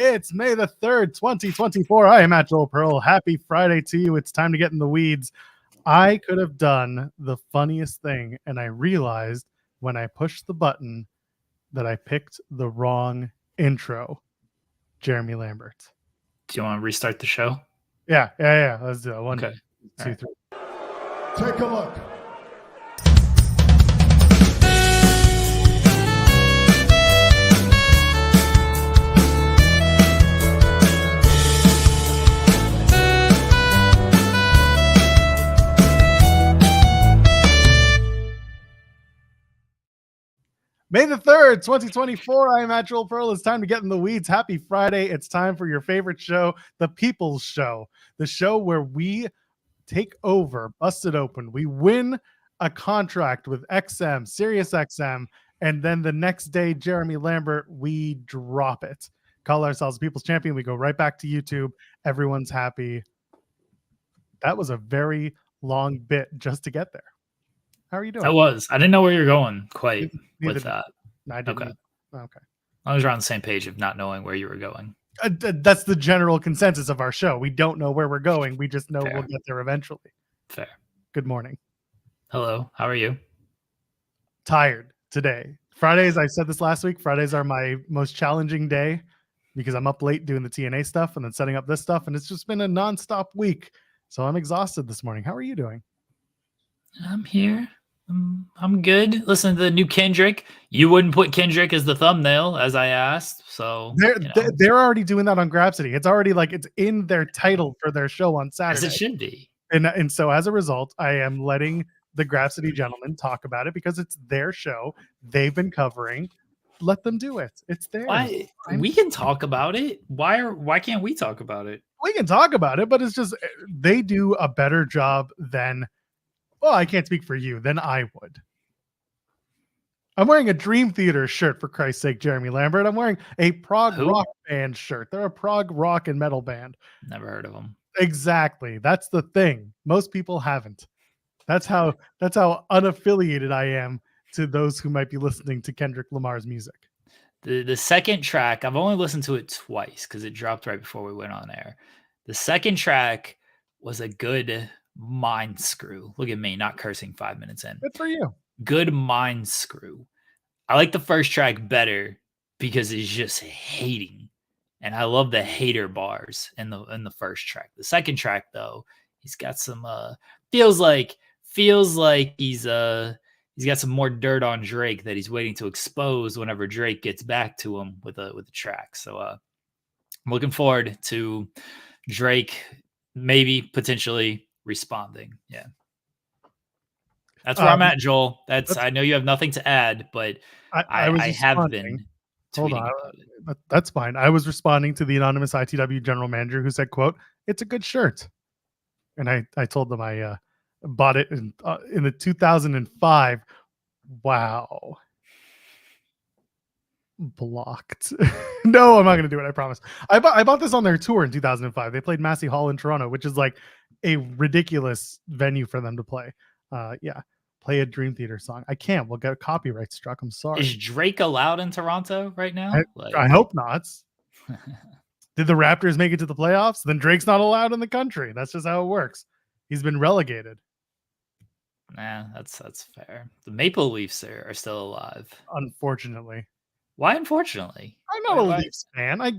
It's May the 3rd, 2024. I am at Joel Pearl. Happy Friday to you. It's time to get in the weeds. I could have done the funniest thing, and I realized when I pushed the button that I picked the wrong intro. Jeremy Lambert. Do you want to restart the show? Yeah. Let's do it. One, okay. Two, three. Take a look. May the 3rd, 2024. I am at Joel Pearl. It's time to get in the weeds. Happy Friday. It's time for your favorite show, The People's Show, the show where we take over, bust it open. We win a contract with XM, Sirius XM, and then the next day, Jeremy Lambert, we drop it. Call ourselves People's Champion. We go right back to YouTube. Everyone's happy. That was a very long bit just to get there. How are you doing? I didn't know where you're going quite with that. I didn't. Okay. I was on the same page of not knowing where you were going. That's the general consensus of our show. We don't know where we're going. We just know we'll get there eventually. Fair. Good morning. Hello. How are you? Tired today. Fridays, I said this last week, Fridays are my most challenging day because I'm up late doing the TNA stuff and then setting up this stuff. And it's just been a nonstop week. So I'm exhausted this morning. How are you doing? I'm here. I'm good. Listen to the new Kendrick. You wouldn't put Kendrick as the thumbnail, as I asked. So they're already doing that on Grapsody. It's already like it's in their title for their show on Saturday. As it should be. And so as a result, I am letting the Grapsody gentlemen talk about it because it's their show. They've been covering. Let them do it. It's theirs. We can talk about it. Why can't we talk about it? We can talk about it, but it's just they do a better job than. Well, I can't speak for you. Then I would. I'm wearing a Dream Theater shirt, for Christ's sake, Jeremy Lambert. I'm wearing a prog rock band shirt. They're a prog rock and metal band. Never heard of them. Exactly. That's the thing. Most people haven't. That's how unaffiliated I am to those who might be listening to Kendrick Lamar's music. The second track, I've only listened to it twice because it dropped right before we went on air. The second track was a good mind screw. Look at me, not cursing 5 minutes in. Good for you. Good mind screw. I like the first track better because he's just hating, and I love the hater bars in the first track. The second track, though, he's got some feels like he's got some more dirt on Drake that he's waiting to expose whenever Drake gets back to him with a track. So I'm looking forward to Drake maybe potentially responding. Yeah. That's where I'm at, Joel. I know you have nothing to add, but I have been tweeting about it. That's fine. I was responding to the anonymous ITW general manager who said, quote, "It's a good shirt." And I told them I bought it in the 2005. Wow. Blocked. No, I'm not going to do it. I promise. I bought this on their tour in 2005. They played Massey Hall in Toronto, which is like a ridiculous venue for them to play. Play a Dream Theater song. I can't. We'll get a copyright struck. I'm sorry. Is Drake allowed in Toronto right now? I hope not. Did the Raptors make it to the playoffs? Then Drake's not allowed in the country. That's just how it works. He's been relegated. Nah, that's fair. The Maple Leafs are still alive. Unfortunately. Why unfortunately? I'm not a Leafs fan. I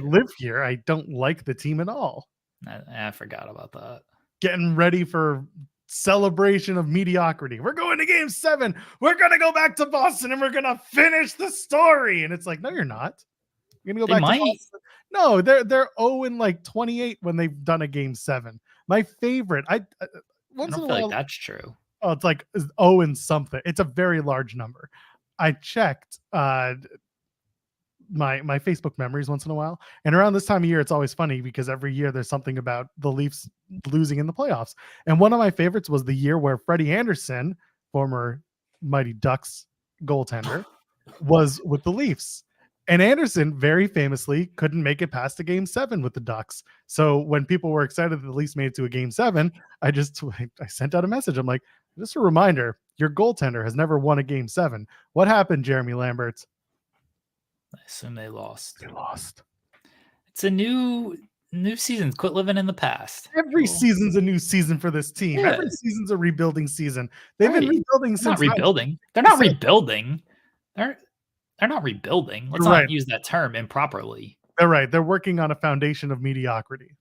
live here. I don't like the team at all. I forgot about that. Getting ready for celebration of mediocrity. We're going to game 7. We're going to go back to Boston and we're going to finish the story. And it's like, no, you're not. You're going to go back to Boston. No, they're 0-28 when they've done a game 7. My favorite. I don't feel like that's true. Oh, it's like 0 something. It's a very large number. I checked my Facebook memories once in a while, and around this time of year it's always funny because every year there's something about the Leafs losing in the playoffs, and one of my favorites was the year where Freddie Anderson, former Mighty Ducks goaltender, was with the Leafs, and Anderson very famously couldn't make it past a game 7 with the Ducks. So when people were excited that the Leafs made it to a game 7, I sent out a message. I'm like, just a reminder, your goaltender has never won a game 7. What happened, Jeremy Lambert? I assume they lost. They lost. It's a new season. Quit living in the past. Every Cool. season's a new season for this team. Yeah. Every season's a rebuilding season. They've been Right. rebuilding They're since not rebuilding. They're not rebuilding. They're not rebuilding. Let's Right. not use that term improperly. They're right. They're working on a foundation of mediocrity.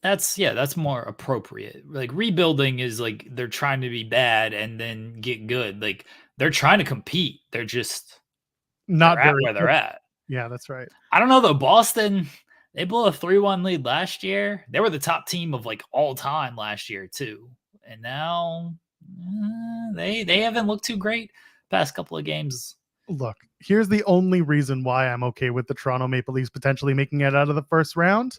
That's more appropriate. Like rebuilding is like they're trying to be bad and then get good. Like they're trying to compete. They're just Not they're at very where they're at. Yeah, that's right. I don't know though. Boston, they blew a 3-1 lead last year. They were the top team of like all time last year too. And now they haven't looked too great past couple of games. Look, here's the only reason why I'm okay with the Toronto Maple Leafs potentially making it out of the first round.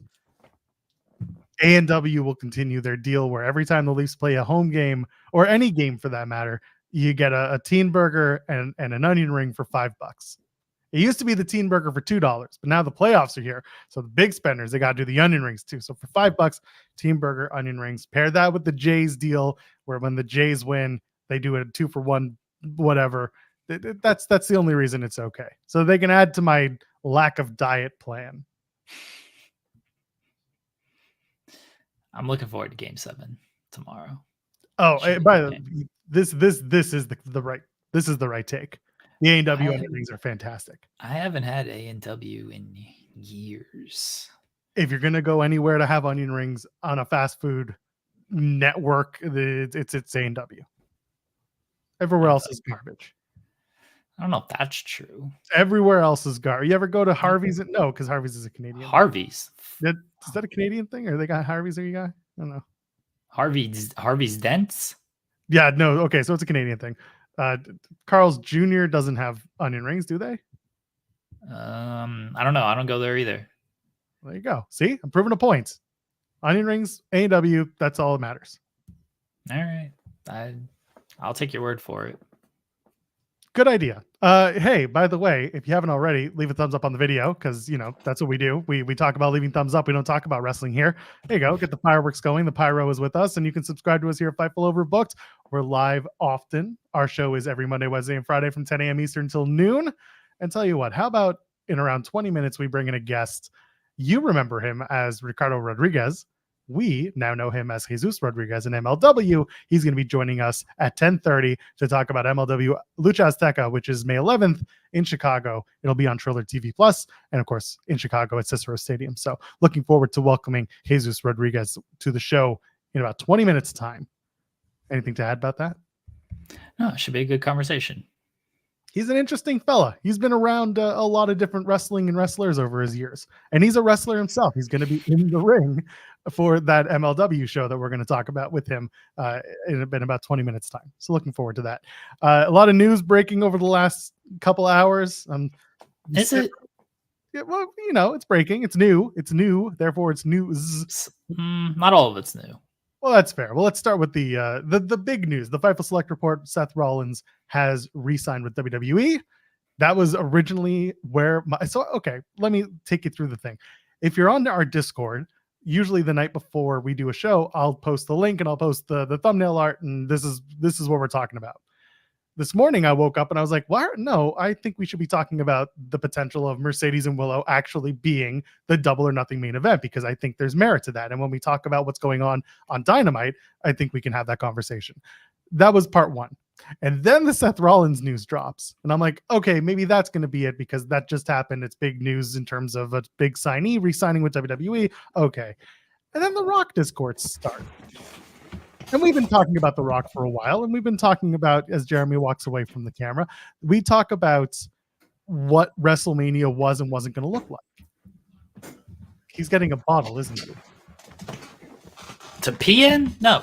A&W will continue their deal where every time the Leafs play a home game, or any game for that matter, you get a teen burger and an onion ring for $5. It used to be the teen burger for $2, but now the playoffs are here. So the big spenders, they got to do the onion rings too. So for $5, teen burger, onion rings. Pair that with the Jays deal where when the Jays win, they do a 2-for-1, whatever. That's the only reason it's okay. So they can add to my lack of diet plan. I'm looking forward to Game 7 tomorrow. Oh, by the way, this is the right take. The A&W onion rings are fantastic. I haven't had A&W in years. If you're gonna go anywhere to have onion rings on a fast food network, it's A&W. Everywhere else is garbage. I don't know if that's true. Everywhere else is garbage. You ever go to Harvey's? No, because Harvey's is a Canadian. Harvey's. Is that a Canadian thing, or they got Harvey's? Or you got? I don't know. Harvey's Dents. Yeah, no. Okay, so it's a Canadian thing. Carl's Jr. doesn't have onion rings, do they? I don't know. I don't go there either. There you go. See, I'm proving a point. Onion rings, A&W. That's all that matters. All right, I'll take your word for it. Good idea. Hey, by the way, if you haven't already, leave a thumbs up on the video because, that's what we do. We talk about leaving thumbs up. We don't talk about wrestling here. There you go. Get the fireworks going. The pyro is with us, and you can subscribe to us here at Fightful Overbooked. We're live often. Our show is every Monday, Wednesday, and Friday from 10 a.m. Eastern till noon. And tell you what, how about in around 20 minutes, we bring in a guest. You remember him as Ricardo Rodriguez. We now know him as Jesus Rodriguez in MLW. He's going to be joining us at 10:30 to talk about MLW Lucha Azteca, which is May 11th in Chicago. It'll be on Triller TV Plus, and of course in Chicago at Cicero Stadium. So looking forward to welcoming Jesus Rodriguez to the show in about 20 minutes time. Anything to add about that? No, it should be a good conversation. He's an interesting fella. He's been around a lot of different wrestling and wrestlers over his years, and he's a wrestler himself. He's going to be in the ring for that MLW show that we're going to talk about with him in about 20 minutes time. So looking forward to that. A lot of news breaking over the last couple hours. Is it? Yeah, well, it's breaking. It's new. It's new. Therefore, it's news. Not all of it's new. Well, that's fair. Well, let's start with the big news. The Fightful Select Report, Seth Rollins has re-signed with WWE. That was originally where okay, let me take you through the thing. If you're on our Discord, usually the night before we do a show, I'll post the link and I'll post the thumbnail art, and this is what we're talking about. This morning I woke up and I was like, "What? No, I think we should be talking about the potential of Mercedes and Willow actually being the Double or Nothing main event, because I think there's merit to that. And when we talk about what's going on Dynamite, I think we can have that conversation." That was part one. And then the Seth Rollins news drops. And I'm like, okay, maybe that's going to be it because that just happened. It's big news in terms of a big signee re-signing with WWE. Okay. And then the Rock discords start. And we've been talking about The Rock for a while, and we've been talking about, as Jeremy walks away from the camera, we talk about what WrestleMania was and wasn't going to look like. He's getting a bottle, isn't he? To pee in? No.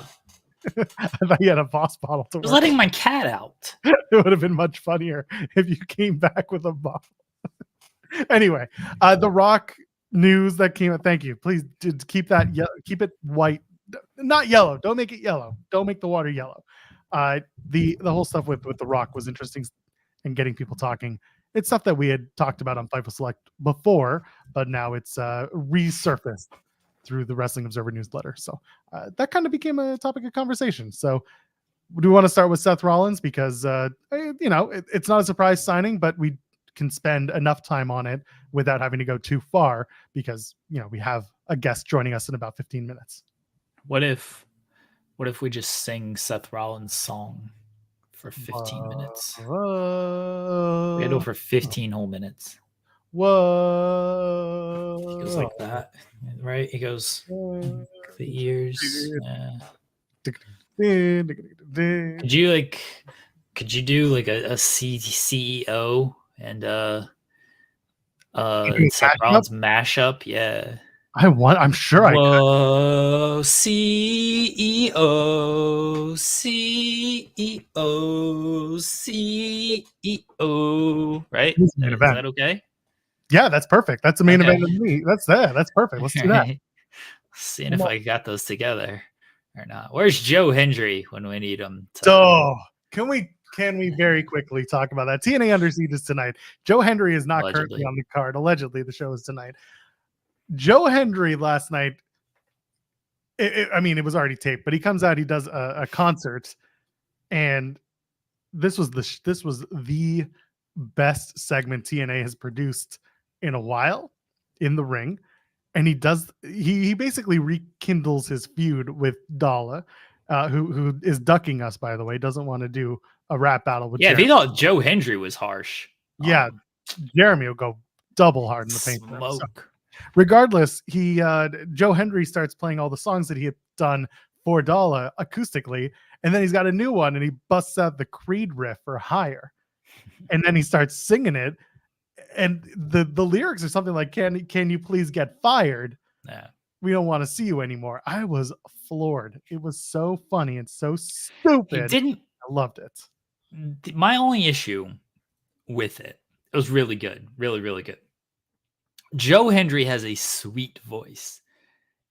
I thought he had a Voss bottle to I was work. letting my cat out. It would have been much funnier if you came back with a bottle. Anyway, The Rock news that came out. Thank you. Please keep that. Keep it white. Not yellow. Don't make it yellow. Don't make the water yellow. The whole stuff with The Rock was interesting and getting people talking. It's stuff that we had talked about on Fightful Select before, but now it's resurfaced through the Wrestling Observer newsletter. So that kind of became a topic of conversation. So do we want to start with Seth Rollins? Because, it's not a surprise signing, but we can spend enough time on it without having to go too far, because we have a guest joining us in about 15 minutes. What if we just sing Seth Rollins' song for 15 minutes? We had over 15 whole minutes. Whoa. He goes like that, right? He goes the ears. Yeah. Could you do like a CEO and Seth Rollins mashup? Yeah. I'm sure I could. Whoa, CEO, right? Is that okay? Yeah, that's perfect. That's the main event of me. That's perfect. Let's do that. Seeing if I got those together or not. Where's Joe Hendry when we need him? Can we very quickly talk about that? TNA Under Siege is tonight. Joe Hendry is not currently on the card. Allegedly, the show is tonight. Joe Hendry last night, it was already taped, but he comes out, he does a concert, and this was the best segment TNA has produced in a while in the ring. And he basically rekindles his feud with Dalla, who is ducking us, by the way, doesn't want to do a rap battle with Jeremy. If he thought Joe Hendry was harsh. Yeah, Jeremy will go double hard in the paint. Smoke. Regardless, Joe Hendry starts playing all the songs that he had done for Dalla acoustically, and then he's got a new one, and he busts out the Creed riff for Higher, and then he starts singing it, and the lyrics are something like, "Can you please get fired? Yeah. We don't want to see you anymore." I was floored. It was so funny and so stupid. I loved it. My only issue with it was really good, really, really good. Joe Hendry has a sweet voice.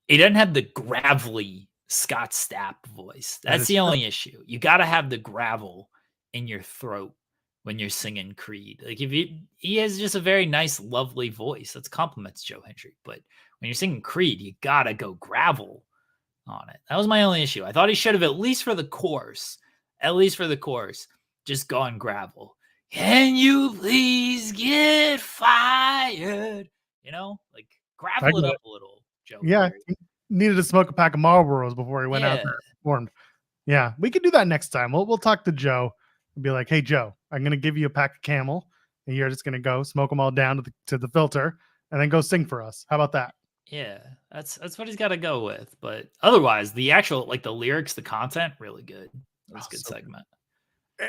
He doesn't have the gravelly Scott Stapp voice. That's the only issue. You got to have the gravel in your throat when you're singing Creed. Like he has just a very nice, lovely voice that compliments Joe Hendry. But when you're singing Creed, you got to go gravel on it. That was my only issue. I thought he should have, at least for the chorus, just gone gravel. Can you please get fired? Like gravel it up a little, Joe. Yeah, he needed to smoke a pack of Marlboros before he went out there and performed. Yeah, we could do that next time. We'll talk to Joe and be like, "Hey, Joe, I'm going to give you a pack of Camel, and you're just going to go smoke them all down to the filter, and then go sing for us. How about that?" Yeah, that's what he's got to go with. But otherwise, the actual, like the lyrics, the content, really good. It was a good segment.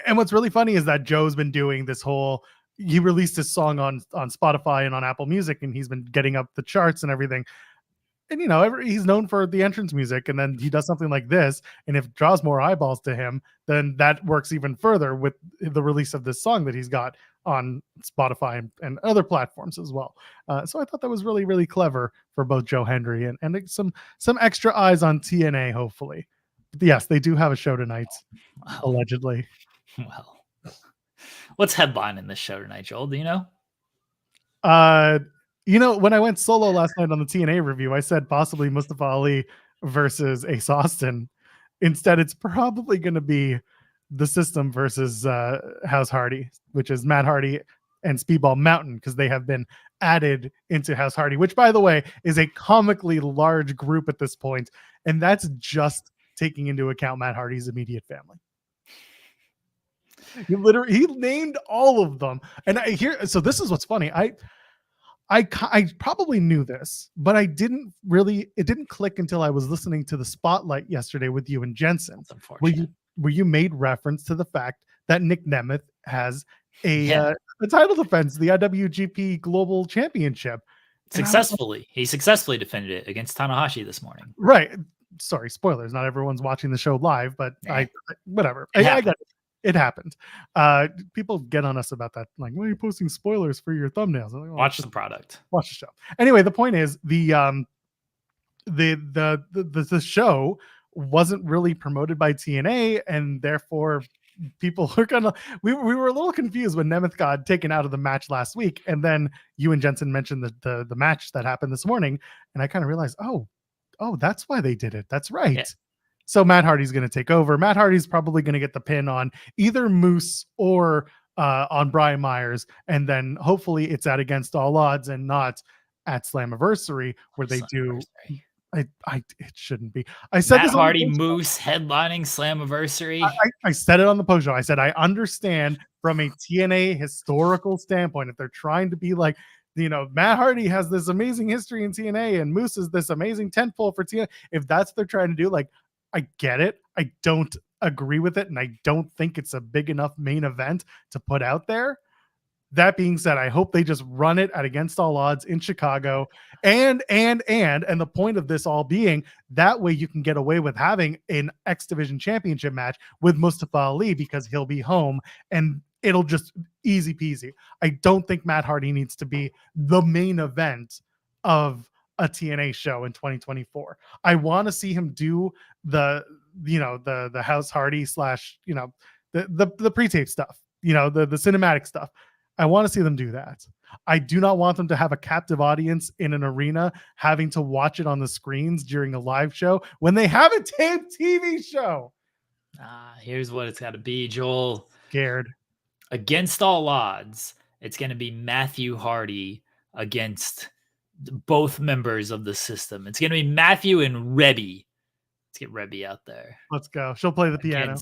And what's really funny is that Joe's been doing this whole. He released his song on Spotify and on Apple Music, and he's been getting up the charts and everything. And he's known for the entrance music, and then he does something like this, and if it draws more eyeballs to him, then that works even further with the release of this song that he's got on Spotify and other platforms as well. So I thought that was really, really clever for both Joe Hendry and some extra eyes on TNA, hopefully. But yes, they do have a show tonight, allegedly. Well, what's headlining this show tonight, Joel? Do you know? When I went solo last night on the TNA review, I said possibly Mustafa Ali versus Ace Austin. Instead, it's probably going to be the System versus House Hardy, which is Matt Hardy and Speedball Mountain, because they have been added into House Hardy, which, by the way, is a comically large group at this point, and that's just taking into account Matt Hardy's immediate family. He named all of them, and so this is what's funny. I probably knew this, but it didn't click until I was listening to the Spotlight yesterday with you and Jensen, where you made reference to the fact that Nick Nemeth has a title defense, the IWGP Global Championship. He successfully defended it against Tanahashi this morning. Right. Sorry, spoilers. Not everyone's watching the show live, but whatever. I get it. It happened. People get on us about that. Like, why are you posting spoilers for your thumbnails? Like, watch the product. Watch the show. Anyway, the point is the show wasn't really promoted by TNA, and therefore people are we were a little confused when Nemeth got taken out of the match last week, and then you and Jensen mentioned the match that happened this morning, and I kind of realized, oh, that's why they did it. That's right. Yeah. So Matt Hardy's going to take over. Matt Hardy's probably going to get the pin on either Moose or on Brian Myers, and then hopefully it's at Against All Odds and not at Slammiversary where they do. It shouldn't be. I said Matt this Hardy Moose headlining Slammiversary. I said it on the post show. I said I understand from a TNA historical standpoint if they're trying to be like, Matt Hardy has this amazing history in TNA and Moose is this amazing tentpole for TNA. If that's what they're trying to do, like, I get it. I don't agree with it, and I don't think it's a big enough main event to put out there. That being said, I hope they just run it at Against All Odds in Chicago. And the point of this all being that way you can get away with having an X Division Championship match with Mustafa Ali because he'll be home and it'll just easy peasy. I don't think Matt Hardy needs to be the main event of a TNA show in 2024. I want to see him do the House Hardy / the pre-tape stuff, the cinematic stuff. I want to see them do that. I do not want them to have a captive audience in an arena having to watch it on the screens during a live show when they have a taped TV show. Here's what it's got to be, Joel. Scared. Against All Odds, it's going to be Matthew Hardy against both members of the system. It's going to be Matthew and Rebby. Let's get Rebby out there. Let's go. She'll play the piano.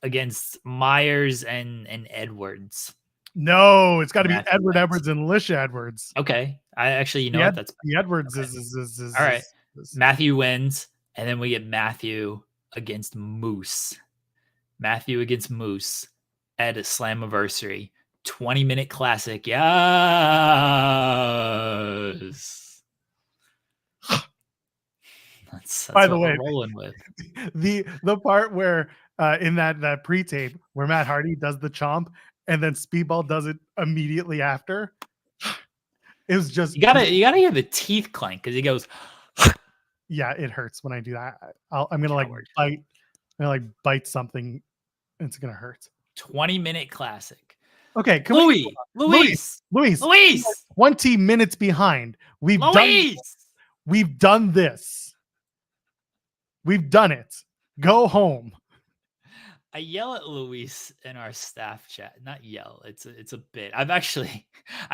Against Myers and Edwards. No, it's got to be Edwards and Lisha Edwards. Okay. That's the Edwards is all right. Matthew wins, and then we get Matthew against Moose. Matthew against Moose at a Slammiversary. 20-minute classic. Yes. That's by the way, we're rolling with. The part where in that pre-tape where Matt Hardy does the chomp and then Speedball does it immediately after. It was just you gotta hear the teeth clank because he goes. Yeah, it hurts when I do that. I'm gonna bite. I'm gonna bite something. And it's gonna hurt. 20-minute classic. Okay, Luis. 20 minutes behind. We've done this. We've done it. Go home. I yell at Luis in our staff chat. Not yell. It's a bit. I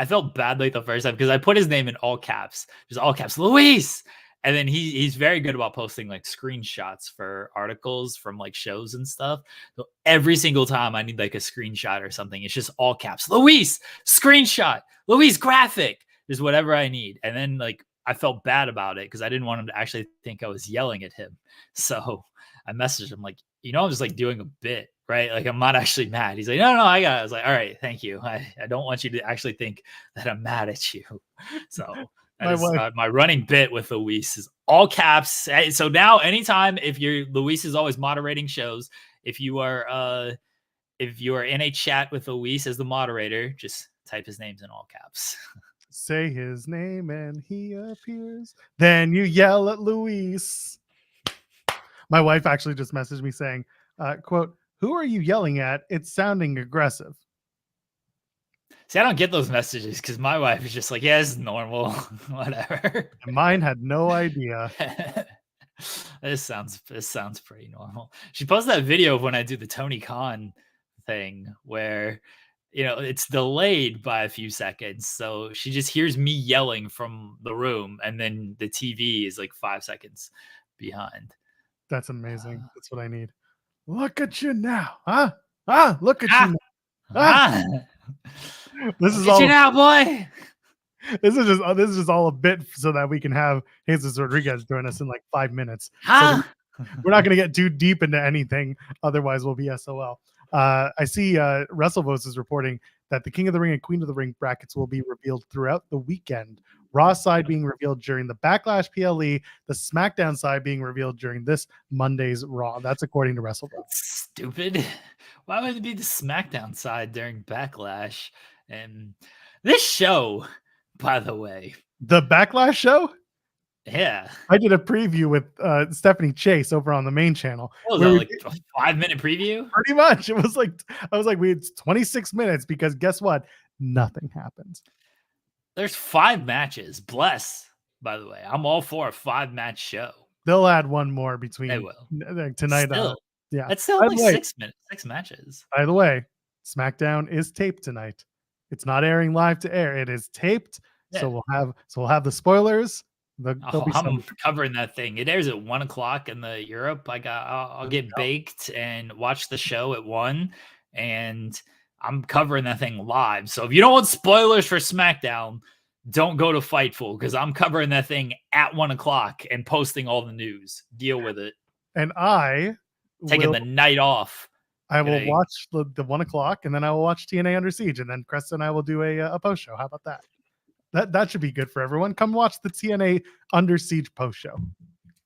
felt bad the first time because I put his name in all caps. Just all caps. Luis. And then he's very good about posting screenshots for articles from shows and stuff. So every single time I need a screenshot or something, it's just all caps. Luis, screenshot. Luis, graphic. Just whatever I need. And then I felt bad about it because I didn't want him to actually think I was yelling at him. So I messaged him I'm just doing a bit, right? I'm not actually mad. He's like, no, I got it. I was like, all right, thank you. I don't want you to actually think that I'm mad at you. So my running bit with Luis is all caps. So now anytime Luis is always moderating shows, if you are in a chat with Luis as the moderator, just type his names in all caps. Say his name and he appears. Then you yell at Luis. My wife actually just messaged me saying, quote, "Who are you yelling at? It's sounding aggressive." See, I don't get those messages because my wife is just like, yeah, this is normal. Whatever. And mine had no idea. This sounds pretty normal. She posted that video of when I do the Tony Khan thing where it's delayed by a few seconds. So she just hears me yelling from the room and then the TV is 5 seconds behind. That's amazing. That's what I need. Look at you now. Look at you now. This is all you now, boy. This is just all a bit so that we can have Jesus Rodriguez join us in 5 minutes. So we're not going to get too deep into anything. Otherwise, we'll be SOL. I see WrestleVotes is reporting that the King of the Ring and Queen of the Ring brackets will be revealed throughout the weekend. Raw side being revealed during the Backlash PLE, the SmackDown side being revealed during this Monday's Raw. That's according to WrestleVotes. Stupid. Why would it be the SmackDown side during Backlash? And this show, by the way. The Backlash show? Yeah. I did a preview with Stephanie Chase over on the main channel. What was that, a 5-minute preview? Pretty much. It was I was we had 26 minutes because guess what? Nothing happens. There's 5 matches. Bless, by the way. I'm all for a 5-match show. They'll add one more between they will. Tonight. Still, yeah. That's still 6 minutes, 6 matches. By the way, SmackDown is taped tonight. It's not airing live to air. It is taped. Yeah. So we'll have the spoilers. I'm covering that thing. It airs at 1:00 in the Europe. I'll get baked and watch the show at 1, and I'm covering that thing live. So if you don't want spoilers for SmackDown, don't go to Fightful, because I'm covering that thing at 1:00 and posting all the news. Deal with it. And I taking the night off. I will watch the 1:00, and then I will watch TNA Under Siege, and then Cresta and I will do a post show. How about that? That should be good for everyone. Come watch the TNA Under Siege post show.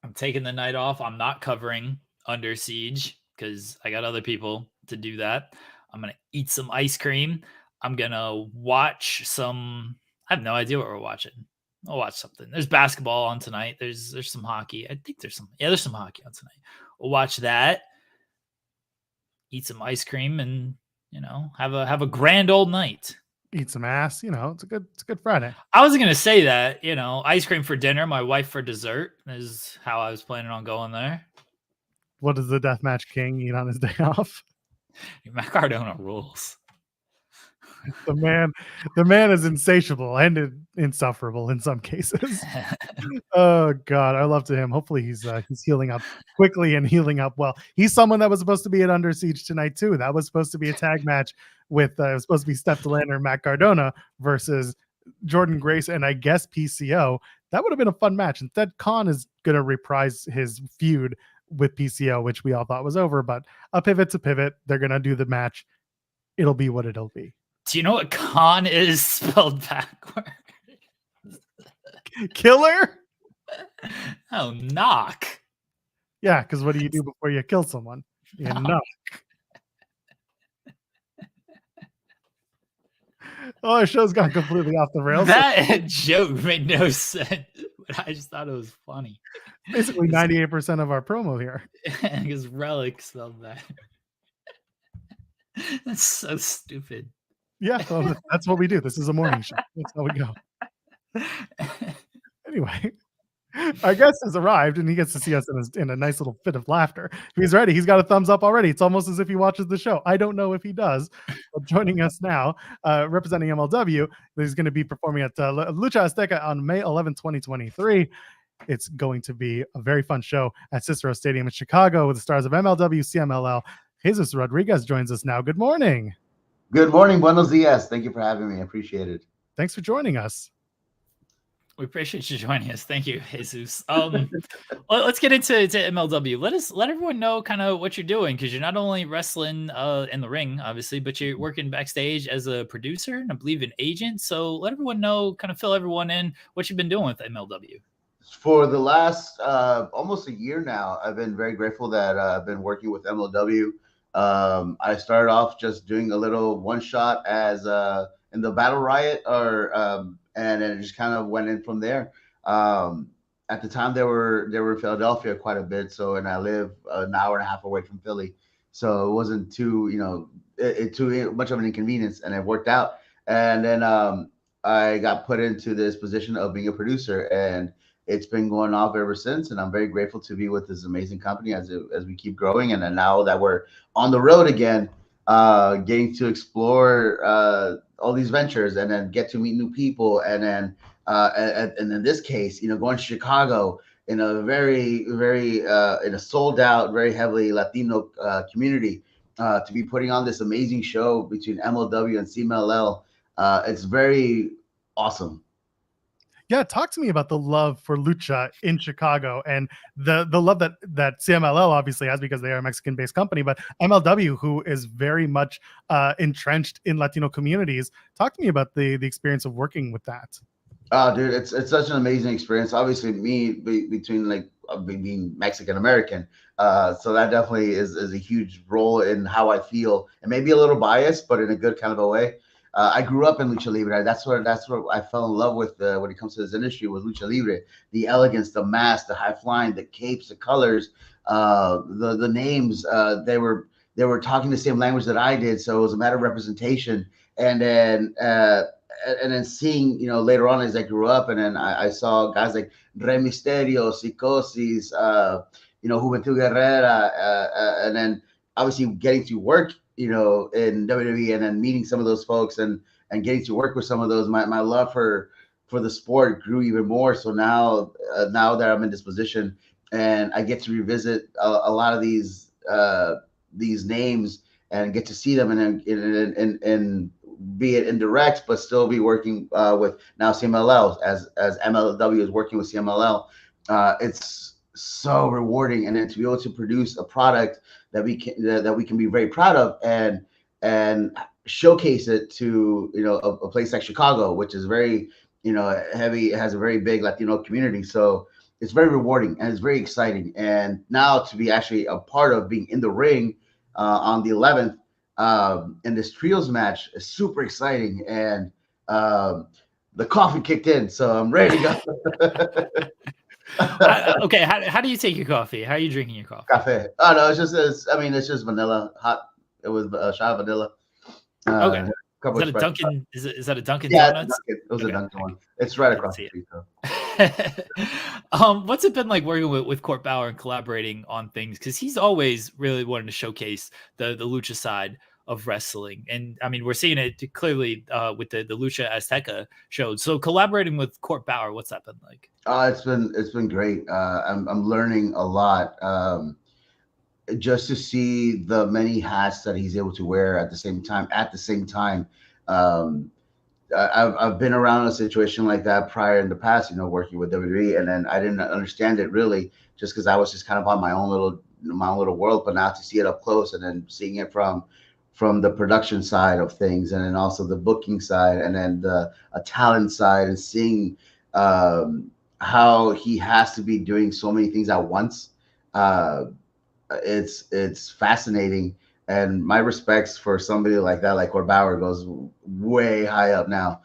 I'm taking the night off. I'm not covering Under Siege because I got other people to do that. I'm gonna eat some ice cream. I'm gonna watch some. I have no idea what we're watching. I'll watch something. There's basketball on tonight. There's some hockey. I think there's some. Yeah, there's some hockey on tonight. We'll watch that. Eat some ice cream and have a grand old night. Eat some ass, it's a good Friday. I was gonna say that, ice cream for dinner, my wife for dessert is how I was planning on going there. What does the Deathmatch King eat on his day off? Matt Cardona rules. The man is insatiable and insufferable in some cases. Oh God, I love to him. Hopefully he's healing up quickly and healing up well. He's someone that was supposed to be at Under Siege tonight too. That was supposed to be a tag match with it was supposed to be Steph Delander and Matt Cardona versus Jordan Grace and I guess PCO. That would have been a fun match. Instead, Khan is gonna reprise his feud with PCO, which we all thought was over. But a pivot to pivot, they're gonna do the match. It'll be what it'll be. Do you know what Khan is spelled backwards? Killer? Oh, knock. Yeah, because what do you do before you kill someone? You knock. Oh, our show's gone completely off the rails. That joke made no sense, but I just thought it was funny. Basically 98% of our promo here. Because Relic spelled that. That's so stupid. Yeah, well, that's what we do. This is a morning show. That's how we go. Anyway, our guest has arrived, and he gets to see us in a nice little fit of laughter. He's ready. He's got a thumbs up already. It's almost as if he watches the show. I don't know if he does. But joining us now, representing MLW, he's going to be performing at Lucha Azteca on May 11, 2023. It's going to be a very fun show at Cicero Stadium in Chicago with the stars of MLW, CMLL. Jesus Rodriguez joins us now. Good morning. Good morning. Buenos dias. Thank you for having me. I appreciate it. Thanks for joining us. We appreciate you joining us. Thank you, Jesus. Let's get into MLW. Let everyone know kind of what you're doing, because you're not only wrestling in the ring, obviously, but you're working backstage as a producer and I believe an agent. So let everyone know, kind of fill everyone in what you've been doing with MLW. For the last almost a year now, I've been very grateful that I've been working with MLW. I started off just doing a little one shot as in the Battle Riot, and then it just kind of went in from there. At the time, they were in Philadelphia quite a bit, and I live an hour and a half away from Philly, so it wasn't too too much of an inconvenience, and it worked out. And then I got put into this position of being a producer, and it's been going off ever since, and I'm very grateful to be with this amazing company as we keep growing. And then now that we're on the road again, getting to explore all these ventures and then get to meet new people. And then and in this case, going to Chicago in a very, very in a sold out, very heavily Latino community, to be putting on this amazing show between MLW and CMLL. It's very awesome. Yeah, talk to me about the love for Lucha in Chicago and the love that CMLL obviously has, because they are a Mexican-based company, but MLW, who is very much entrenched in Latino communities. Talk to me about the experience of working with that. Oh, dude, it's such an amazing experience. Obviously, me between being Mexican American, so that definitely is a huge role in how I feel, and maybe a little biased, but in a good kind of a way. I grew up in Lucha Libre. That's what I fell in love with when it comes to this industry, was Lucha Libre. The elegance, the mask, the high flying, the capes, the colors, the names. They were talking the same language that I did, so it was a matter of representation. And then seeing, later on as I grew up, and then I saw guys like Rey Mysterio, Psicosis, Juventud Guerrera, and then obviously getting to work in WWE, and then meeting some of those folks and getting to work with some of those, my love for the sport grew even more. So now that I'm in this position and I get to revisit a lot of these names and get to see them and be it indirect, but still be working with now CMLL as MLW is working with CMLL. It's so rewarding, and then to be able to produce a product that we can be very proud of and showcase it to a place like Chicago, which is very heavy. It has a very big Latino community, so it's very rewarding and it's very exciting. And now to be actually a part of being in the ring on the 11th in this trios match is super exciting. And the coffee kicked in, so I'm ready to go. Okay, how do you take your coffee? How are you drinking your coffee? Cafe. Oh no, it's just vanilla, hot. It was a shot of vanilla. Okay. Is that a Dunkin'? Is that a Dunkin' Yeah, Donuts? It was a Dunkin' one. It's right across the street, though. What's it been like working with Court Bauer and collaborating on things? Because he's always really wanted to showcase the Lucha side of wrestling, and I mean we're seeing it clearly with the Lucha Azteca show. So collaborating with Court Bauer, what's that been like? It's been great. I'm learning a lot. Just to see the many hats that he's able to wear at the same time. I've been around a situation like that prior in the past, working with WWE, and then I didn't understand it really, just because I was just kind of on my own little world. But now to see it up close, and then seeing it from the production side of things, and then also the booking side, and then a talent side, and seeing how he has to be doing so many things at once. It's fascinating, and my respects for somebody like that, like Court Bauer, goes way high up now,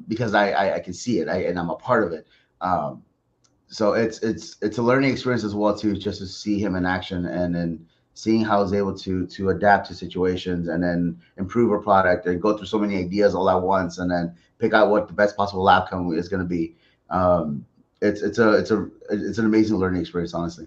because I can see it, and I'm a part of it. So it's a learning experience as well too, just to see him in action, and then seeing how he's able to adapt to situations, and then improve a product, and go through so many ideas all at once, and then pick out what the best possible outcome is going to be. It's an amazing learning experience, honestly.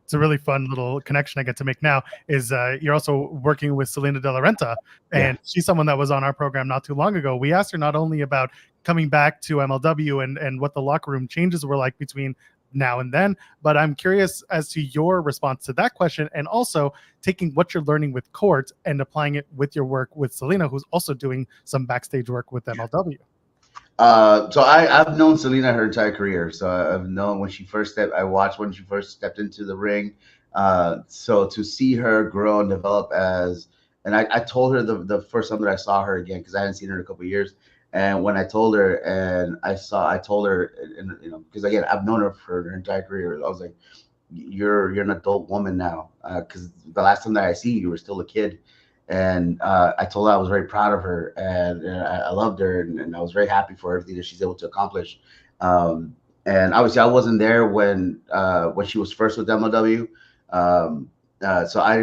It's a really fun little connection I get to make now is you're also working with Selena De La Renta, and she's someone that was on our program not too long ago. We asked her not only about coming back to MLW and what the locker room changes were like between now and then, but I'm curious as to your response to that question, and also taking what you're learning with Court and applying it with your work with Selena, who's also doing some backstage work with MLW. So I've known Selena her entire career. So I've known I watched when she first stepped into the ring. So to see her grow and develop and I told her the first time that I saw her again, because I hadn't seen her in a couple of years. And when I told her, and I told her, and because again, I've known her for her entire career. I was like, you're an adult woman now. Because the last time that I see you were still a kid. And I told her I was very proud of her, and I loved her, and I was very happy for everything that she's able to accomplish. And obviously, I wasn't there when she was first with MLW, so I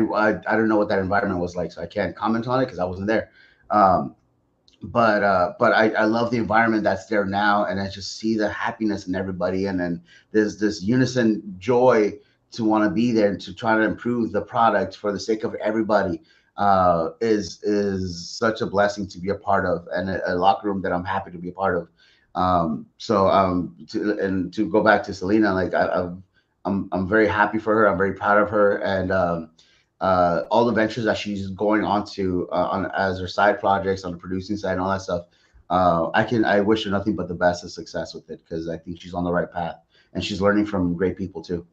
don't know what that environment was like, so I can't comment on it because I wasn't there. But I love the environment that's there now, and I just see the happiness in everybody, and then there's this unison joy to want to be there and to try to improve the product for the sake of everybody. Is such a blessing to be a part of, and a locker room that I'm happy to be a part of. To go back to Selena, like I'm very happy for her. I'm very proud of her, and all the ventures that she's going on to as her side projects on the producing side and all that stuff. I wish her nothing but the best of success with it, because I think she's on the right path, and she's learning from great people too.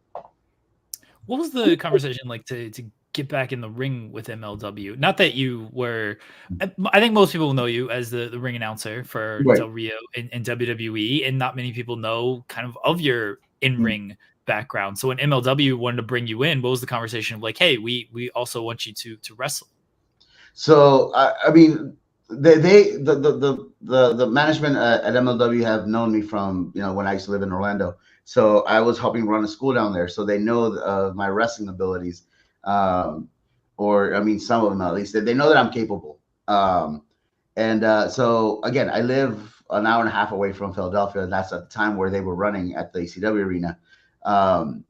What was the conversation like to get back in the ring with MLW? Not that you were, I think most people know you as the ring announcer for Del Rio in WWE, and not many people know kind of your in-ring background. So when MLW wanted to bring you in, what was the conversation of like, hey, we also want you to wrestle? So I mean, the management at MLW have known me from when I used to live in Orlando. So I was helping run a school down there, so they know my wrestling abilities. Or I mean, some of them at least. They know that I'm capable. So again, I live an hour and a half away from Philadelphia. That's at the time where they were running at the ECW arena. So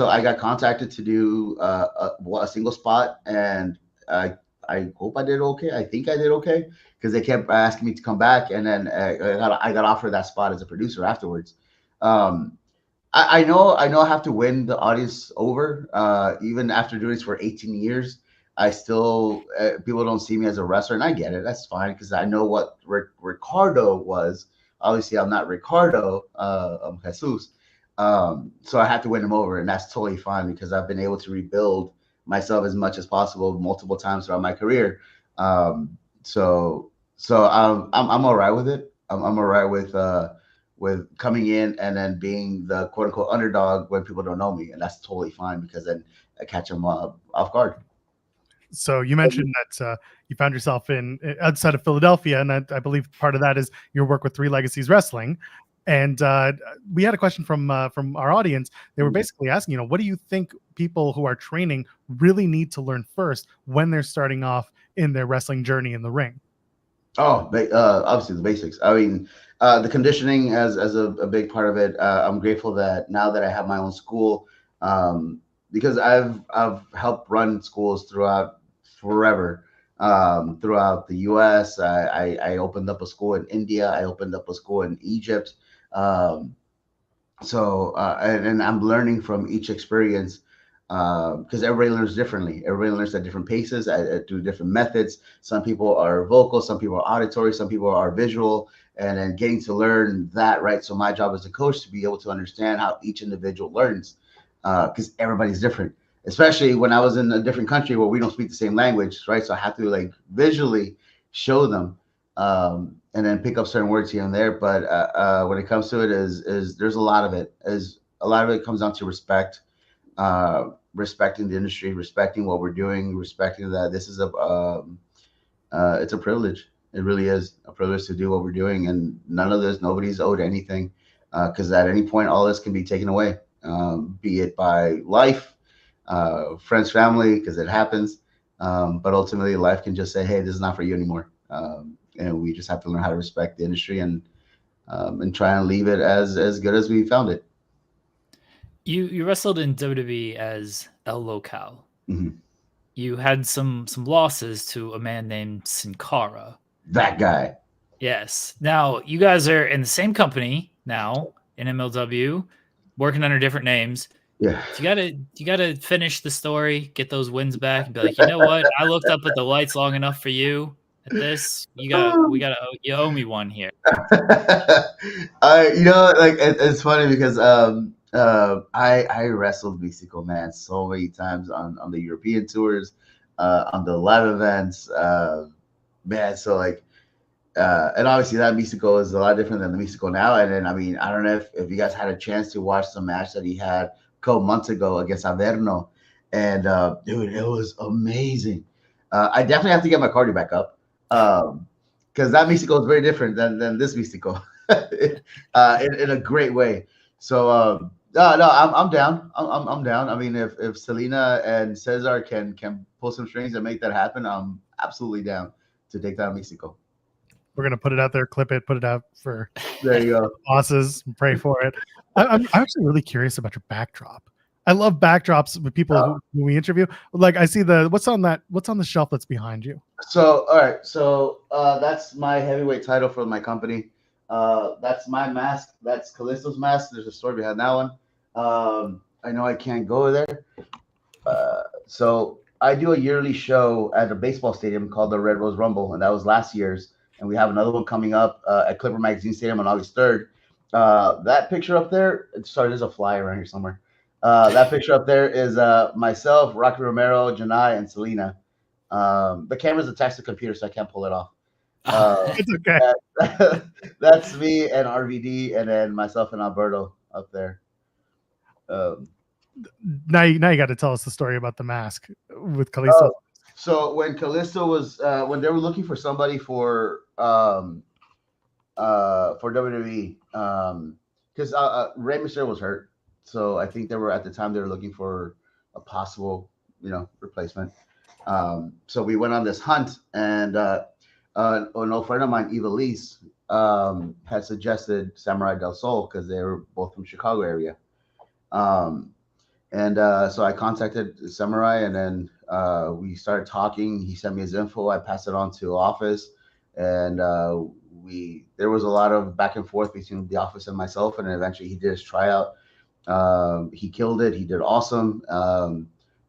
I got contacted to do a single spot, and I hope I did okay. I think I did okay because they kept asking me to come back, and then I got offered that spot as a producer afterwards. I know I have to win the audience over. Even after doing this for 18 years, I still people don't see me as a wrestler, and I get it. That's fine because I know what Ricardo was. Obviously, I'm not Ricardo. I'm Jesus. So I have to win him over, and that's totally fine because I've been able to rebuild myself as much as possible multiple times throughout my career. I'm all right with it. I'm all right with coming in and then being the quote unquote underdog when people don't know me, and that's totally fine because then I catch them off guard. So you mentioned that you found yourself in outside of Philadelphia, and I believe part of that is your work with Three Legacies Wrestling. And we had a question from our audience. They were basically asking, what do you think people who are training really need to learn first when they're starting off in their wrestling journey in the ring? Oh, obviously the basics. I mean, the conditioning as a big part of it. I'm grateful that now that I have my own school, because I've helped run schools throughout forever, throughout the U.S. I opened up a school in India. I opened up a school in Egypt. And I'm learning from each experience because everybody learns differently. Everybody learns at different paces, through different methods. Some people are vocal, some people are auditory, some people are visual, and then getting to learn that, right? So my job as a coach to be able to understand how each individual learns, because everybody's different. Especially when I was in a different country where we don't speak the same language, right? So I have to like visually show them, and then pick up certain words here and there. But when it comes to it, is there's a lot of it. A lot of it comes down to respect. Respecting the industry, respecting what we're doing, respecting that this is it's a privilege. It really is a privilege to do what we're doing, and nobody's owed anything, because at any point all this can be taken away, be it by life, friends, family, because it happens. But ultimately, life can just say, "Hey, this is not for you anymore," and we just have to learn how to respect the industry and try and leave it as good as we found it. You wrestled in WWE as El Local. Mm-hmm. You had some losses to a man named Sin Cara. That guy. Yes. Now you guys are in the same company now in MLW, working under different names. Yeah. You gotta finish the story, get those wins back, and be like, you know what? I looked up at the lights long enough for you. At this, you owe me one here. It's funny because I wrestled Mexico, man, so many times on the European tours, on the live events, man. So and obviously that Mexico is a lot different than the Mexico now. And then I mean, I don't know if you guys had a chance to watch the match that he had a couple months ago against Averno, and dude, it was amazing. I definitely have to get my cardio back up. Because that Mexico is very different than this Mexico, in a great way. So no, I'm down. I'm down. I mean, if Selena and Cesar can pull some strings and make that happen, I'm absolutely down to take down Mexico. We're gonna put it out there, clip it, put it out for there you go, bosses. Pray for it. I'm actually really curious about your backdrop. I love backdrops with people who we interview. Like I see what's on the shelf that's behind you. So all right, so that's my heavyweight title for my company. That's my mask. That's Callisto's mask. There's a story behind that one. I know I can't go there. So I do a yearly show at a baseball stadium called the Red Rose Rumble, and that was last year's. And we have another one coming up at Clipper Magazine Stadium on August 3rd. That picture up there, sorry, there's a fly around here somewhere. That picture up there is myself, Rocky Romero, Janai, and Selena. The camera's attached to the computer, so I can't pull it off. It's okay. That's me and RVD, and then myself and Alberto up there. Now you got to tell us the story about the mask with Callisto. So when Callisto was when they were looking for somebody for WWE, because Rey Mysterio was hurt, so I think they were looking for a possible replacement. So we went on this hunt, and an old friend of mine, Eva Lise, had suggested Samurai del Sol because they were both from Chicago area. And so I contacted Samurai, and then we started talking. He sent me his info. I passed it on to office, and there was a lot of back and forth between the office and myself. And then eventually he did his tryout. He killed it. He did awesome.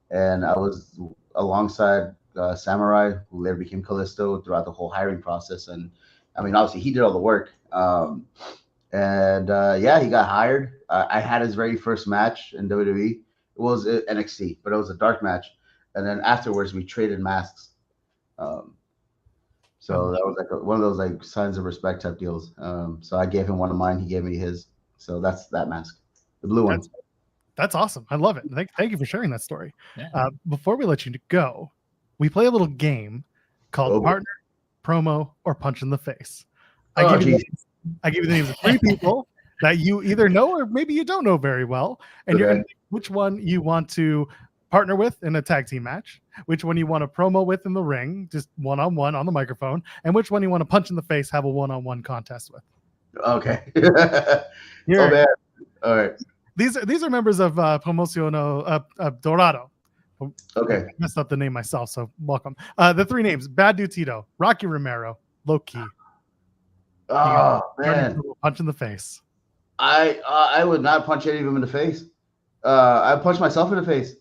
And I was alongside Samurai, who later became Callisto, throughout the whole hiring process. And I mean, obviously he did all the work. Yeah, he got hired. I had his very first match in WWE. It was NXT, but it was a dark match. And then afterwards, we traded masks. So that was like one of those like signs of respect type deals. So I gave him one of mine. He gave me his. So that's that mask, the blue one. That's awesome. I love it. Thank you for sharing that story. Yeah. Before we let you go, we play a little game called Partner, Promo, or Punch in the Face. I give you the names of 3 people that you either know or maybe you don't know very well, and you're going to pick which one you want to partner with in a tag team match, which one you want to promo with in the ring, just one-on-one on the microphone, and which one you want to punch in the face, have a one-on-one contest with. Okay. Oh, man. All right. These are members of Promociono Dorado. Okay. I messed up the name myself, so welcome. The 3 names: Bad Dude Tito, Rocky Romero, Low Key. Oh, man. Punch in the face. I would not punch any of them in the face. I punch myself in the face.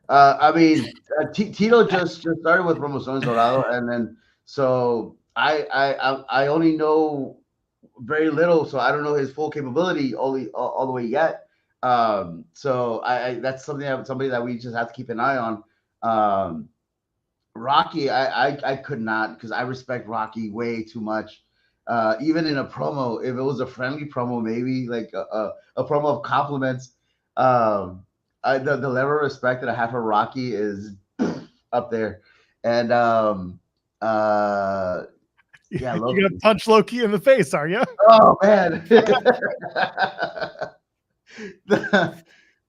I mean, Tito just started with Promociones Dorado, and then so I only know very little, so I don't know his full capability all the way yet. So that's somebody that we just have to keep an eye on. Rocky, I could not, because I respect Rocky way too much. Even in a promo, if it was a friendly promo, maybe like a promo of compliments, the level of respect that I have for Rocky is up there. And yeah, you're gonna punch Loki in the face, are you? Oh man.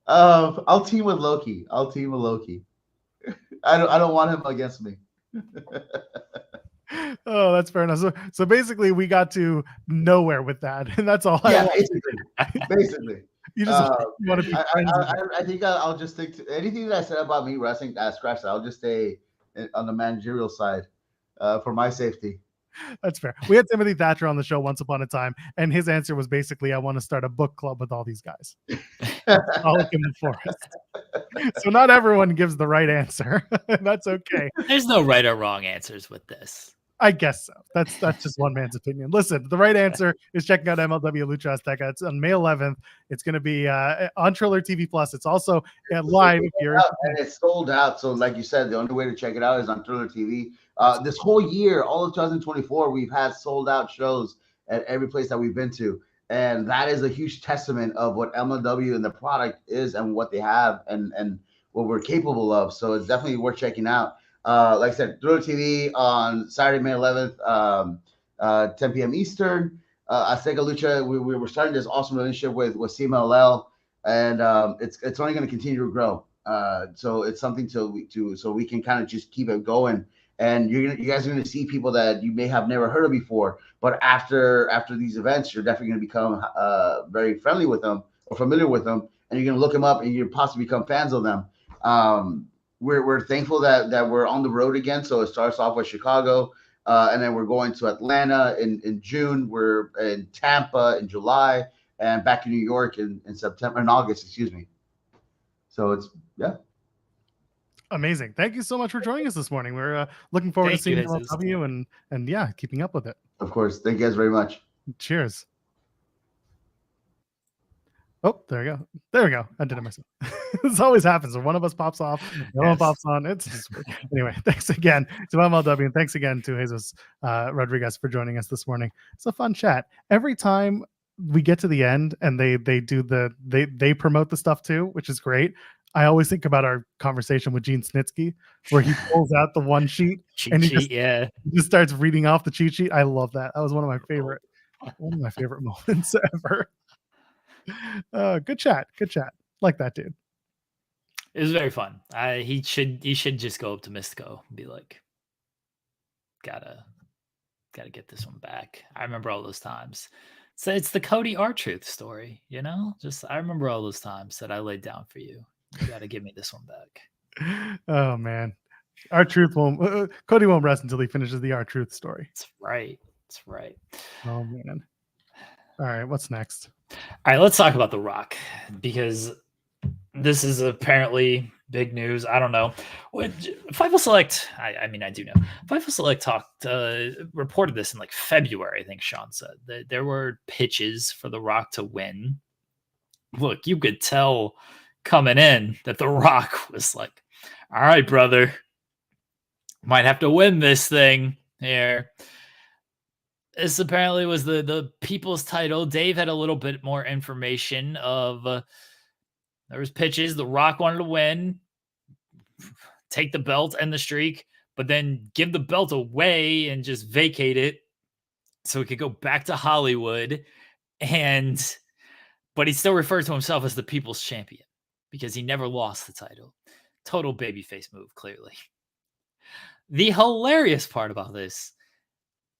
I'll team with Loki. I don't want him against me. Oh, that's fair enough. So basically, we got to nowhere with that, and that's all. Yeah, basically. You just want to be friends. I think I'll just stick to anything that I said about me wrestling. Scratch that. I'll just stay on the managerial side for my safety. That's fair. We had Timothy Thatcher on the show once upon a time, and his answer was basically, "I want to start a book club with all these guys." I'll look in the forest. So not everyone gives the right answer. That's okay. There's no right or wrong answers with this. I guess so. That's just one man's opinion. Listen, the right answer is checking out MLW Lucha Azteca. It's on May 11th. It's going to be on Triller TV Plus. It's also live here. And it's sold out. So like you said, the only way to check it out is on Triller TV. This whole year, all of 2024, we've had sold out shows at every place that we've been to. And that is a huge testament of what MLW and the product is and what they have and what we're capable of. So it's definitely worth checking out. Like I said, Thriller TV on Saturday, May 11th, 10 p.m. Eastern. Azteca Lucha, we're starting this awesome relationship with CMLL, and it's only going to continue to grow. So it's something so we can kind of just keep it going. And you guys are going to see people that you may have never heard of before, but after these events, you're definitely going to become very friendly with them or familiar with them, and you're going to look them up and you possibly become fans of them. We're thankful that we're on the road again. So it starts off with Chicago, and then we're going to Atlanta in June. We're in Tampa in July, and back in New York in September and August, excuse me. So it's amazing. Thank you so much for joining us this morning. We're looking forward to seeing MLW and yeah, keeping up with it. Of course. Thank you guys very much. Cheers. Oh, there we go. There we go. I did it myself. This always happens when one of us pops off, no one pops on. It's just weird. Anyway, thanks again to MLW and thanks again to Jesus Rodriguez for joining us this morning. It's a fun chat. Every time we get to the end and they promote the stuff too, which is great. I always think about our conversation with Gene Snitsky, where he pulls out the one sheet and he just starts reading off the cheat sheet. I love that. That was one of my favorite moments ever. Good chat. Like that, dude. It was very fun. He should just go up to Mystico and be like, gotta get this one back. I remember all those times. So it's the Cody R-Truth story, you know? Just I remember all those times that I laid down for you. You got to give me this one back. Oh man, R-Truth won't. Cody won't rest until he finishes the R-Truth story. That's right. That's right. Oh man. All right, what's next? All right, let's talk about The Rock, because this is apparently big news. I don't know. Fightful Select, I mean, I do know. Fightful Select reported this in like February, I think Sean said. That there were pitches for The Rock to win. Look, you could tell coming in that The Rock was like, all right, brother, might have to win this thing here. This apparently was the people's title. Dave had a little bit more information of there was pitches. The Rock wanted to win, take the belt and the streak, but then give the belt away and just vacate it so he could go back to Hollywood. But he still referred to himself as the people's champion because he never lost the title. Total babyface move, clearly. The hilarious part about this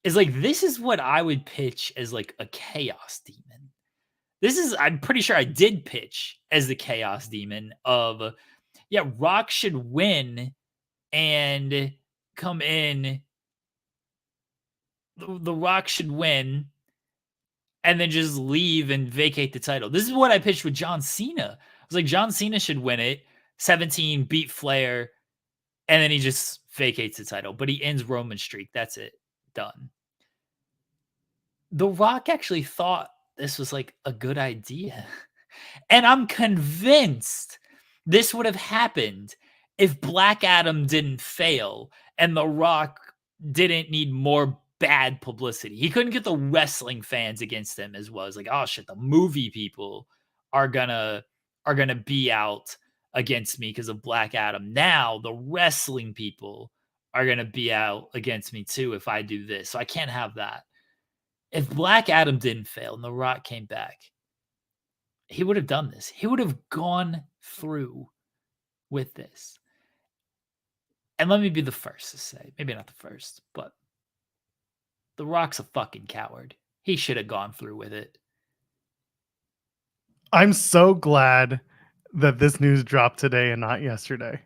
is like, this is what I would pitch as like a chaos demon. I'm pretty sure I did pitch as the chaos demon of, yeah, Rock should win and come in. The Rock should win and then just leave and vacate the title. This is what I pitched with John Cena. I was like, John Cena should win it, 17, beat Flair, and then he just vacates the title. But he ends Roman's streak. That's it. Done. The Rock actually thought this was like a good idea. And I'm convinced this would have happened if Black Adam didn't fail and The Rock didn't need more bad publicity. He couldn't get the wrestling fans against him as well. It's like, oh shit, the movie people are gonna be out against me because of Black Adam. Now the wrestling people are gonna be out against me too if I do this. So I can't have that. If Black Adam didn't fail and The Rock came back, he would have done this. He would have gone through with this. And let me be the first to say, maybe not the first, but The Rock's a fucking coward. He should have gone through with it. I'm so glad that this news dropped today and not yesterday.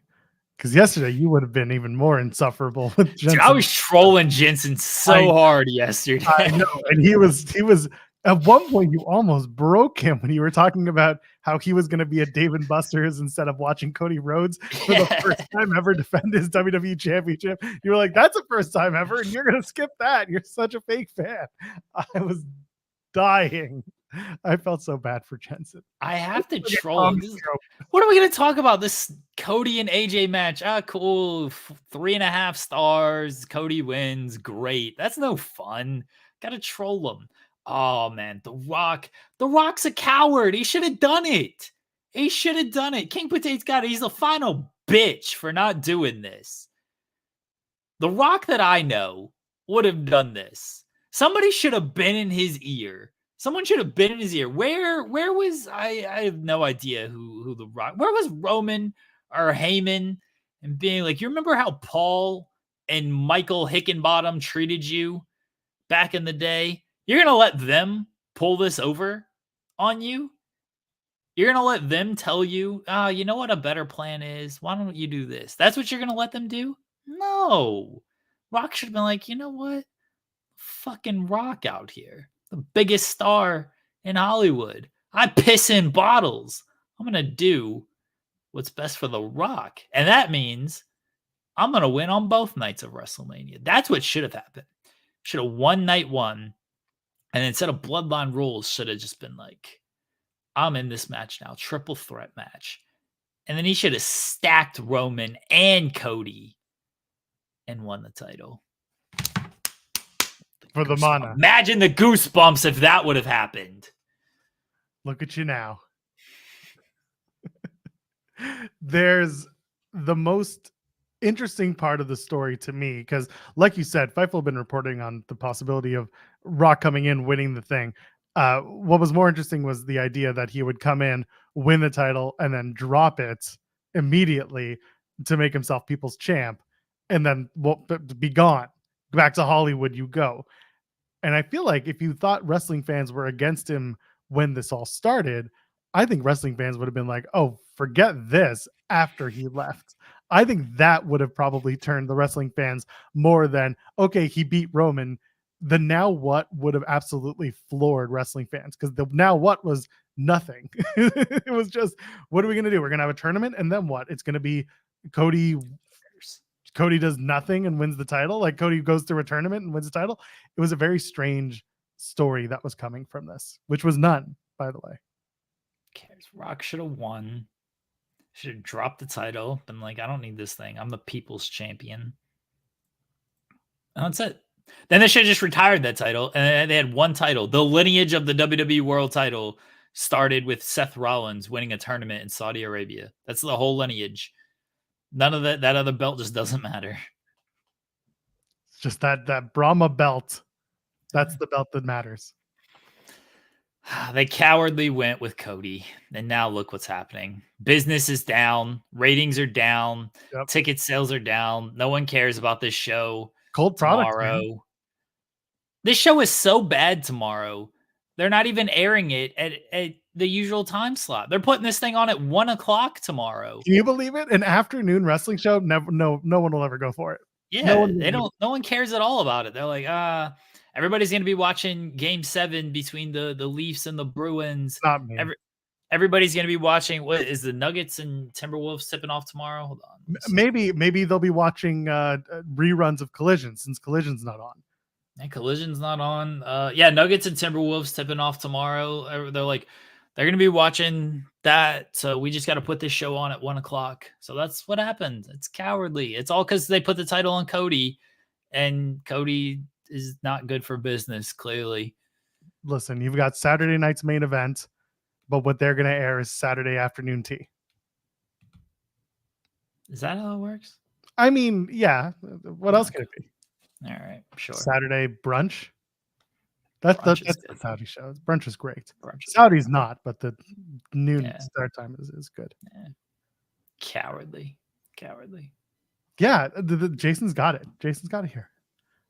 Because yesterday you would have been even more insufferable with Jensen. Dude, I was trolling Jensen so hard yesterday. I know, and he was at one point you almost broke him when you were talking about how he was going to be a Dave and Buster's instead of watching Cody Rhodes for the first time ever defend his WWE championship. You were like, that's the first time ever, and you're going to skip that. You're such a fake fan. I was dying. I felt so bad for Jensen. I have to troll. What are we going to talk about? This Cody and AJ match. Ah, cool. 3.5 stars. Cody wins. Great. That's no fun. Got to troll him. Oh, man. The Rock's a coward. He should have done it. King Potato's got it. He's the final bitch for not doing this. The Rock that I know would have done this. Somebody should have been in his ear. Someone should have been in his ear. Where was I have no idea who the Rock. Where was Roman or Heyman and being like, you remember how Paul and Michael Hickenbottom treated you back in the day? You're gonna let them pull this over on you? You're gonna let them tell you, you know what a better plan is? Why don't you do this? That's what you're gonna let them do? No. Rock should have been like, you know what? Fucking Rock out here. The biggest star in Hollywood. I piss in bottles. I'm going to do what's best for The Rock. And that means I'm going to win on both nights of WrestleMania. That's what should have happened. Should have won night one. And instead of bloodline rules, should have just been like, I'm in this match now. Triple threat match. And then he should have stacked Roman and Cody and won the title. For the mana. Imagine the goosebumps if that would have happened. Look at you now. There's the most interesting part of the story to me, because like you said, Fightful have been reporting on the possibility of Rock coming in, winning the thing. What was more interesting was the idea that he would come in, win the title, and then drop it immediately to make himself people's champ, and then be gone. Back to Hollywood you go. And I feel like if you thought wrestling fans were against him when this all started, I think wrestling fans would have been like, oh, forget this after he left. I think that would have probably turned the wrestling fans more than, okay, he beat Roman. The now what would have absolutely floored wrestling fans because the now what was nothing. It was just, what are we going to do? We're going to have a tournament and then what? It's going to be Cody does nothing and wins the title. Like Cody goes through a tournament and wins the title. It was a very strange story that was coming from this, which was none, by the way. Cares. Rock should have won. Should have dropped the title. Been like, I don't need this thing. I'm the people's champion. And that's it. Then they should have just retired that title. And they had one title. The lineage of the WWE World title started with Seth Rollins winning a tournament in Saudi Arabia. That's the whole lineage. None of that other belt just doesn't matter. It's just that Brahma belt. That's the belt that matters. They cowardly went with Cody, and now look what's happening. Business is down. Ratings are down. Yep. Ticket sales are down. No one cares about this show. Cold product Tomorrow. man. This show is so bad tomorrow. They're not even airing it at the usual time slot. They're putting this thing on at 1:00 tomorrow. Can you believe it? An afternoon wrestling show? Never, no one will ever go for it. Yeah, no one cares at all about it. They're like, everybody's gonna be watching Game 7 between the Leafs and the Bruins. Not me. Everybody's gonna be watching. What is the Nuggets and Timberwolves tipping off tomorrow? Hold on. Maybe they'll be watching reruns of Collision since Collision's not on. And Collision's not on. Yeah, Nuggets and Timberwolves tipping off tomorrow. They're like, they're gonna be watching that. So we just got to put this show on at 1:00. So that's what happened. It's cowardly. It's all because they put the title on Cody, and Cody is not good for business. Clearly. Listen, you've got Saturday night's main event, but what they're gonna air is Saturday afternoon tea. Is that how it works? I mean, yeah. What else can it be? All right, sure. Saturday brunch. That's the Saudi show. Brunch is great. Saudi's not, but the noon start time is good. Yeah. Cowardly. Yeah, Jason's got it. Jason's got it here.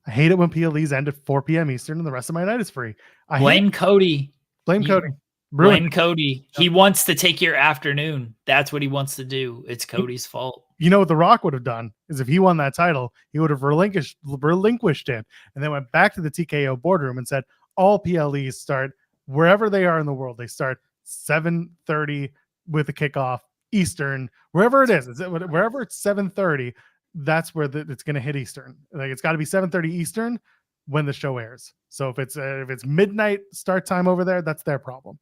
I hate it when PLEs end at 4 p.m. Eastern and the rest of my night is free. Blame Cody. Blame Cody. Blame Cody. He wants to take your afternoon. That's what he wants to do. It's Cody's fault. You know what The Rock would have done is if he won that title, he would have relinquished it and then went back to the TKO boardroom and said, all PLEs start wherever they are in the world. They start 7:30 with a kickoff Eastern, wherever it is. Wherever it's 7:30, that's where it's going to hit Eastern. Like it's got to be 7:30 Eastern when the show airs. So if it's midnight start time over there, that's their problem.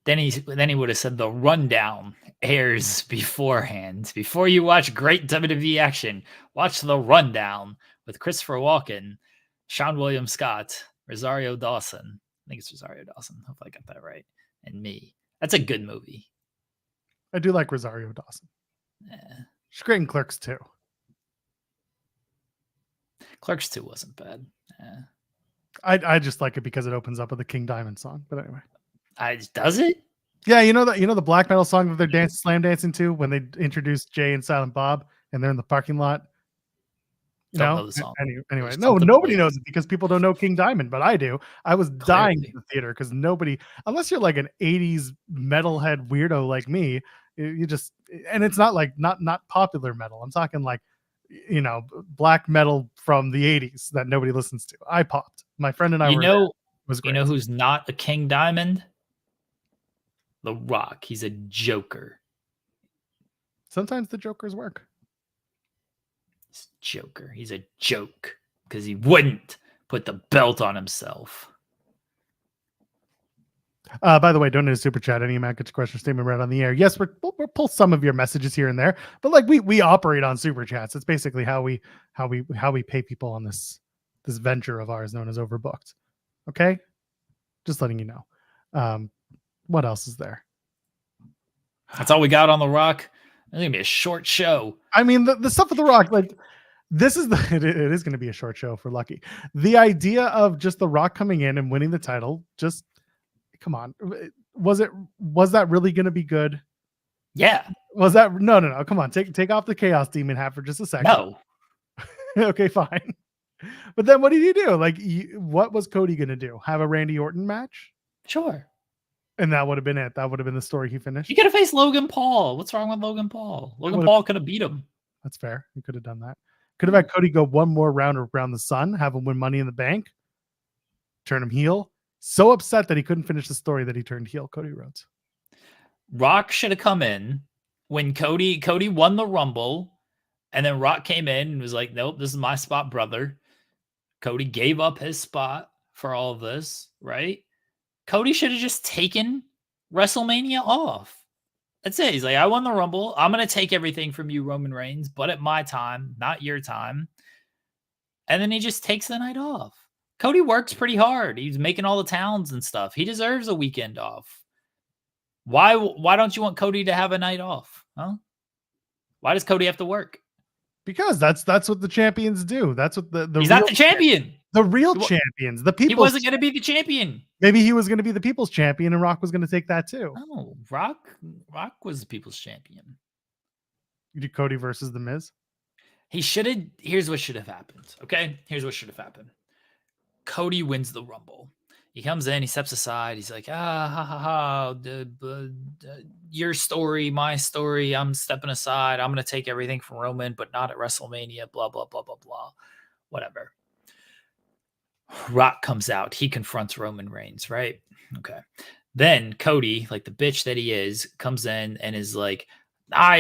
Then he would have said the rundown airs beforehand. Before you watch great WWE action, watch the rundown with Christopher Walken, Sean William Scott, Rosario Dawson. I think it's Rosario Dawson. Hope I got that right. And me. That's a good movie. I do like Rosario Dawson. Yeah. She's great in Clerks 2. Clerks 2 wasn't bad. Yeah. I just like it because it opens up with a King Diamond song. But anyway. Does it? Yeah, you know the black metal song that they're slam dancing to when they introduced Jay and Silent Bob and they're in the parking lot. Don't know the song. Anyway, nobody knows it because people don't know King Diamond, but I do. I was dying in the theater because nobody, unless you're like an 80s metalhead weirdo like me, you just, and it's not like not popular metal. I'm talking like, black metal from the 80s that nobody listens to. I popped. My friend and I was great. You know who's not a King Diamond? The Rock. He's a joker. Sometimes the jokers work. He's a joker. He's a joke because he wouldn't put the belt on himself. By the way, donate a super chat. Any amount gets a question or statement read on the air. Yes, we'll pull some of your messages here and there, but like we operate on super chats. It's basically how we pay people on this venture of ours known as Overbooked. Okay, just letting you know. What else is there? That's all we got on The Rock. It's gonna be a short show. I mean, the stuff with The Rock, like this is it is going to be a short show for Lucky. The idea of just The Rock coming in and winning the title, just come on. Was that really going to be good? Yeah. Was that no? Come on, take off the Chaos Demon hat for just a second. No. Okay, fine. But then what did you do? Like, what was Cody going to do? Have a Randy Orton match? Sure. And that would have been it. That would have been the story he finished. He could have faced Logan Paul. What's wrong with Logan Paul? Logan Paul could have beat him. That's fair. He could have done that. Could have had Cody go one more round around the sun, have him win Money in the Bank, turn him heel. So upset that he couldn't finish the story that he turned heel, Cody Rhodes. Rock should have come in when Cody won the Rumble, and then Rock came in and was like, nope, this is my spot, brother. Cody gave up his spot for all of this, right? Cody should have just taken WrestleMania off. That's it. He's like, I won the Rumble. I'm going to take everything from you, Roman Reigns, but at my time, not your time. And then he just takes the night off. Cody works pretty hard. He's making all the towns and stuff. He deserves a weekend off. Why don't you want Cody to have a night off? Huh? Why does Cody have to work? Because that's what the champions do. That's what the He's not the champion. The real champions, the people. He wasn't going to be the champion. Maybe he was going to be the people's champion, and Rock was going to take that too. No, Rock was the people's champion. You do Cody versus The Miz. He should have. Here's what should have happened. Okay, here's what should have happened. Cody wins the Rumble. He comes in, he steps aside. He's like, your story, my story. I'm stepping aside. I'm going to take everything from Roman, but not at WrestleMania. Blah blah blah blah blah. Whatever. Rock comes out. He confronts Roman Reigns, right? Okay. Then Cody, like the bitch that he is, comes in and is like,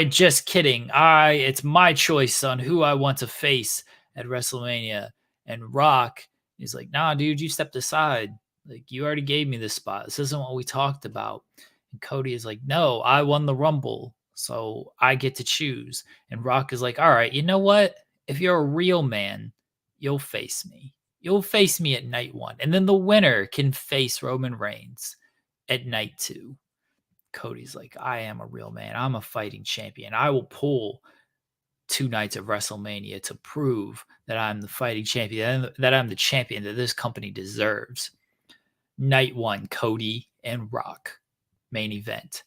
just kidding. It's my choice on who I want to face at WrestleMania. And Rock is like, nah, dude, you stepped aside. Like, you already gave me this spot. This isn't what we talked about. And Cody is like, no, I won the Rumble, so I get to choose. And Rock is like, all right, you know what? If you're a real man, you'll face me. You'll face me at night 1. And then the winner can face Roman Reigns at night 2. Cody's like, I am a real man. I'm a fighting champion. I will pull 2 nights of WrestleMania to prove that I'm the fighting champion, that I'm the champion that this company deserves. Night 1, Cody and Rock. Main event.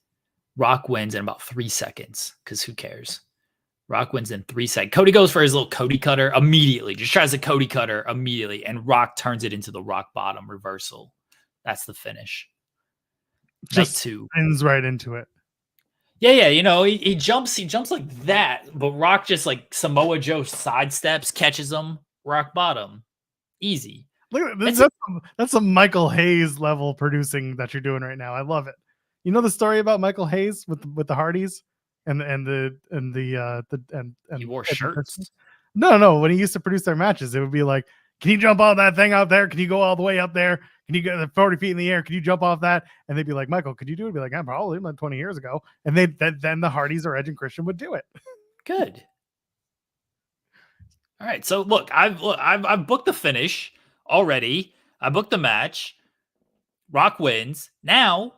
Rock wins in about 3 seconds, because who cares? Rock wins in 3 seconds. Cody goes for his little Cody cutter immediately. Just tries a Cody cutter immediately. And Rock turns it into the rock bottom reversal. That's the finish. Just Night 2. Spins right into it. Yeah. You know, he jumps like that. But Rock just like Samoa Joe sidesteps, catches him. Rock bottom. Easy. Look at this. That's some Michael Hayes level producing that you're doing right now. I love it. You know the story about Michael Hayes with the Hardys? And he wore shirts. No. When he used to produce their matches, it would be like, can you jump on that thing out there? Can you go all the way up there? Can you get 40 feet in the air? Can you jump off that? And they'd be like, Michael, could you do it? Be like, I'm probably like 20 years ago. And then the Hardys or Edge and Christian would do it. Good. All right. So look, I've booked the finish already. I booked the match. Rock wins. Now,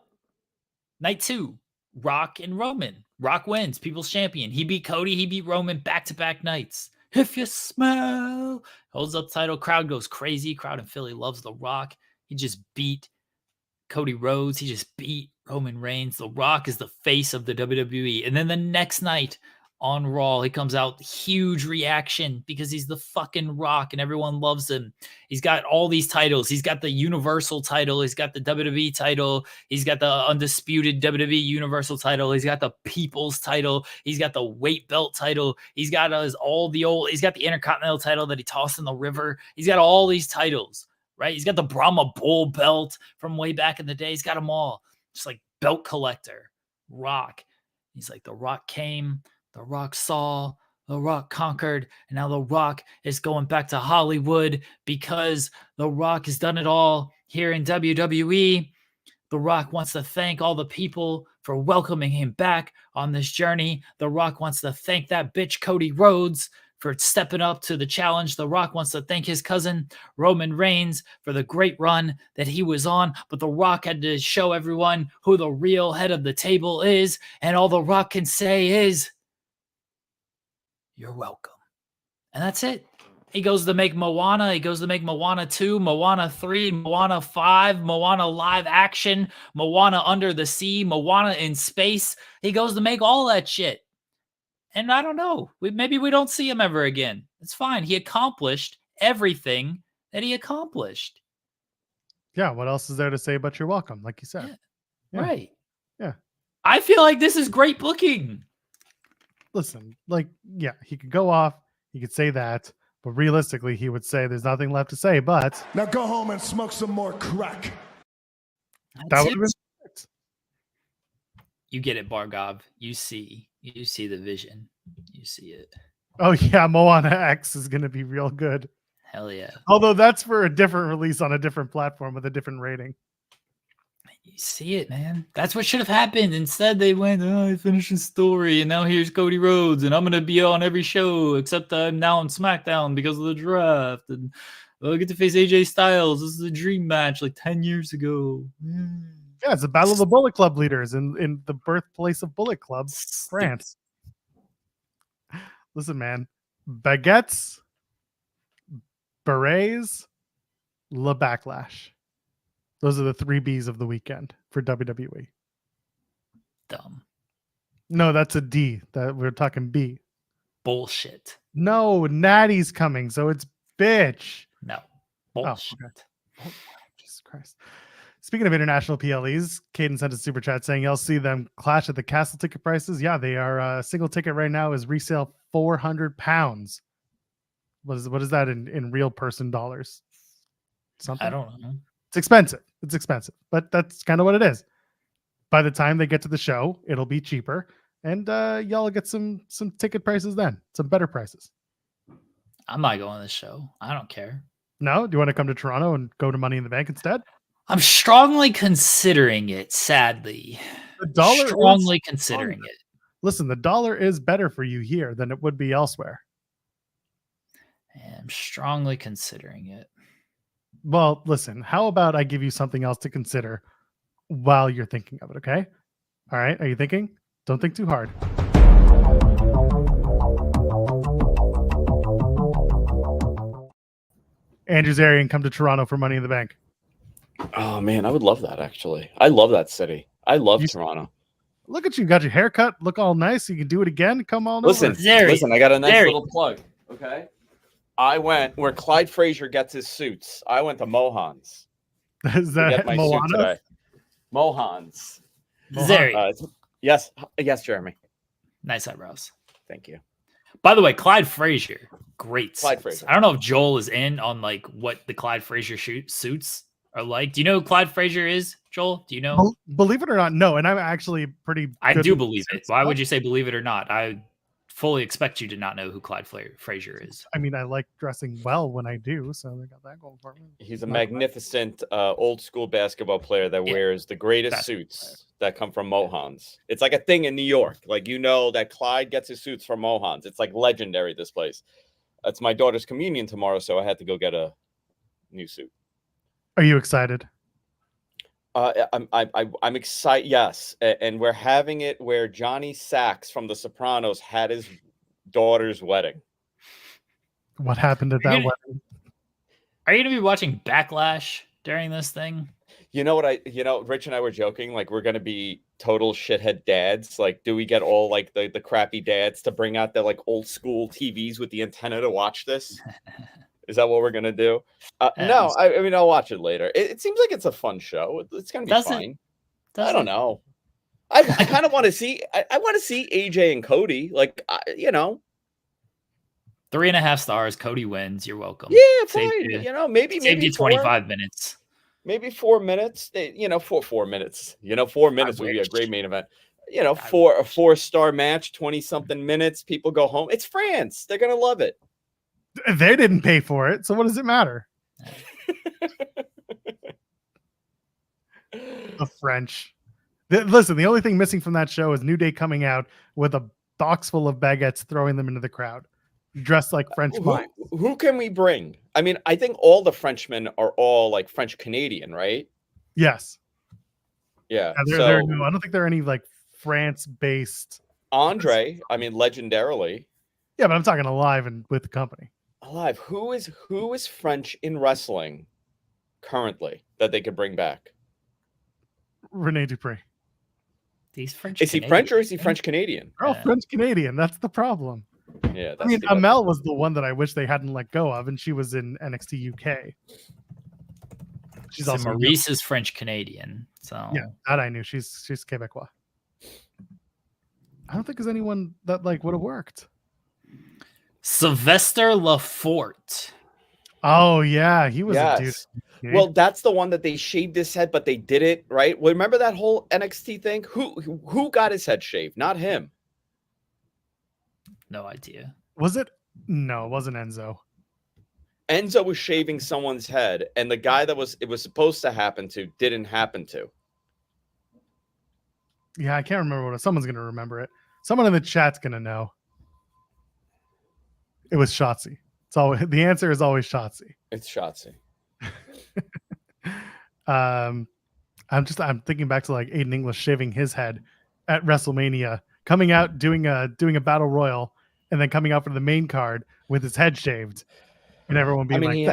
night 2, Rock and Roman. Rock wins, People's Champion. He beat Cody, he beat Roman back-to-back nights. If you smell, holds up title, crowd goes crazy. Crowd in Philly loves The Rock. He just beat Cody Rhodes. He just beat Roman Reigns. The Rock is the face of the WWE. And then the next night on Raw, he comes out, huge reaction because he's the fucking Rock and everyone loves him. He's got all these titles. He's got the Universal title. He's got the WWE title. He's got the undisputed WWE Universal title. He's got the People's title. He's got the weight belt title. He's got he's got the Intercontinental title that he tossed in the river. He's got all these titles, right? He's got the Brahma Bull belt from way back in the day. He's got them all. Just like belt collector, Rock. He's like, The Rock came, The Rock saw, The Rock conquered, and now The Rock is going back to Hollywood because The Rock has done it all here in WWE. The Rock wants to thank all the people for welcoming him back on this journey. The Rock wants to thank that bitch Cody Rhodes for stepping up to the challenge. The Rock wants to thank his cousin Roman Reigns for the great run that he was on. But The Rock had to show everyone who the real head of the table is. And all The Rock can say is, you're welcome. And that's it. He goes to make Moana. He goes to make Moana 2, Moana 3, Moana 5, Moana live action, Moana under the sea, Moana in space. He goes to make all that shit. And I don't know. Maybe we don't see him ever again. It's fine. He accomplished everything that he accomplished. Yeah. What else is there to say but you're welcome, like you said? Yeah. Right. Yeah. I feel like this is great booking. Listen, like, yeah, he could go off, he could say that, but realistically, he would say there's nothing left to say. But Now go home and smoke some more crack. that would have been perfect. You get it, Bargov. You see the vision. You see it. Oh yeah, Moana X is gonna be real good. Hell yeah. Although that's for a different release on a different platform with a different rating. You see it, man. That's what should have happened. Instead, they went, I finished the story, and now here's Cody Rhodes, and I'm going to be on every show, except I'm now on SmackDown because of the draft, and I'll get to face AJ Styles. This is a dream match like 10 years ago. Yeah, it's a battle of the Bullet Club leaders in the birthplace of Bullet Club, France. Listen, man. Baguettes, berets, La Backlash. Those are the 3 B's of the weekend for WWE. Dumb. No, that's a D. That we're talking B. Bullshit. No, Natty's coming, so it's bitch. No. Bullshit. Oh, Jesus Christ. Speaking of international PLEs, Caden sent a super chat saying you'll see them clash at the Castle ticket prices. Yeah, they are. Single ticket right now is resale £400. What is that in real person dollars? Something? I don't know. It's expensive. It's expensive, but that's kind of what it is. By the time they get to the show, it'll be cheaper, and y'all get some ticket prices then, some better prices. I might go on this show. I don't care. No? Do you want to come to Toronto and go to Money in the Bank instead? I'm strongly considering it, sadly. The dollar strongly considering it. Listen, the dollar is better for you here than it would be elsewhere. I'm strongly considering it. Well, listen, how about I give you something else to consider while you're thinking of it, okay? All right, are you thinking? Don't think too hard. Andrew Zarian come to Toronto for Money in the Bank. Oh, man, I would love that, actually. I love that city. I love You- Toronto. Look at you, got your haircut, look all nice. You can do it again. Come on Listen, over. listen, I got a nice Zary. little plug, okay? I went where Clyde Frazier gets his suits. I went to Mohan's Is to that get my suit Moana? today. Mohan's. Zary. Yes, Jeremy. Nice eyebrows. Thank you. By the way, Clyde Frazier, great. Clyde suits. Frazier. I don't know if Joel is in on like what the Clyde Frazier suits are like. Do you know who Clyde Frazier is, Joel? Do you know? Believe it or not, no. And I'm actually pretty. I good do with believe it. suits. Why would you say believe it or not? I fully expect you to not know who Clyde Frazier is. I mean, I like dressing well when I do, so they got that going for me. He's a Not magnificent old school basketball player that wears the greatest Basketball suits that come from Mohan's. It's like a thing in New York. Like, you know that Clyde gets his suits from Mohan's. It's like legendary, this place. It's my daughter's communion tomorrow, so I had to go get a new suit. Are you excited? I'm excited. Yes, and we're having it where Johnny Sacks from The Sopranos had his daughter's wedding. What happened at that wedding? Are you going to be watching Backlash during this thing? You know what Rich and I were joking, like we're gonna be total shithead dads. Like, do we get all like the crappy dads to bring out their like old school TVs with the antenna to watch this? Is that what we're gonna do? No, I mean I'll watch it later. It seems like it's a fun show. It's gonna be fine. I don't know. I kind of want to see. I want to see AJ and Cody. Like, 3.5 stars. Cody wins. You're welcome. Yeah, fine. Maybe Maybe you 25 minutes. Maybe 4 minutes. 4 minutes. 4 minutes would be a great main event. 4-star match, 20-something minutes. People go home. It's France. They're gonna love it. They didn't pay for it, so what does it matter? The French. Listen, the only thing missing from that show is New Day coming out with a box full of baguettes, throwing them into the crowd, dressed like French mimes. Who can we bring? I mean, I think all the Frenchmen are all like French Canadian, right? Yes. Yeah. I don't think there are any like France-based. Andre, I mean, legendarily. Yeah, but I'm talking alive and with the company. Alive. Who is French in wrestling currently that they could bring back? Rene Dupree. These French. Is he French or is he French Canadian? Oh, French Canadian. That's the problem. Yeah. I mean, Amel was the one that I wish they hadn't let go of, and she was in NXT UK. She's So also Maurice is French Canadian. So yeah, that I knew. She's Quebecois. I don't think there's anyone that like would have worked. Sylvester Lafort. Oh yeah, he was a dude. Yes. Well, that's the one that they shaved his head, but they did it right. Well, remember that whole NXT thing? Who got his head shaved? Not him. No idea. Was it? No, it wasn't Enzo. Enzo was shaving someone's head, and the guy that it was supposed to happen to didn't happen to. Yeah, I can't remember what it was. Someone's gonna remember it. Someone in the chat's gonna know. It was Shotzi. It's always the answer is always Shotzi. It's Shotzi. I'm thinking back to like Aiden English shaving his head at WrestleMania, coming out doing a battle royal, and then coming out for the main card with his head shaved, and everyone being he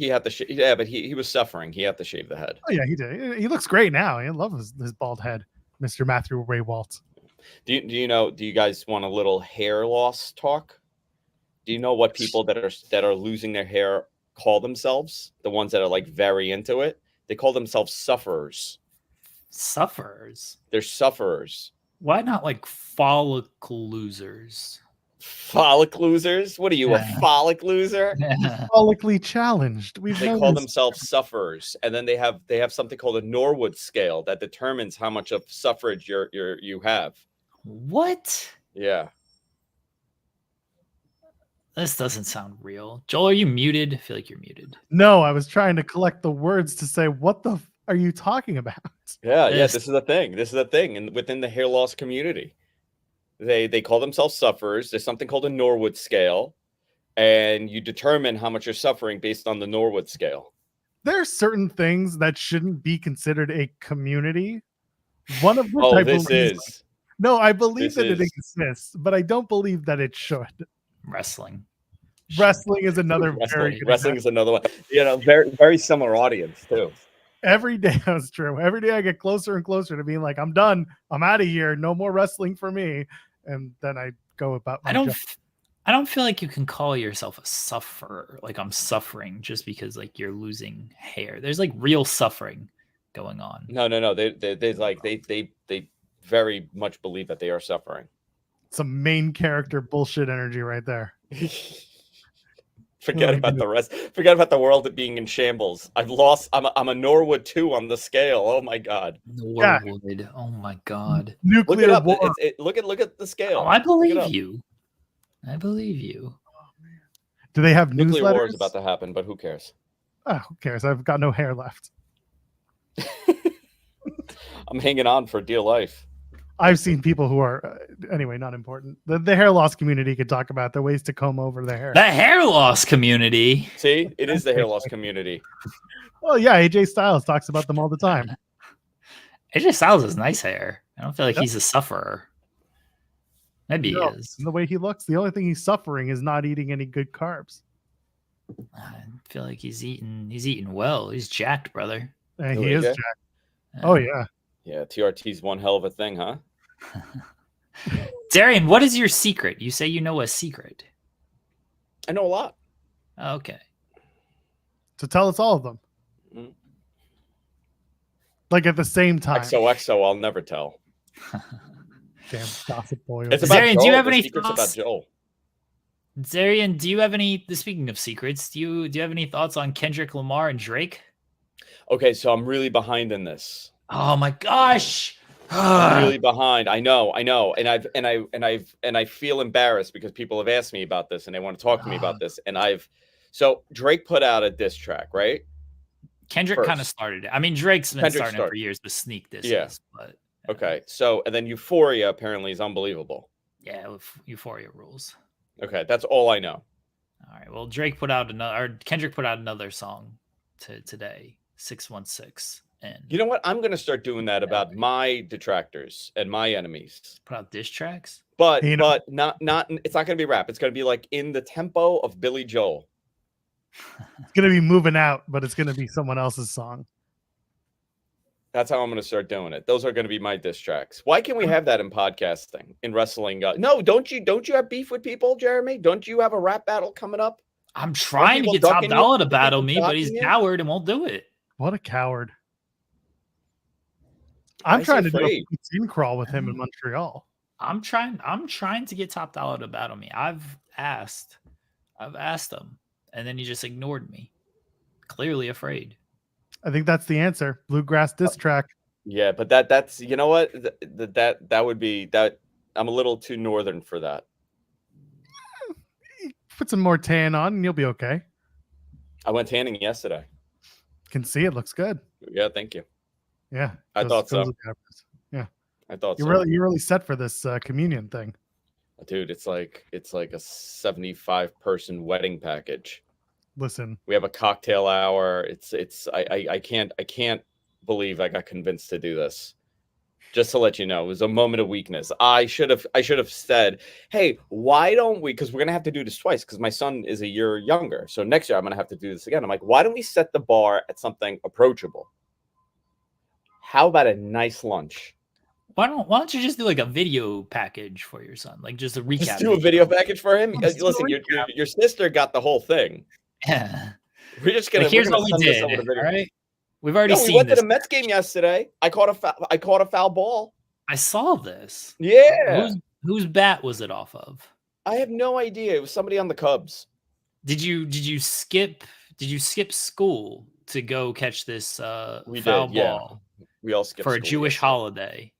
had to shave. Yeah, but he was suffering. He had to shave the head. Oh yeah, he did. He looks great now. I love his bald head, Mr. Matthew Ray Walt. Do you guys want a little hair loss talk? Do you know what people that are losing their hair call themselves? The ones that are like very into it, they call themselves sufferers. Sufferers. They're sufferers. Why not like follicle losers? Follic losers? What are you, a follic loser? Follically challenged. They call themselves sufferers, and then they have something called a Norwood scale that determines how much of suffrage you have. What? Yeah. This doesn't sound real. Joel, are you muted? I feel like you're muted. No, I was trying to collect the words to say, what the are you talking about? Yeah, this is a thing. This is a thing. And within the hair loss community, they call themselves sufferers. There's something called a Norwood scale, and you determine how much you're suffering based on the Norwood scale. There are certain things that shouldn't be considered a community. One of which I believe that it exists, but I don't believe that it should. Wrestling is another wrestling is another one. Very very similar audience too. Every day that's true. Every day I get closer and closer to being like, I'm done. I'm out of here. No more wrestling for me. And then I go about my job. I don't feel like you can call yourself a sufferer. Like I'm suffering just because like you're losing hair. There's like real suffering going on. No. They very much believe that they are suffering. Some main character bullshit energy right there. Forget about the rest. Forget about the world being in shambles. I've lost. I'm a Norwood 2 on the scale. Oh my god. Norwood. Yeah. Oh my god. Nuclear look it up. war. Look at the scale. Oh, I believe you. I believe you. Oh, man. Do they have nuclear newsletters? war is about to happen, but who cares? Oh, who cares? I've got no hair left. I'm hanging on for dear life. I've seen people who are anyway, not important. The hair loss community could talk about the ways to comb over their hair. The hair loss community. See, it is the hair loss community. Well, yeah, AJ Styles talks about them all the time. AJ Styles has nice hair. I don't feel like he's a sufferer. Maybe he is. The way he looks, the only thing he's suffering is not eating any good carbs. I feel like he's eating well. He's jacked, brother. He is jacked. Oh yeah. Yeah, TRT's one hell of a thing, huh? Darian, what is your secret? You say you know a secret. I know a lot. Okay. So tell us all of them. Mm-hmm. Like at the same time. XOXO, I'll never tell. Damn gossip boy. It's about Darian, Joel. do you have The any secret's thoughts? about Joel. Darian, do you have any? Speaking of secrets, do you have any thoughts on Kendrick Lamar and Drake? Okay, so I'm really behind in this. Oh my gosh. I'm really behind. I know. And I feel embarrassed because people have asked me about this and they want to talk to me about this. And so Drake put out a diss track, right? Kendrick kind of started it. I mean, Drake's been starting it for years with sneak disses. Yeah. But okay. So and then Euphoria apparently is unbelievable. Yeah, Euphoria rules. Okay, that's all I know. All right. Well, Kendrick put out another song today, 616. And you know what? I'm going to start doing that about my detractors and my enemies. Put out diss tracks, but not. It's not going to be rap. It's going to be like in the tempo of Billy Joel. It's going to be moving out, but it's going to be someone else's song. That's how I'm going to start doing it. Those are going to be my diss tracks. Why can't we have that in podcasting, in wrestling? No, don't you have beef with people, Jeremy? Don't you have a rap battle coming up? I'm trying to get Top Dollar to battle me, but he's coward and won't do it. What a coward. Why I'm is he trying to do a afraid? scene crawl with him in Montreal. I'm trying to get Top Dollar to battle me. I've asked him, and then he just ignored me. Clearly afraid. I think that's the answer. Bluegrass diss track. Yeah, but that's you know what that would be that I'm a little too northern for that. Put some more tan on and you'll be okay. I went tanning yesterday. Can see it looks good. Yeah, thank you. Yeah. I thought so. Yeah. I thought You're so. you're really set for this communion thing. Dude, it's like a 75-person wedding package. Listen. We have a cocktail hour. I can't believe I got convinced to do this. Just to let you know, it was a moment of weakness. I should have said, hey, why don't we, because we're gonna have to do this twice because my son is a year younger. So next year I'm gonna have to do this again. I'm like, why don't we set the bar at something approachable? How about a nice lunch? Why don't you just do like a video package for your son? Like just a recap. Just do a video package for him. Listen, your sister got the whole thing. Yeah. We're just gonna. Like, here's we're gonna what we did. All right. We've already seen. We went this to the Mets game yesterday. I caught a foul ball. I saw this. Yeah. Whose bat was it off of? I have no idea. It was somebody on the Cubs. Did you skip school to go catch this We foul did, yeah. ball? We all skipped for a school Jewish yesterday. holiday.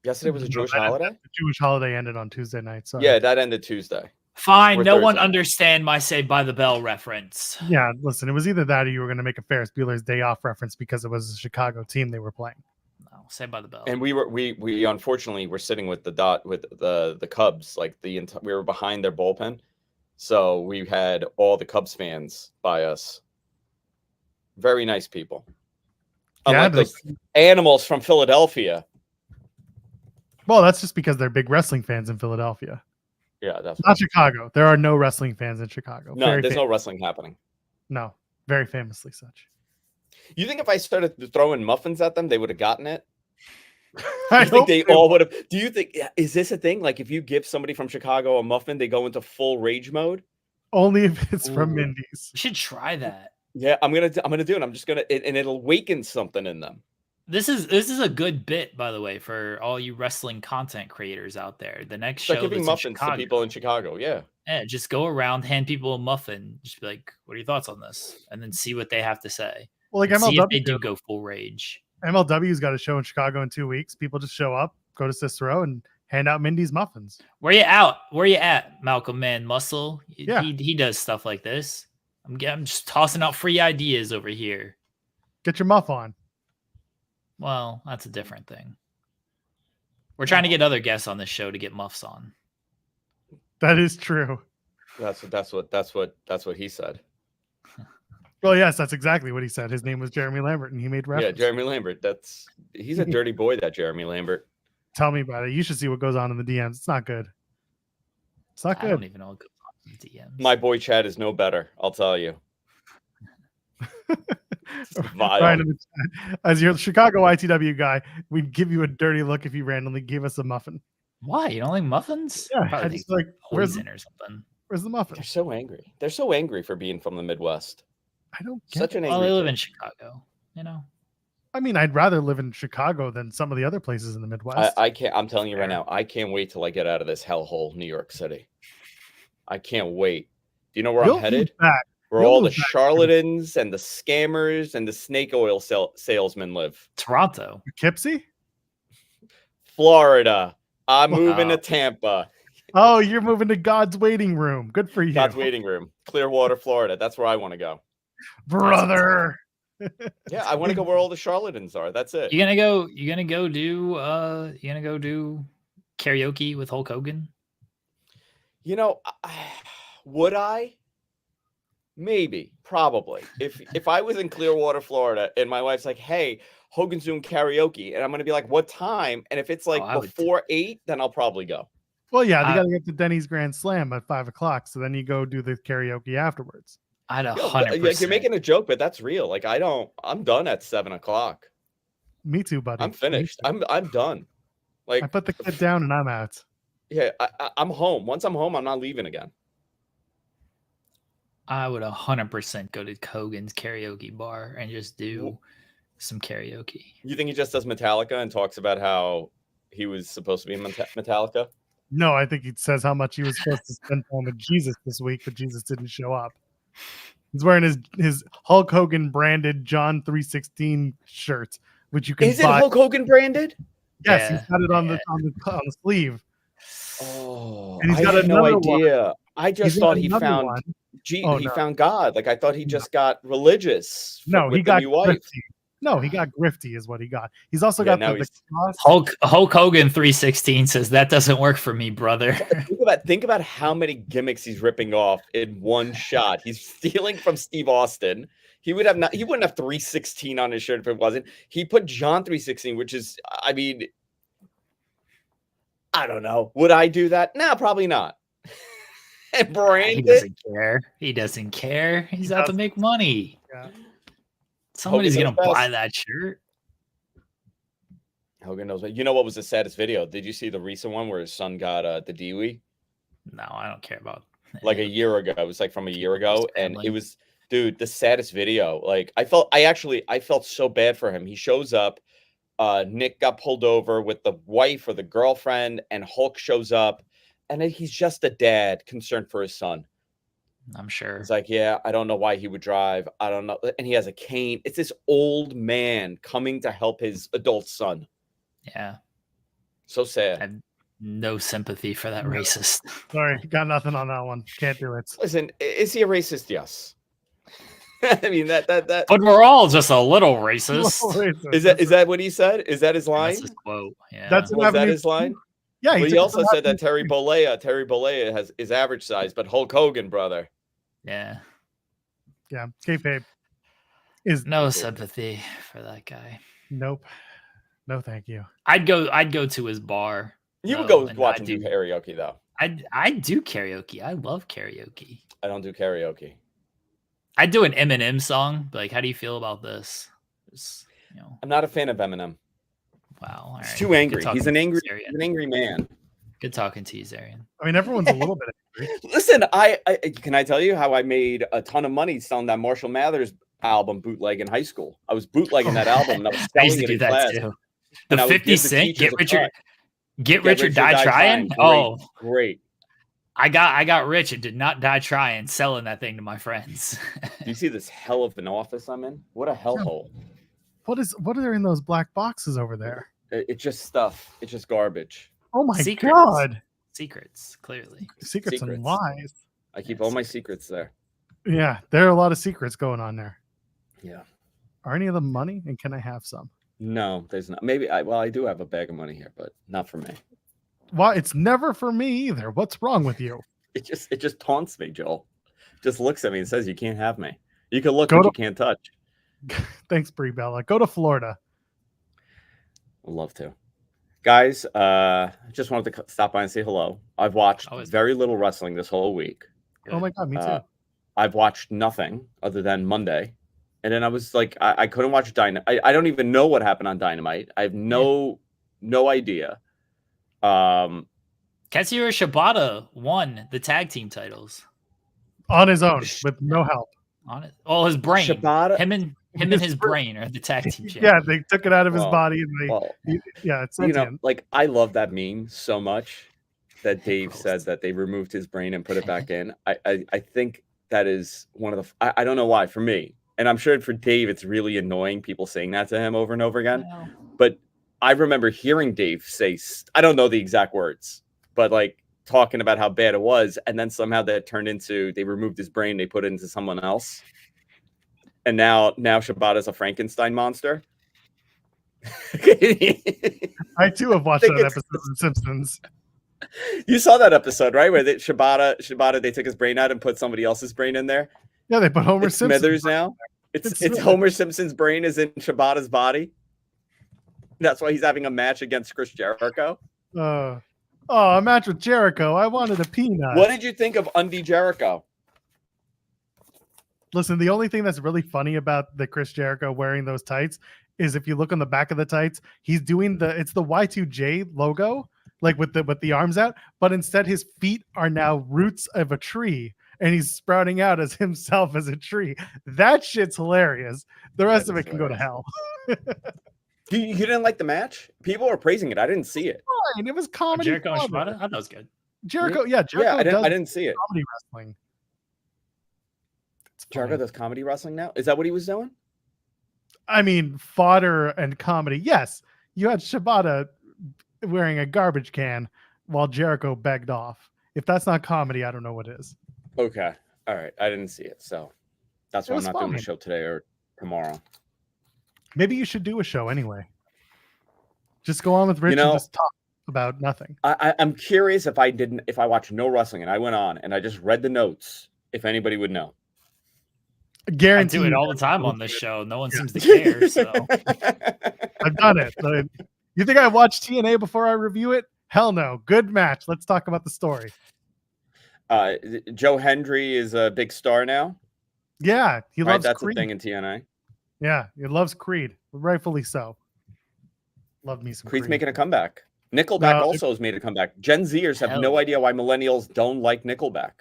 Yesterday was a Jewish holiday? The Jewish holiday ended on Tuesday night. Sorry. Yeah, that ended Tuesday. Fine, Or no one Thursday. understand my Saved by the Bell reference. Yeah, listen, it was either that or you were going to make a Ferris Bueller's Day Off reference because it was a Chicago team they were playing. No, Saved by the Bell. And we unfortunately were sitting with the Cubs, like we were behind their bullpen. So we had all the Cubs fans by us. Very nice people. Yeah, Unlike those animals from Philadelphia. Well, that's just because they're big wrestling fans in Philadelphia. Yeah, that's Not Chicago. There are no wrestling fans in Chicago. no. There's no wrestling happening. No, very famously such. You think if I started throwing muffins at them, they would have gotten it? I You think hope they all would have? Do you think is this a thing? Like if you give somebody from Chicago a muffin, they go into full rage mode? only if it's from Ooh. Mindy's. We should try that. Yeah, I'm gonna do it. I'm just gonna, and it'll awaken something in them. This is a good bit, by the way, for all you wrestling content creators out there. The next Start show giving that's muffins in to Chicago, people in Chicago. Yeah. yeah, just go around, hand people a muffin, just be like, "What are your thoughts on this?" And then see what they have to say. Well, like And see if MLW they do did. go full rage. MLW's got a show in Chicago in 2 weeks. People just show up, go to Cicero, and hand out Mindy's muffins. Where you out? Where you at, Malcolm Man Muscle? Yeah. He does stuff like this. I'm just tossing out free ideas over here. Get your muff on. Well, that's a different thing. We're trying to get other guests on this show to get muffs on. That is true. That's what he said. Well, yes, that's exactly what he said. His name was Jeremy Lambert, and he made Yeah, reference. Jeremy Lambert. He's a dirty boy, that Jeremy Lambert. Tell me about it. You should see what goes on in the DMs. It's not good. It's not I don't good. even know what goes on in the DMs. My boy Chad is no better. I'll tell you. Vile. Ryan in the chat, as your Chicago ITW guy, we'd give you a dirty look if you randomly gave us a muffin. Why? You don't like muffins? Yeah, Probably I think just like where's poison or something. the muffin? They're so angry. They're so angry for being from the Midwest. I don't get Such it. an Well, angry. they live kid. in Chicago, you know. I mean, I'd rather live in Chicago than some of the other places in the Midwest. I can't. I'm telling you right Fair. now. I can't wait till I get out of this hellhole, New York City. I can't wait. Do you know where You'll I'm headed? move back. Where You'll all the move back. charlatans and the scammers and the snake oil salesmen live. Toronto. Poughkeepsie? Florida. I'm moving to Wow. Tampa. Oh, you're moving to God's waiting room. Good for you, God's waiting room. Clearwater, Florida. That's where I want to go. brother. Yeah, I want to go where all the charlatans are. That's it. You gonna go do karaoke with Hulk Hogan? You know, would I? Maybe, probably. If I was in Clearwater, Florida, and my wife's like, "Hey, Hogan's doing karaoke," and I'm gonna be like, "What time?" And if it's like I would- before 8, then I'll probably go. Well, yeah, they I- got to get to Denny's Grand Slam at 5:00, so then you go do the karaoke afterwards. I'd Yo, 100%. like, you're making a joke, but that's real. Like I'm done at 7:00. Me too, buddy. I'm Me finished. too. I'm done. Like, I put the kid down and I'm out. yeah, I'm home. Once I'm home, I'm not leaving again. I would 100% go to Hogan's karaoke bar and just do some karaoke. You think he just does Metallica and talks about how he was supposed to be in Metallica? No, I think he says how much he was supposed to spend time with Jesus this week, but Jesus didn't show up. He's wearing his Hulk Hogan branded John 3:16 shirt, which you can Is buy. it Hulk Hogan branded? Yes, Yeah, he's got it on the sleeve. Oh, And he's I got had no another idea. I He's just got thought he another found one. he found God. Like I thought he just got religious. No, with he the got new wife. grifty. No, he got grifty is what he got. He's also Yeah, got now the he's- cross. Hulk Hogan 316 says that doesn't work for me, brother. Think about how many gimmicks he's ripping off in one shot. He's stealing from Steve Austin. He wouldn't have 316 on his shirt if it wasn't. He put John 316, which is, I mean, I don't know. Would I do that? No, probably not. And He brand it. doesn't care. He doesn't care. He's out to doesn't. make money. Yeah. Somebody's Hogan gonna knows buy best. that shirt. Hogan knows. You know what was the saddest video? Did you see the recent one where his son got the DWI? No, I don't care about Like a year ago. It was like from a year ago, and family. it was, dude, the saddest video. Like I felt so bad for him. He shows up. Nick got pulled over with the wife or the girlfriend, and Hulk shows up, and then he's just a dad concerned for his son. I'm sure. It's like, yeah, I don't know why he would drive. I don't know. And he has a cane. It's this old man coming to help his adult son. Yeah. So I sad. have no sympathy for that No. racist. Sorry, got nothing on that one. Can't do it. Listen, is he a racist? Yes. I mean that But we're all just a little racist. is that what he said? Is that his line? That's his quote. Yeah. That's Was that his line? Yeah, Well, he took it also from said that Avenue Terry Bollea is average size, but Hulk Hogan, brother. Yeah. Yeah, kayfabe is No sympathy for that guy. nope. No, thank you. I'd go to his bar. You would though, go and watch I him do karaoke though. I do karaoke. I love karaoke. I don't do karaoke. I'd do an Eminem song. Like, how do you feel about this? Just, I'm not a fan of Eminem. wow. All He's right. too Good angry. talking He's an to you, angry Zarian. man. Good talking to you, Zarian. I mean, everyone's a little bit angry. Listen, I can I tell you how I made a ton of money selling that Marshall Mathers album bootleg in high school. I was bootlegging that album and I was I used selling to it do in that class. too. And The I would 50 give the Cent, teachers get a rich, cut. get rich or die trying. Great, Oh, great. I got rich and did not die trying, selling that thing to my friends. Do you see this hell of an office I'm in? What a hellhole. What are in those black boxes over there? It's just stuff. It's just garbage. Oh my Secrets. god. Secrets, clearly. Secrets and Secrets. lies. I keep all my secrets there. Yeah, there are a lot of secrets going on there. Yeah. Are any of them money? And can I have some? No, there's not. Maybe I do have a bag of money here, but not for me. Well, it's never for me either. What's wrong with you? It just taunts me, Joel. Just looks at me and says, "You can't have me. You can look, Go but to- you can't touch." Thanks, Brie Bella. Go to Florida. I'd love to. Guys, just wanted to stop by and say hello. I've watched Always. very little wrestling this whole week. Oh my god, me too. I've watched nothing other than Monday. And then I was like, I couldn't watch Dynamite. I don't even know what happened on Dynamite. I have no idea. Katsuyori Shibata won the tag team titles On his own with no help. on it. Oh, his brain. Shibata- Him and his brain are the tag team champions. Yeah, they took it out of his Well, body and they Well, yeah, it's you know, sentient. like I love that meme so much that Dave Gross. said that they removed his brain and put it back in. I think that is one of the I don't know why for me. And I'm sure for Dave, it's really annoying people saying that to him over and over again. Well, But I remember hearing Dave say, I don't know the exact words, but like talking about how bad it was. And then somehow that turned into, they removed his brain, they put it into someone else. And now Shibata's a Frankenstein monster. I too have watched think that it's- episode of The Simpsons. You saw that episode, right? Where Shibata, they took his brain out and put somebody else's brain in there. Yeah, they put Homer It's Simpson. Smithers now. It's Smithers. Homer Simpson's brain is in Shibata's body. That's why he's having a match against Chris Jericho. A match with Jericho. I wanted a peanut. What did you think of Undy Jericho? Listen, the only thing that's really funny about the Chris Jericho wearing those tights is if you look on the back of the tights, he's doing it's the Y2J logo, like with the arms out, but instead his feet are now roots of a tree. and he's sprouting out as himself as a tree. That shit's hilarious. The rest of it can go to hell. You didn't like the match? People were praising it. I didn't see it. Fine. It was comedy. Jericho and fodder. Shibata? I thought it was good. Jericho, Jericho Yeah, I does didn't see it. comedy wrestling. It's Jericho fine. does comedy wrestling now? Is that what he was doing? I mean, fodder and comedy. Yes, you had Shibata wearing a garbage can while Jericho begged off. If that's not comedy, I don't know what is. Okay. All right. I didn't see it. So that's It why I'm was not doing the fine. show today or tomorrow. Maybe you should do a show anyway. Just go on with Rich and just talk about nothing. I'm curious if I watched no wrestling and I went on and I just read the notes, if anybody would know. Guarantee I do it you all the that time will on this do it. show. No one seems to care. So I've done it. You think I watched TNA before I review it? Hell no. Good match. Let's talk about the story. Joe Hendry is a big star now. Yeah, he Right, loves that's Creed. the thing in TNA. Yeah, he loves Creed. Rightfully so. Love me some Creed's Creed. making a comeback. Nickelback No, also has made a comeback. Gen Zers have Hell no yeah. idea why millennials don't like Nickelback.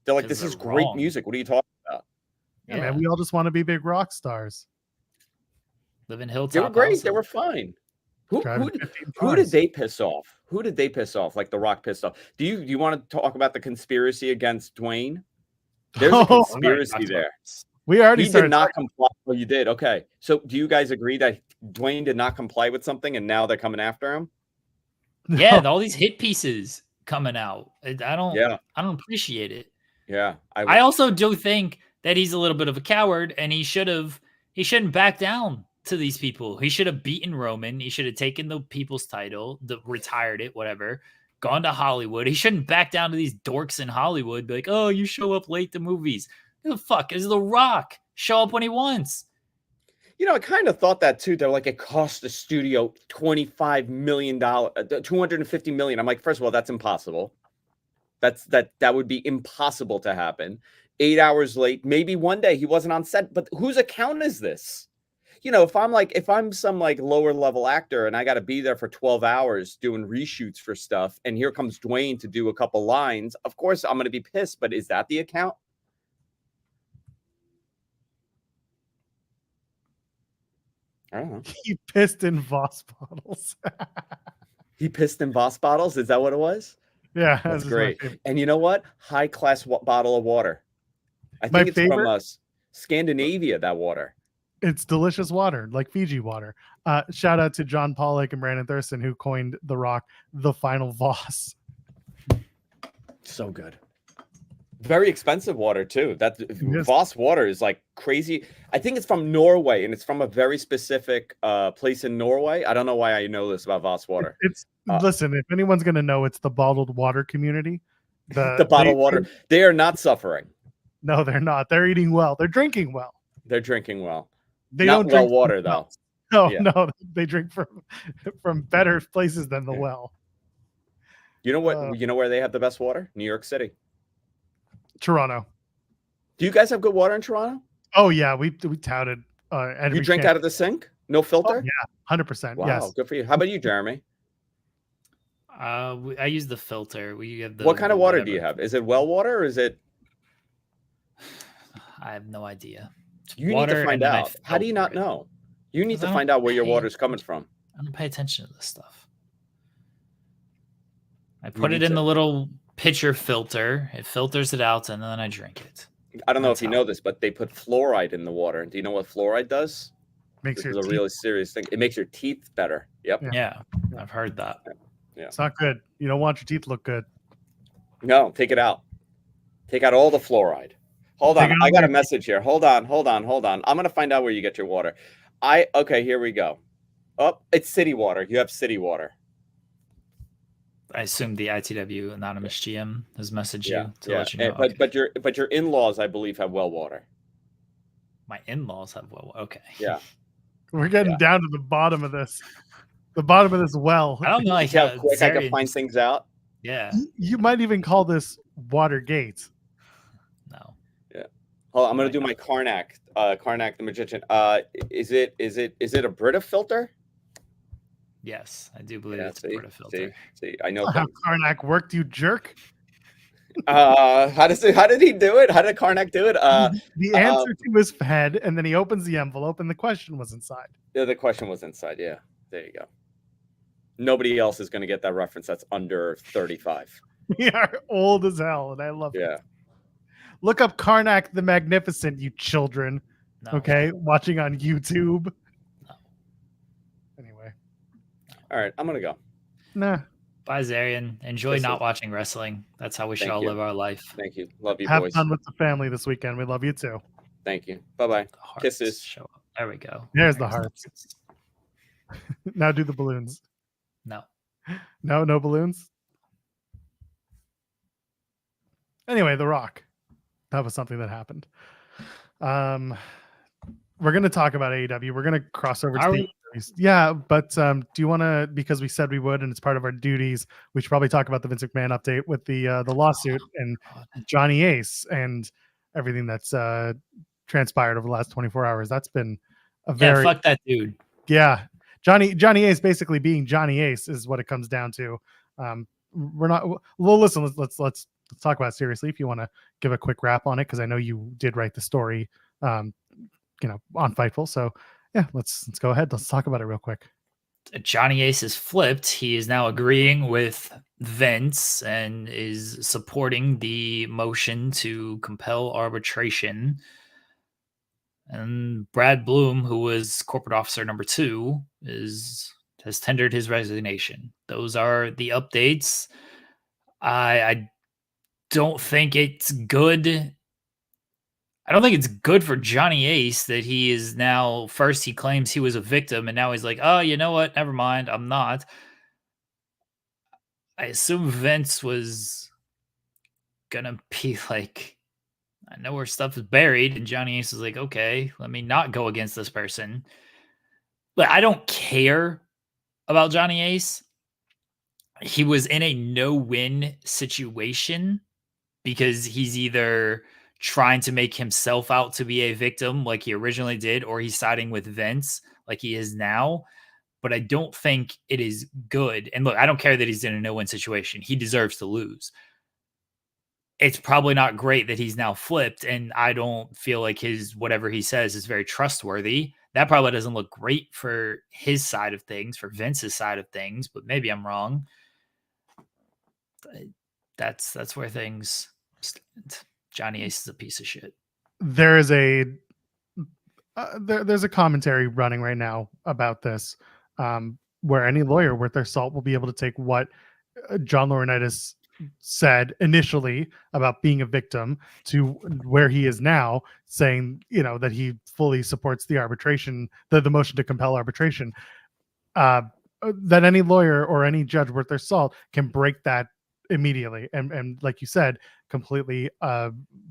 They're like, 'Cause this is they're great wrong. music. What are you talking about? Yeah, man, we all just want to be big rock stars. Live in Hilltop. They were great. House. They were fine. Who Driving did 15 cars. they piss off? Who did they piss off? Like The Rock pissed off. Do you want to talk about the conspiracy against Dwayne? There's a Oh, conspiracy there. We already He started did not comply. Oh, you did? Okay. So do you guys agree that Dwayne did not comply with something and now they're coming after him? Yeah, all these hit pieces coming out. I don't appreciate it. Yeah. I also do think that he's a little bit of a coward, and he shouldn't back down to these people. He should have beaten Roman. He should have taken the people's title, retired it, whatever, gone to Hollywood. He shouldn't back down to these dorks in Hollywood. Be like, oh, you show up late to movies. Who the fuck is The Rock? Show up when he wants. You know, I kind of thought that too. They're like, it cost the studio $25 million, $250 million. I'm like, first of all, that's impossible. That would be impossible to happen. 8 hours late. Maybe one day he wasn't on set, but whose account is this? You know, if I'm some like lower level actor and I got to be there for 12 hours doing reshoots for stuff, and here comes Dwayne to do a couple lines, of course I'm going to be pissed, but is that the account? I don't know. He pissed in Voss bottles. He pissed in Voss bottles? Is that what it was? Yeah, That's this is my great. favorite. And you know what? High class bottle of water. I My think it's favorite? from Scandinavia, that water. It's delicious water, like Fiji water. Shout out to John Pollock and Brandon Thurston, who coined The Rock the final Voss. So good. Very expensive water too. That Yes. Voss water is like crazy. I think it's from Norway, and it's from a very specific place in Norway. I don't know why I know this about Voss water. Listen, if anyone's gonna know, it's the bottled water community. The bottled water. They are not suffering. No, they're not. They're eating well. They're drinking well. They're drinking well. They Not don't well drink water from though. wells. No, Yeah. no, they drink from better places than the well. You know what? You know where they have the best water? New York City. Toronto. Do you guys have good water in Toronto? Oh yeah, we touted. You drink out of the sink? No filter? Oh, yeah, 100%. Wow, Yes. good for you. How about you, Jeremy? I use the filter. We have the. What kind of water do whatever. you have? Is it well water or is it? I have no idea. You need Water, to find and then I out. How do you not filter it. know? You need 'Cause to I find don't out where your pay water's coming from. I don't pay attention to this stuff. I You put it need in to. the little pitcher filter. It filters it out, and then I drink it. I don't know That's if you how- know this, but they put fluoride in the water. Do you know what fluoride does? Makes This your is a teeth. really serious thing. It makes your teeth better. Yep. Yeah, I've heard that. It's not good. You don't want your teeth to look good. No, take it out. Take out all the fluoride. Hold Take on. it I out got a there. message here. Hold on. I'm gonna find out where you get your water. Okay, here we go. Oh, it's city water. You have city water. I assume the ITW Anonymous GM has messaged Yeah. you to Yeah. let you know. And- but your in-laws, I believe, have well water. My in-laws have okay. Yeah. We're getting Yeah. down to the bottom of this. The bottom of this well. I don't know like See how how quick I can Zarian find just- things out? Yeah. You might even call this Watergate. No. Hold on, I'm gonna do my Karnak. Karnak the magician. Is it a Brita filter? Yes, I do believe Yeah, it's a Brita filter. See, I know How things. Karnak worked, you jerk. How did he do it? How did Karnak do it? The answer to his head, and then he opens the envelope, and the question was inside. Yeah, the question was inside. Yeah, there you go. Nobody else is going to get that reference that's under 35. We are old as hell, and I love it. Yeah. Look up Karnak the Magnificent, you children. No. Okay, watching on YouTube. No. Anyway. All right, I'm gonna go. Nah. Bye, Zarian. Enjoy This not is- watching wrestling. That's how we should Thank all you. live our life. Thank you. Love you, Have boys. fun with the family this weekend. We love you too. Thank you. Bye-bye. The hearts Kisses. show up. There we go. There's the hearts. Now do the balloons. No. No balloons. Anyway, The Rock. That was something that happened. We're going to talk about AEW. We're going to cross over to Are the we? yeah, but do you want to, because we said we would and it's part of our duties, we should probably talk about the Vince McMahon update with the lawsuit and Johnny Ace and everything that's transpired over the last 24 hours. That's been a very fuck that dude. Yeah. Johnny Ace basically being Johnny Ace is what it comes down to. We're not well, listen, let's talk about it seriously if you want to give a quick wrap on it, because I know you did write the story on Fightful. So yeah, let's go ahead. Let's talk about it real quick. Johnny Ace is flipped. He is now agreeing with Vince and is supporting the motion to compel arbitration. And Brad Bloom, who was corporate officer number 2, has tendered his resignation. Those are the updates. I don't think it's good. I don't think it's good for Johnny Ace that he is now, first he claims he was a victim, and now he's like, oh, you know what? Never mind. I'm not. I assume Vince was going to be like, I know where stuff is buried. And Johnny Ace is like, okay, let me not go against this person. But I don't care about Johnny Ace. He was in a no-win situation because he's either trying to make himself out to be a victim like he originally did, or he's siding with Vince like he is now. But I don't think it is good. And look, I don't care that he's in a no-win situation. He deserves to lose. It's probably not great that he's now flipped, and I don't feel like his whatever he says is very trustworthy. That probably doesn't look great for his side of things, for Vince's side of things, but maybe I'm wrong. That's where things stand. Johnny Ace is a piece of shit. There is there's a commentary running right now about this, where any lawyer worth their salt will be able to take what John Laurinaitis said initially about being a victim to where he is now, saying, that he fully supports the arbitration, the motion to compel arbitration. That any lawyer or any judge worth their salt can break that immediately and like you said, completely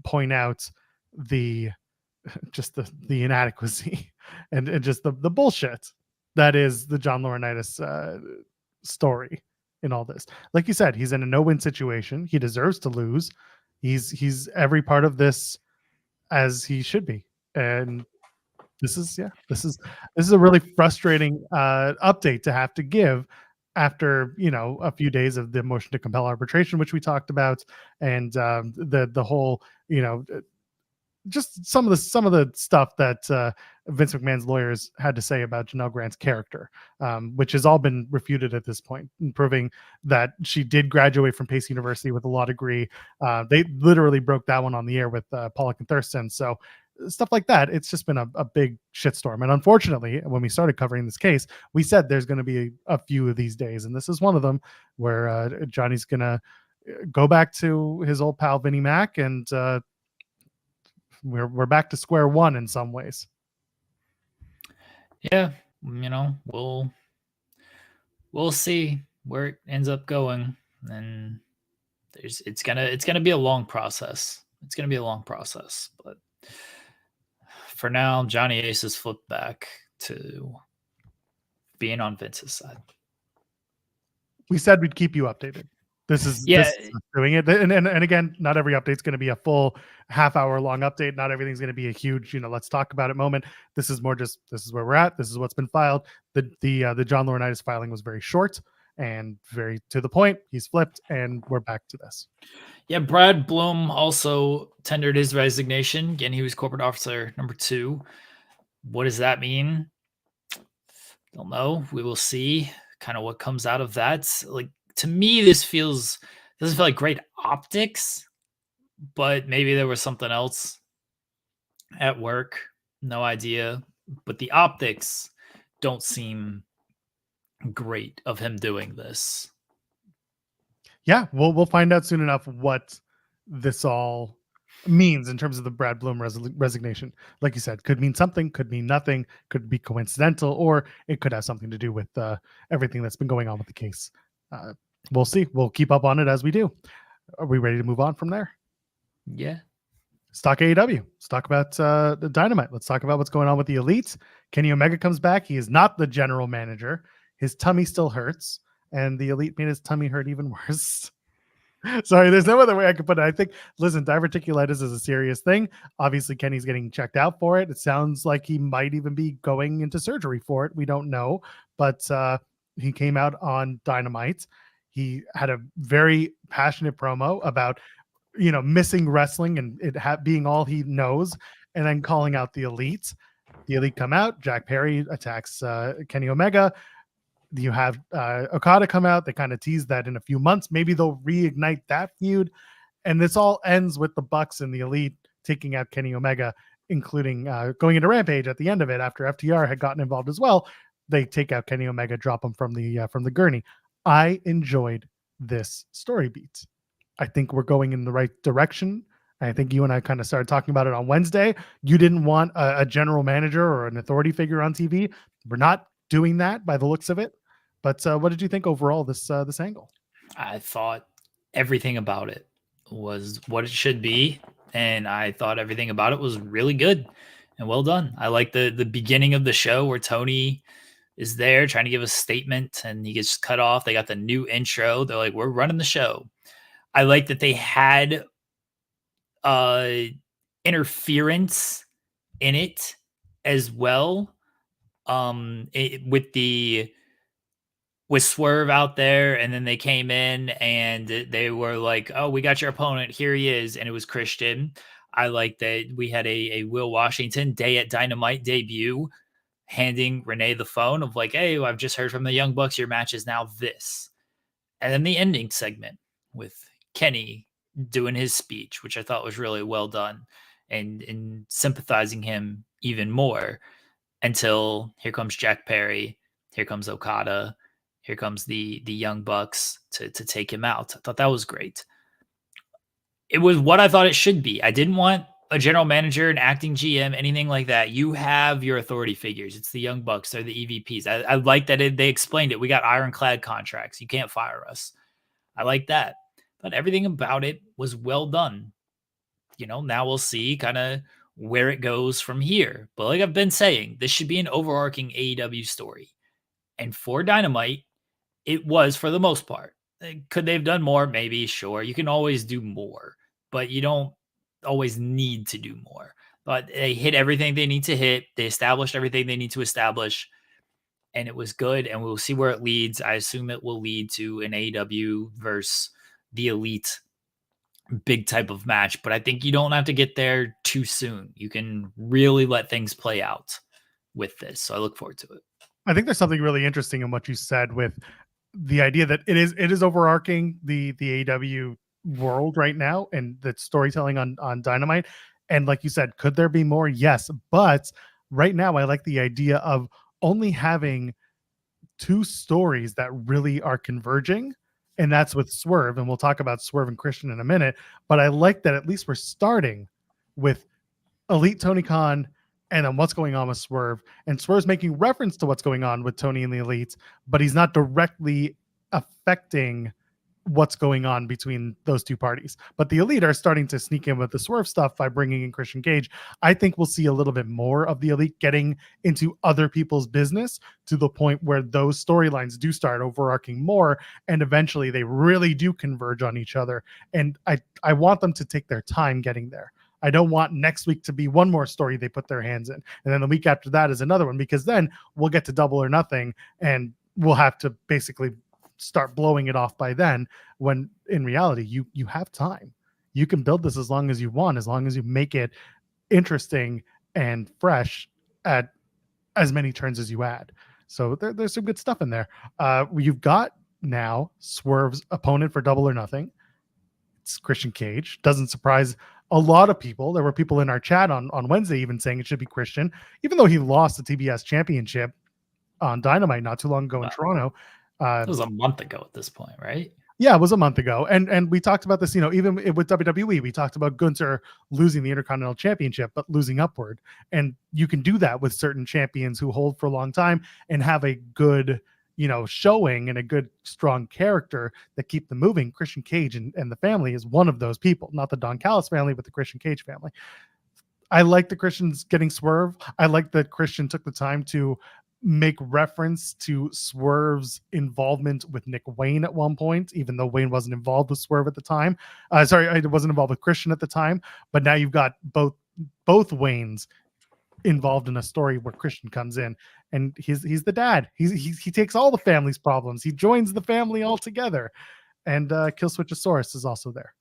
point out the inadequacy and just the bullshit that is the John Laurinaitis story in all this. Like you said, he's in a no-win situation. He deserves to lose. He's every part of this as he should be. And this is a really frustrating update to have to give after a few days of the motion to compel arbitration, which we talked about, and the whole just some of the stuff that Vince McMahon's lawyers had to say about Janelle Grant's character, which has all been refuted at this point, proving that she did graduate from Pace University with a law degree. They literally broke that one on the air with Pollock and Thurston. So stuff like that, it's just been a big shitstorm. And unfortunately, when we started covering this case, we said there's going to be a few of these days, and this is one of them where Johnny's going to go back to his old pal Vinnie Mac, and we're back to square one in some ways. Yeah, we'll see where it ends up going, and it's gonna be a long process. It's gonna be a long process, but for now, Johnny Ace has flipped back to being on Vince's side. We said we'd keep you updated. This is doing it. And again, not every update's going to be a full half-hour long update. Not everything's going to be a huge, let's talk about it moment. This is more just, this is where we're at. This is what's been filed. The John Laurinaitis filing was very short, and very to the point. He's flipped, and we're back to this. Yeah, Brad Bloom also tendered his resignation. Again, he was corporate officer number 2. What does that mean? Don't know. We will see kind of what comes out of that. Like, to me, this doesn't feel like great optics, but maybe there was something else at work. No idea. But the optics don't seem great of him doing this. Yeah, we'll find out soon enough what this all means in terms of the Brad Bloom resignation. Like you said, could mean something, could mean nothing, could be coincidental, or it could have something to do with everything that's been going on with the case. We'll see. We'll keep up on it as we do. Are we ready to move on from there? Yeah. Let's talk AEW. Let's talk about the Dynamite. Let's talk about what's going on with the Elites. Kenny Omega comes back. He is not the general manager. His tummy still hurts, and the Elite made his tummy hurt even worse. Sorry, there's no other way I could put it. I think, listen, diverticulitis is a serious thing. Obviously, Kenny's getting checked out for it. It sounds like he might even be going into surgery for it. We don't know, but he came out on Dynamite. He had a very passionate promo about, missing wrestling and it being all he knows, and then calling out the Elite. The Elite come out. Jack Perry attacks Kenny Omega. You have Okada come out. They kind of tease that in a few months, maybe they'll reignite that feud. And this all ends with the Bucks and the Elite taking out Kenny Omega, including going into Rampage at the end of it after FTR had gotten involved as well. They take out Kenny Omega, drop him from the gurney. I enjoyed this story beat. I think we're going in the right direction. I think you and I kind of started talking about it on Wednesday. You didn't want a general manager or an authority figure on TV. We're not doing that by the looks of it. But what did you think overall this angle? I thought everything about it was what it should be, and I thought everything about it was really good and well done. I like the beginning of the show where Tony is there trying to give a statement and he gets cut off. They got the new intro. They're like, we're running the show. I like that they had interference in it as well. With Swerve out there, and then they came in and they were like, oh, we got your opponent, here he is, and it was Christian. I like that we had a Will Washington Day at Dynamite debut handing Renee the phone of like, hey, I've just heard from the Young Bucks, your match is now this. And then the ending segment with Kenny doing his speech, which I thought was really well done, and sympathizing him even more until here comes Jack Perry, here comes Okada, here comes the Young Bucks to take him out. I thought that was great. It was what I thought it should be. I didn't want a general manager, an acting GM, anything like that. You have your authority figures. It's the Young Bucks. They're the EVPs. I like that they explained it. We got ironclad contracts. You can't fire us. I like that. But everything about it was well done. Now we'll see kind of where it goes from here. But like I've been saying, this should be an overarching AEW story. And for Dynamite, it was for the most part. Could they have done more? Maybe, sure. You can always do more, but you don't always need to do more. But they hit everything they need to hit. They established everything they need to establish, and it was good. And we'll see where it leads. I assume it will lead to an AEW versus the Elite big type of match, but I think you don't have to get there too soon. You can really let things play out with this. So I look forward to it. I think there's something really interesting in what you said with the idea that it is overarching the AEW world right now and the storytelling on Dynamite. And like you said, could there be more? Yes. But right now I like the idea of only having 2 stories that really are converging. And that's with Swerve. And we'll talk about Swerve and Christian in a minute. But I like that at least we're starting with Elite Tony Khan and then what's going on with Swerve. And Swerve's making reference to what's going on with Tony and the Elites, but he's not directly affecting what's going on between those 2 parties. But the Elite are starting to sneak in with the Swerve stuff by bringing in Christian Cage. I think we'll see a little bit more of the Elite getting into other people's business to the point where those storylines do start overarching more, and eventually they really do converge on each other. And I want them to take their time getting there. I don't want next week to be one more story they put their hands in, and then the week after that is another one, because then we'll get to Double or Nothing and we'll have to basically start blowing it off by then, when in reality you have time. You can build this as long as you want, as long as you make it interesting and fresh at as many turns as you add. So there's some good stuff in there. You've got now Swerve's opponent for Double or Nothing. It's Christian Cage. Doesn't surprise a lot of people. There were people in our chat on Wednesday even saying it should be Christian, even though he lost the TBS championship on Dynamite not too long ago in Toronto. It was a month ago at this point, right? Yeah, it was a month ago. And we talked about this, even with WWE, we talked about Gunther losing the Intercontinental Championship, but losing upward. And you can do that with certain champions who hold for a long time and have a good, showing and a good, strong character that keep them moving. Christian Cage and the family is one of those people, not the Don Callis family, but the Christian Cage family. I like the Christians getting Swerve. I like that Christian took the time to make reference to Swerve's involvement with Nick Wayne at one point, even though Wayne wasn't involved with Swerve at the time. I wasn't involved with Christian at the time, but now you've got both Waynes involved in a story where Christian comes in, and he's the dad. He takes all the family's problems. He joins the family all together, and Killswitchosaurus is also there.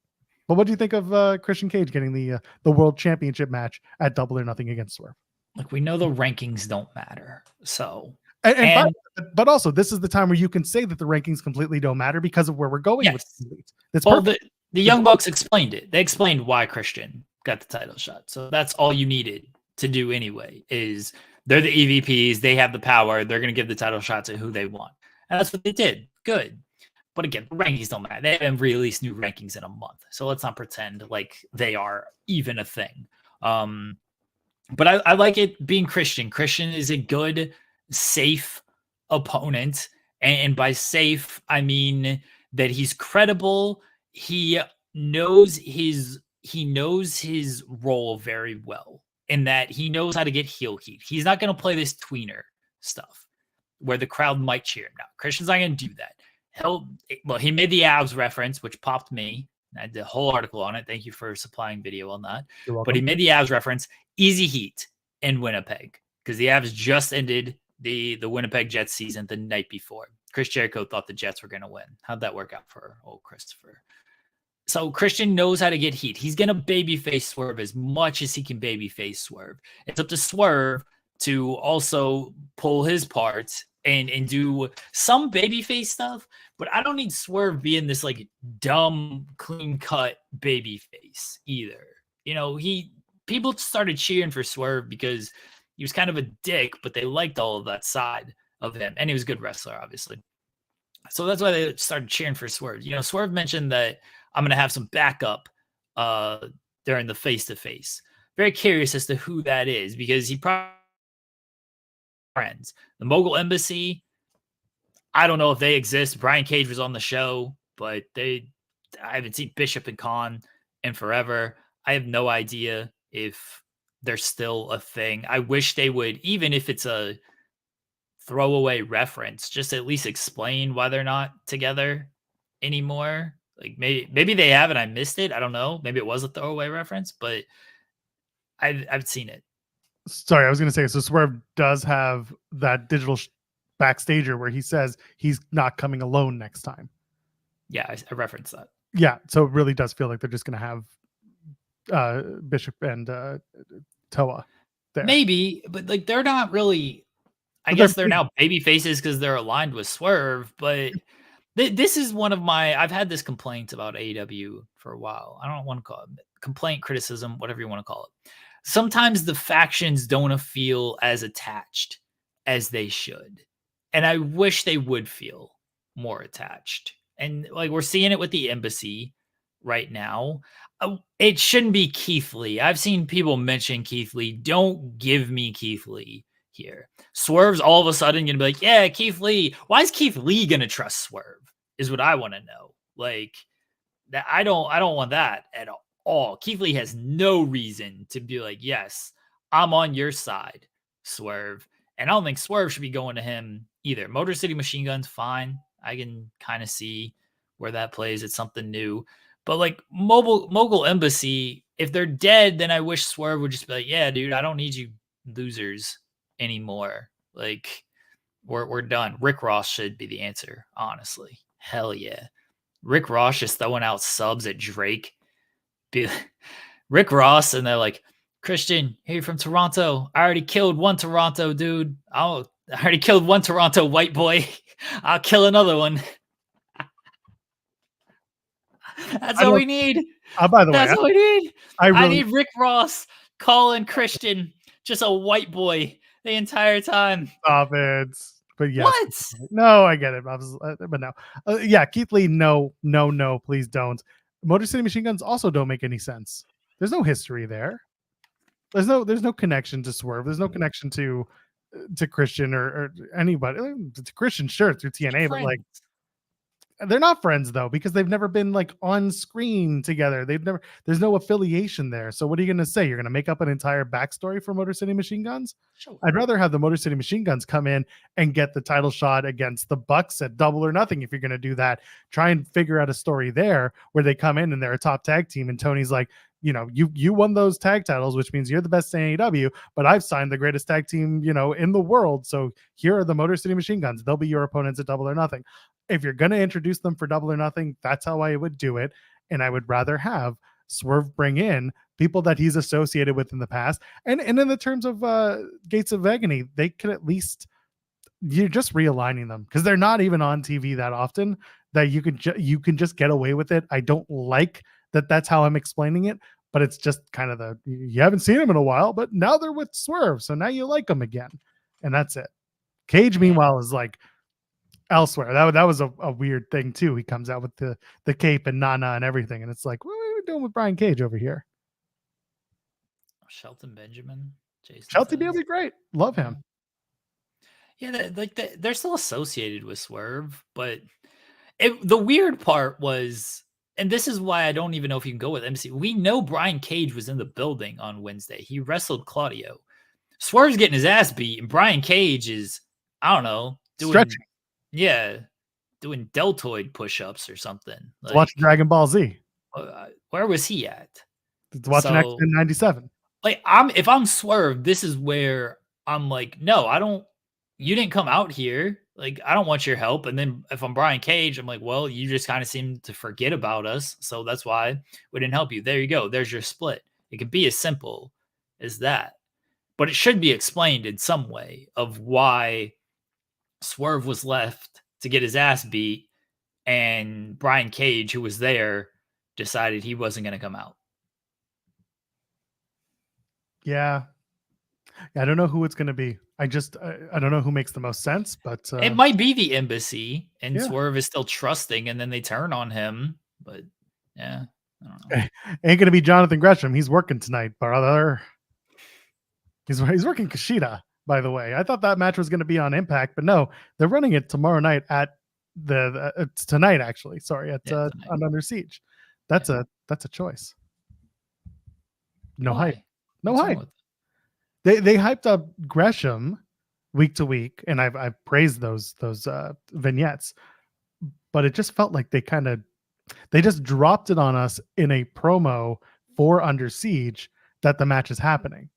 But what do you think of Christian Cage getting the World Championship match at Double or Nothing against Swerve? Like, we know the rankings don't matter. So, but also this is the time where you can say that the rankings completely don't matter because of where we're going with Elite. That's the Young Bucks explained it. They explained why Christian got the title shot. So that's all you needed to do anyway, is they're the EVPs. They have the power. They're going to give the title shot to who they want. And that's what they did. Good. But again, the rankings don't matter. They haven't released new rankings in a month. So let's not pretend like they are even a thing. But I like it being Christian. Christian is a good, safe opponent. And by safe, I mean that he's credible. He knows his role very well, in that he knows how to get heel heat. He's not going to play this tweener stuff where the crowd might cheer him. Now, Christian's not going to do that. He made the abs reference, which popped me. I did a whole article on it. Thank you for supplying video on that. But he made the abs reference. Easy heat in Winnipeg, because the Avs just ended the Winnipeg Jets season the night before. Chris Jericho thought the Jets were going to win. How'd that work out for old Christopher? So Christian knows how to get heat. He's going to babyface Swerve as much as he can babyface Swerve. It's up to Swerve to also pull his parts and do some babyface stuff, but I don't need Swerve being this like dumb, clean-cut babyface either. People started cheering for Swerve because he was kind of a dick, but they liked all of that side of him. And he was a good wrestler, obviously. So that's why they started cheering for Swerve. Swerve mentioned that I'm going to have some backup during the face-to-face. Very curious as to who that is, because he probably friends. The Mogul Embassy, I don't know if they exist. Brian Cage was on the show, but I haven't seen Bishop and Khan in forever. I have no idea if they're still a thing. I wish they would, even if it's a throwaway reference, just at least explain why they're not together anymore. Like maybe they have and I missed it. I don't know. Maybe it was a throwaway reference, but I've seen it. Sorry, I was going to say, so Swerve does have that digital backstager where he says he's not coming alone next time. Yeah, I referenced that. Yeah, so it really does feel like they're just going to have Bishop and Toa there. Maybe, but like they're not really. I guess they're now baby faces because they're aligned with Swerve. But this is one of I've had this complaint about AEW for a while. I don't want to call it complaint, criticism, whatever you want to call it. Sometimes the factions don't feel as attached as they should, and I wish they would feel more attached. And like we're seeing it with the Embassy right now. It shouldn't be Keith Lee. I've seen people mention Keith Lee. Don't give me Keith Lee here. Swerve's all of a sudden going to be like, yeah, Keith Lee. Why is Keith Lee going to trust Swerve is what I want to know. Like that. I don't want that at all. Keith Lee has no reason to be like, yes, I'm on your side, Swerve. And I don't think Swerve should be going to him either. Motor City Machine Guns, fine. I can kind of see where that plays. It's something new. But like Mogul Embassy, if they're dead, then I wish Swerve would just be like, yeah, dude, I don't need you losers anymore. Like we're done. Rick Ross should be the answer, honestly. Hell yeah. Rick Ross just throwing out subs at Drake. Rick Ross, and they're like, Christian, hey, from Toronto. I already killed one Toronto dude. I already killed one Toronto white boy. I'll kill another one. That's all we need. By the way, That's all we need. I need Rick Ross calling Christian just a white boy the entire time. Stop it. But yes. What? No, I get it. But no. Yeah, Keith Lee, no, please don't. Motor City Machine Guns also don't make any sense. There's no history there. There's no connection to Swerve. There's no connection to Christian or anybody. To Christian, sure, through TNA, but like they're not friends though, because they've never been like on screen together. There's no affiliation there. So what are you going to say? You're going to make up an entire backstory for Motor City Machine Guns? Sure. I'd rather have the Motor City Machine Guns come in and get the title shot against the Bucks at Double or Nothing. If you're going to do that, try and figure out a story there where they come in and they're a top tag team. And Tony's like, you won those tag titles, which means you're the best in AEW, but I've signed the greatest tag team, in the world. So here are the Motor City Machine Guns. They'll be your opponents at Double or Nothing. If you're going to introduce them for Double or Nothing, that's how I would do it. And I would rather have Swerve bring in people that he's associated with in the past. And in the terms of Gates of Agony, they could at least, you're just realigning them because they're not even on TV that often that you can just get away with it. I don't like that that's how I'm explaining it, but it's just kind of you haven't seen them in a while, but now they're with Swerve. So now you like them again. And that's it. Cage, meanwhile, is like, elsewhere. That was a weird thing too. He comes out with the cape and Nana and everything, and it's like, what are we doing with Brian Cage over here? Shelton Benjamin, Jason. Shelton will be great. Love him. Yeah, they're still associated with Swerve, but the weird part was, and this is why I don't even know if you can go with MC. We know Brian Cage was in the building on Wednesday. He wrestled Claudio. Swerve's getting his ass beat, and Brian Cage is, I don't know, doing stretching. Yeah, doing deltoid push-ups or something. Like, watch Dragon Ball Z. Where was he at? Watching X-Men 97. Like, if I'm Swerve, this is where I'm like, no, you didn't come out here. Like, I don't want your help. And then if I'm Brian Cage, I'm like, well, you just kind of seem to forget about us. So that's why we didn't help you. There you go. There's your split. It could be as simple as that. But it should be explained in some way of why Swerve was left to get his ass beat, and Brian Cage, who was there, decided he wasn't going to come out. Yeah, I don't know who it's going to be. I don't know who makes the most sense, but it might be the Embassy, and Swerve is still trusting, and then they turn on him. But yeah, I don't know. Ain't going to be Jonathan Gresham. He's working tonight, brother. He's working Kushida. By the way, I thought that match was going to be on Impact, but no, they're running it tomorrow night at it's tonight actually. Sorry, at Under Siege. That's a choice. No hype. No hype. They hyped up Gresham week to week, and I've praised those vignettes, but it just felt like they just dropped it on us in a promo for Under Siege that the match is happening.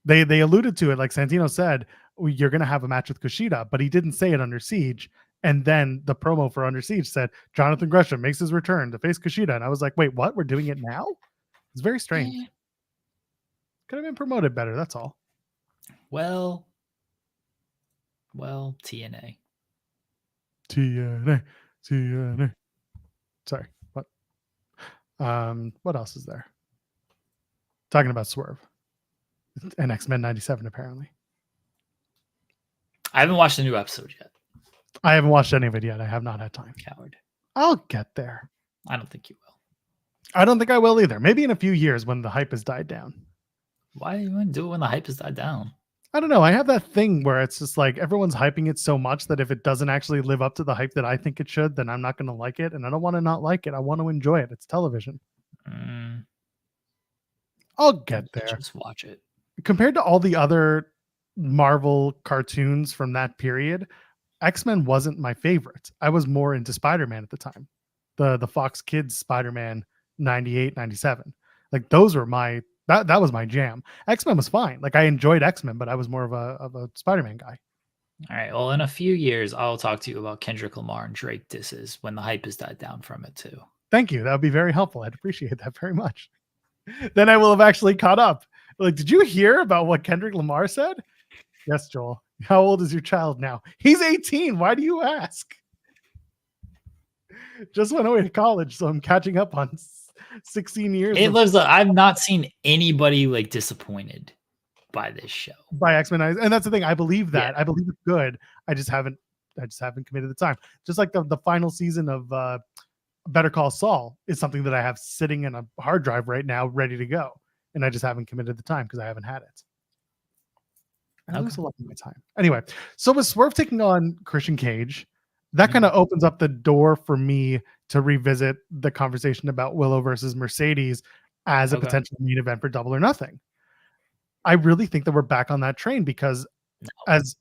They alluded to it, like Santino said, you're going to have a match with Kushida, but he didn't say it Under Siege. And then the promo for Under Siege said, Jonathan Gresham makes his return to face Kushida. And I was like, wait, what? We're doing it now? It's very strange. Yeah. Could have been promoted better. That's all. Well, TNA. Sorry. What? What else is there? Talking about Swerve. And X-Men 97, apparently. I haven't watched the new episode yet. I haven't watched any of it yet. I have not had time. Coward. I'll get there. I don't think you will. I don't think I will either. Maybe in a few years when the hype has died down. Why do you want to do it when the hype has died down? I don't know. I have that thing where it's just like everyone's hyping it so much that if it doesn't actually live up to the hype that I think it should, then I'm not going to like it. And I don't want to not like it. I want to enjoy it. It's television. I'll get there. Just watch it. Compared to all the other Marvel cartoons from that period, X-Men wasn't my favorite. I was more into Spider-Man at the time. The Fox Kids Spider-Man 98, 97. Like those were that was my jam. X-Men was fine. Like I enjoyed X-Men, but I was more of a Spider-Man guy. All right. Well, in a few years, I'll talk to you about Kendrick Lamar and Drake disses when the hype has died down from it too. Thank you. That would be very helpful. I'd appreciate that very much. Then I will have actually caught up. Like, did you hear about what Kendrick Lamar said? Yes, Joel. How old is your child now? He's 18. Why do you ask? Just went away to college, so I'm catching up on 16 years. It lives. I've not seen anybody like disappointed by this show. By X-Men, and that's the thing. I believe that. Yeah. I believe it's good. I just haven't committed the time. Just like the final season of Better Call Saul is something that I have sitting in a hard drive right now, ready to go, and I just haven't committed the time because I haven't had it. I lose a lot of my time. Anyway, so with Swerve taking on Christian Cage, that kind of opens up the door for me to revisit the conversation about Willow versus Mercedes as a potential main event for Double or Nothing. I really think that we're back on that train because as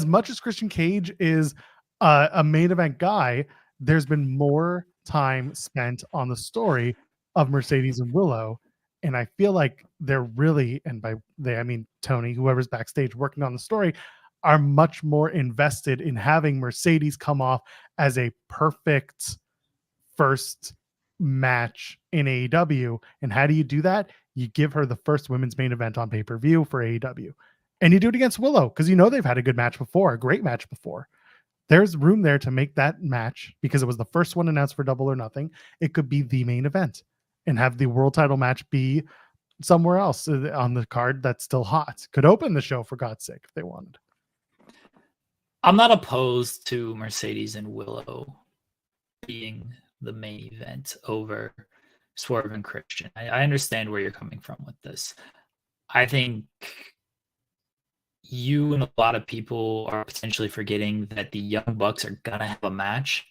much as Christian Cage is a main event guy, there's been more time spent on the story of Mercedes and Willow. And I feel like they're really, and by they, I mean Tony, whoever's backstage working on the story, are much more invested in having Mercedes come off as a perfect first match in AEW. And how do you do that? You give her the first women's main event on pay-per-view for AEW. And you do it against Willow because you know they've had a good match before, a great match before. There's room there to make that match because it was the first one announced for Double or Nothing. It could be the main event and have the world title match be somewhere else on the card that's still hot. Could open the show, for God's sake, if they wanted. I'm not opposed to Mercedes and Willow being the main event over Swerve and Christian. I understand where you're coming from with this. I think you and a lot of people are potentially forgetting that the Young Bucks are going to have a match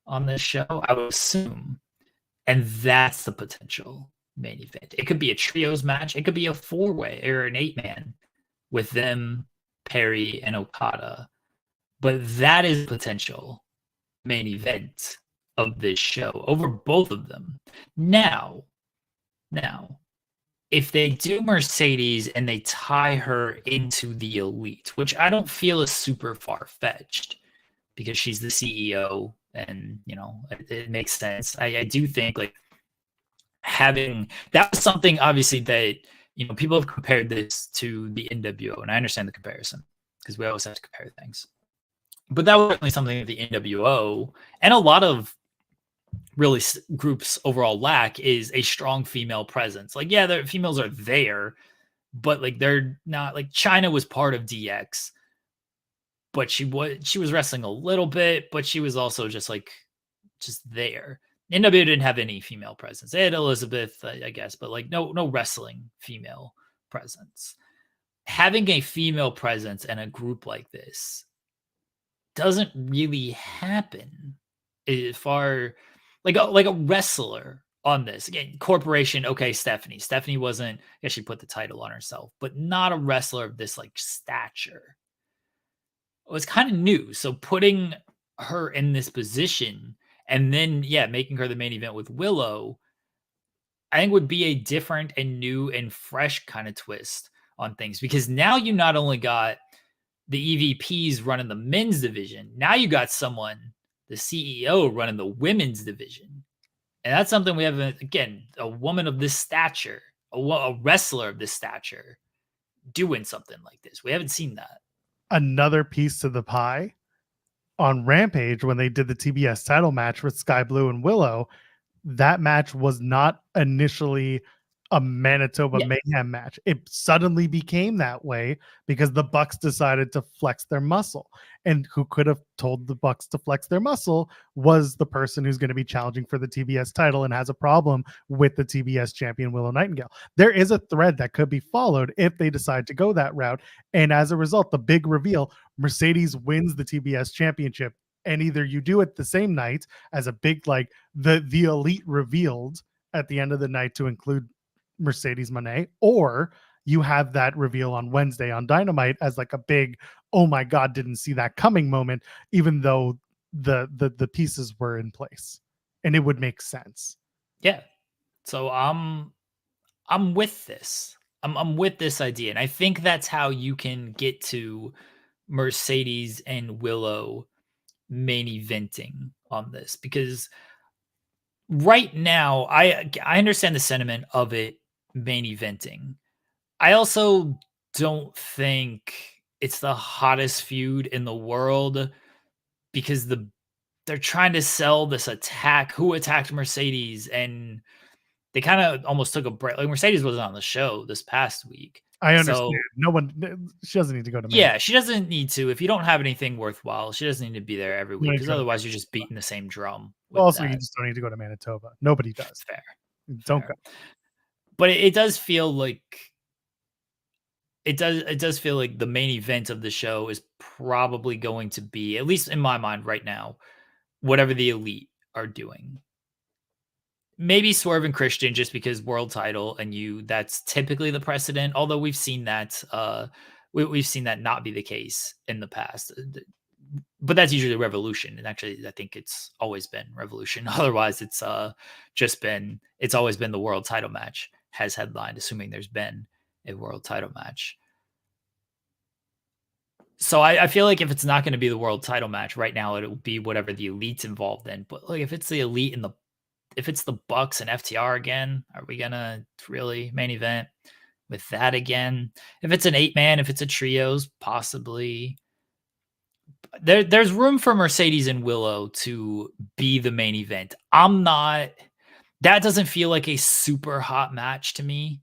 on this show, I would assume. And that's the potential main event. It could be a trios match. It could be a 4-way or an 8-man with them, Perry, and Okada. But that is potential main event of this show over both of them. Now, if they do Mercedes and they tie her into the Elite, which I don't feel is super far-fetched because she's the CEO and, you know, it makes sense. I do think like having that was something obviously that, you know, people have compared this to the NWO, and I understand the comparison because we always have to compare things. But that was certainly something that the NWO and a lot of really groups overall lack is a strong female presence. Like, yeah, the females are there, but like they're not like China was part of DX, but she was wrestling a little bit, but she was also just there. NWO didn't have any female presence. They had Elizabeth, I guess, but like no wrestling female presence. Having a female presence in a group like this doesn't really happen far like a wrestler on this. Again, corporation, okay, Stephanie wasn't, I guess she put the title on herself, but not a wrestler of this like stature. It was kind of new. So putting her in this position and then making her the main event with Willow, I think would be a different and new and fresh kind of twist on things, because now you not only got the EVPs running the men's division, now you got someone, the CEO, running the women's division. And that's something we haven't, again, a woman of this stature, a wrestler of this stature doing something like this. We haven't seen that. Another piece to the pie on Rampage when they did the TBS title match with Sky Blue and Willow, that match was not initially a Manitoba Mayhem match. It suddenly became that way because the Bucks decided to flex their muscle. And who could have told the Bucks to flex their muscle was the person who's going to be challenging for the TBS title and has a problem with the TBS champion Willow Nightingale. There is a thread that could be followed if they decide to go that route. And as a result, the big reveal, Mercedes wins the TBS championship. And either you do it the same night as a big, like the Elite revealed at the end of the night to include Mercedes Mone, or you have that reveal on Wednesday on Dynamite as like a big, oh my God, didn't see that coming moment, even though the pieces were in place, and it would make sense. Yeah. So I'm with this. I'm with this idea, and I think that's how you can get to Mercedes and Willow main eventing on this, because right now I understand the sentiment of it main eventing. I also don't think it's the hottest feud in the world, because they're trying to sell this attack, who attacked Mercedes, and they kind of almost took a break. Like, Mercedes wasn't on the show this past week. I understand. So, she doesn't need to go to. Yeah, she doesn't need to. If you don't have anything worthwhile, she doesn't need to be there every week, because otherwise you're just beating the same drum. Also, you just don't need to go to Manitoba. Nobody does. Fair. Don't go. But it does feel like it does feel like the main event of the show is probably going to be, at least in my mind right now, whatever the Elite are doing. Maybe Swerve and Christian, just because world title, and that's typically the precedent. Although we've seen that we've seen that not be the case in the past. But that's usually Revolution, and actually I think it's always been Revolution. Otherwise it's always been the world title match has headlined, assuming there's been a world title match. So I feel like if it's not going to be the world title match right now, it'll be whatever the Elite's involved in. But like, if it's the Elite and if it's the Bucks and FTR again, are we gonna really main event with that again? If it's an 8-man, if it's a trios, possibly. There's room for Mercedes and Willow to be the main event. That doesn't feel like a super hot match to me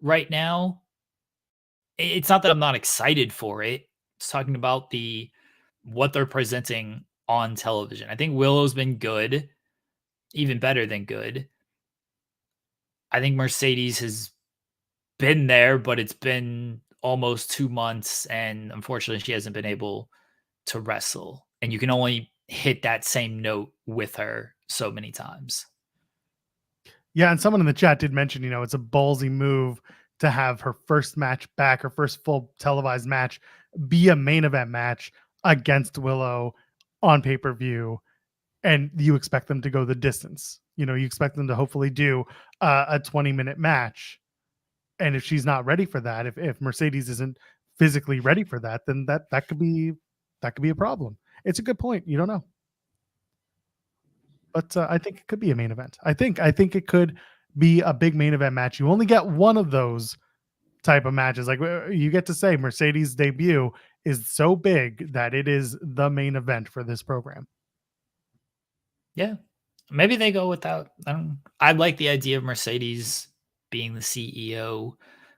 right now. It's not that I'm not excited for it. It's talking about what they're presenting on television. I think Willow's been good, even better than good. I think Mercedes has been there, but it's been almost 2 months, and unfortunately she hasn't been able to wrestle. And you can only hit that same note with her so many times. Yeah, and someone in the chat did mention, it's a ballsy move to have her first match back, her first full televised match, be a main event match against Willow on pay-per-view, and you expect them to go the distance. You expect them to hopefully do a 20-minute match. And if she's not ready for that, if Mercedes isn't physically ready for that, then that could be a problem. It's a good point. You don't know. But I think it could be a main event. I think it could be a big main event match. You only get one of those type of matches. Like, you get to say Mercedes' debut is so big that it is the main event for this program. Yeah. Maybe they go without. I like the idea of Mercedes being the CEO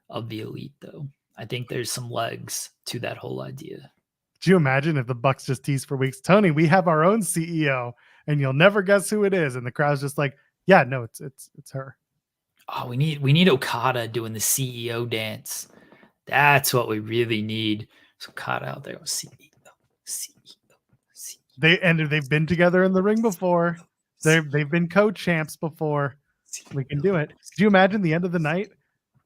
of the Elite, though. I think there's some legs to that whole idea. Do you imagine if the Bucks just tease for weeks, Tony, we have our own CEO and you'll never guess who it is, and the crowd's just like, yeah, no, it's her. Oh, we need Okada doing the CEO dance. That's what we really need. So Okada out there, CEO. They've been together in the ring before. They've been co-champs before. We can do it. Could you imagine the end of the night?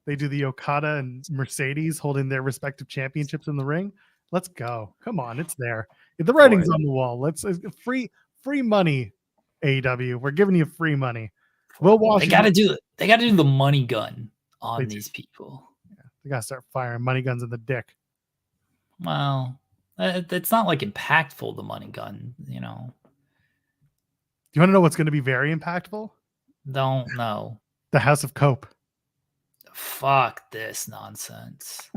They do the Okada and Mercedes holding their respective championships in the ring. Let's go. Come on, it's there. The writing's on the wall. Let's free money, AEW. We're giving you free money. We'll watch. They got to do the money gun on these people. Yeah, they got to start firing money guns in the dick. Well, it's not like impactful, the money gun, Do you want to know what's going to be very impactful? Don't know. The House of Cope. Fuck this nonsense.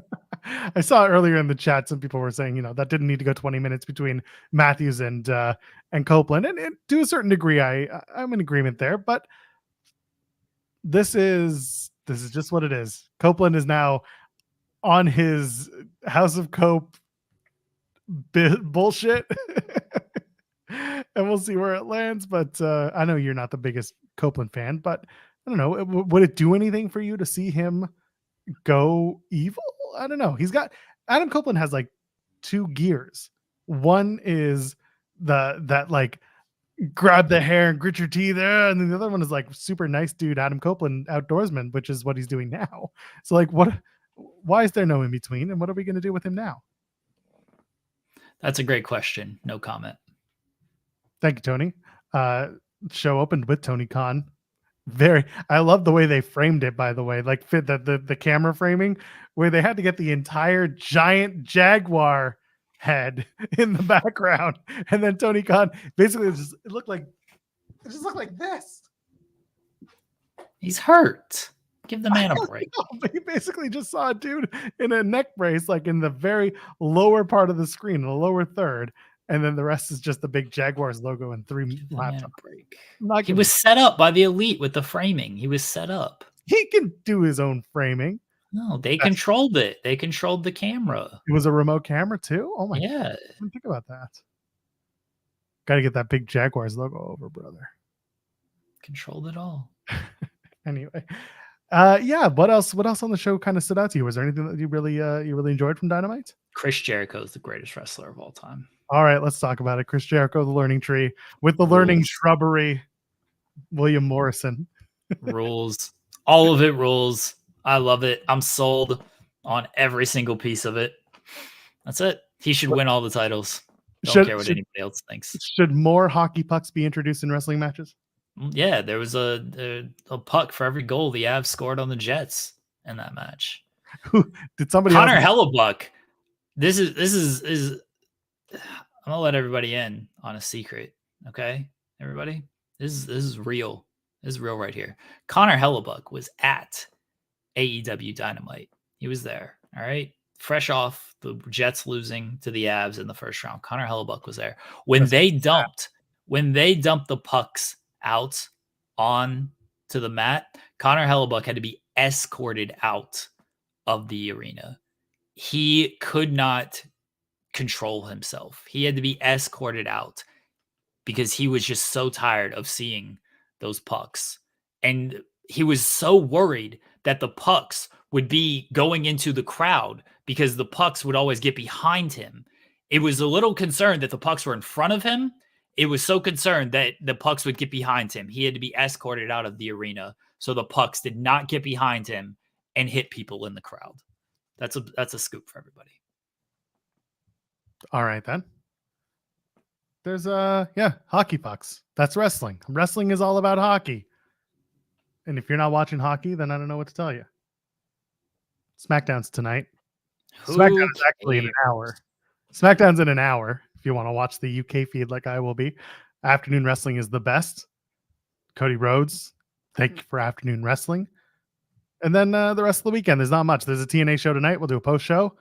I saw earlier in the chat some people were saying, that didn't need to go 20 minutes between Matthews and Copeland, and to a certain degree, I'm in agreement there. But this is just what it is. Copeland is now on his House of Cope bullshit, and we'll see where it lands. But I know you're not the biggest Copeland fan, but I don't know. Would it do anything for you to see him go evil? I don't know. Adam Copeland has like 2 gears. One is that like grab the hair and grit your teeth there, and then the other one is like super nice dude Adam Copeland outdoorsman, which is what he's doing now. So like, why is there no in between, and what are we going to do with him now? That's a great question. No comment. Thank you, Tony. Show opened with Tony Khan. I love the way they framed it, by the way, like the camera framing, where they had to get the entire giant jaguar head in the background, and then Tony Khan basically it just looked like this. He's hurt. Give the man a break. He basically just saw a dude in a neck brace, like in the very lower part of the screen, the lower third, and then the rest is just the big Jaguars logo and 3 laptops. Break. He was set up by the Elite with the framing. He was set up. He can do his own framing. No, they controlled it. They controlled the camera. It was a remote camera too? Oh my God. Yeah. I didn't think about that. Got to get that big Jaguars logo over, brother. Controlled it all. Anyway. Yeah, what else on the show kind of stood out to you? Was there anything that you really enjoyed from Dynamite? Chris Jericho is the greatest wrestler of all time. All right, let's talk about it. Chris Jericho, the learning tree with the learning shrubbery. William Morrison. Rules. All of it rules. I love it. I'm sold on every single piece of it. That's it. He should win all the titles. Don't care what anybody else thinks. Should more hockey pucks be introduced in wrestling matches? Yeah, there was a puck for every goal the Avs scored on the Jets in that match. Did somebody Connor Hellebuck? This is I'm gonna let everybody in on a secret. Okay, everybody, this is real. This is real right here. Connor Hellebuck was at AEW Dynamite. He was there. All right, fresh off the Jets losing to the Avs in the first round. Connor Hellebuck was there when they dumped the pucks out on to the mat. Connor Hellebuck had to be escorted out of the arena. He could not control himself. He had to be escorted out because he was just so tired of seeing those pucks. And he was so worried that the pucks would be going into the crowd because the pucks would always get behind him. It was a little concerned that the pucks were in front of him. It was so concerned that the pucks would get behind him. He had to be escorted out of the arena so the pucks did not get behind him and hit people in the crowd. That's a scoop for everybody. All right, then. There's hockey pucks. That's wrestling. Wrestling is all about hockey. And if you're not watching hockey, then I don't know what to tell you. SmackDown's tonight. SmackDown is actually in an hour. SmackDown's in an hour. If you want to watch the UK feed like I will be. Afternoon wrestling is the best. Cody Rhodes, thank you for afternoon wrestling. And then the rest of the weekend, there's not much. There's a TNA show tonight. We'll do a post show.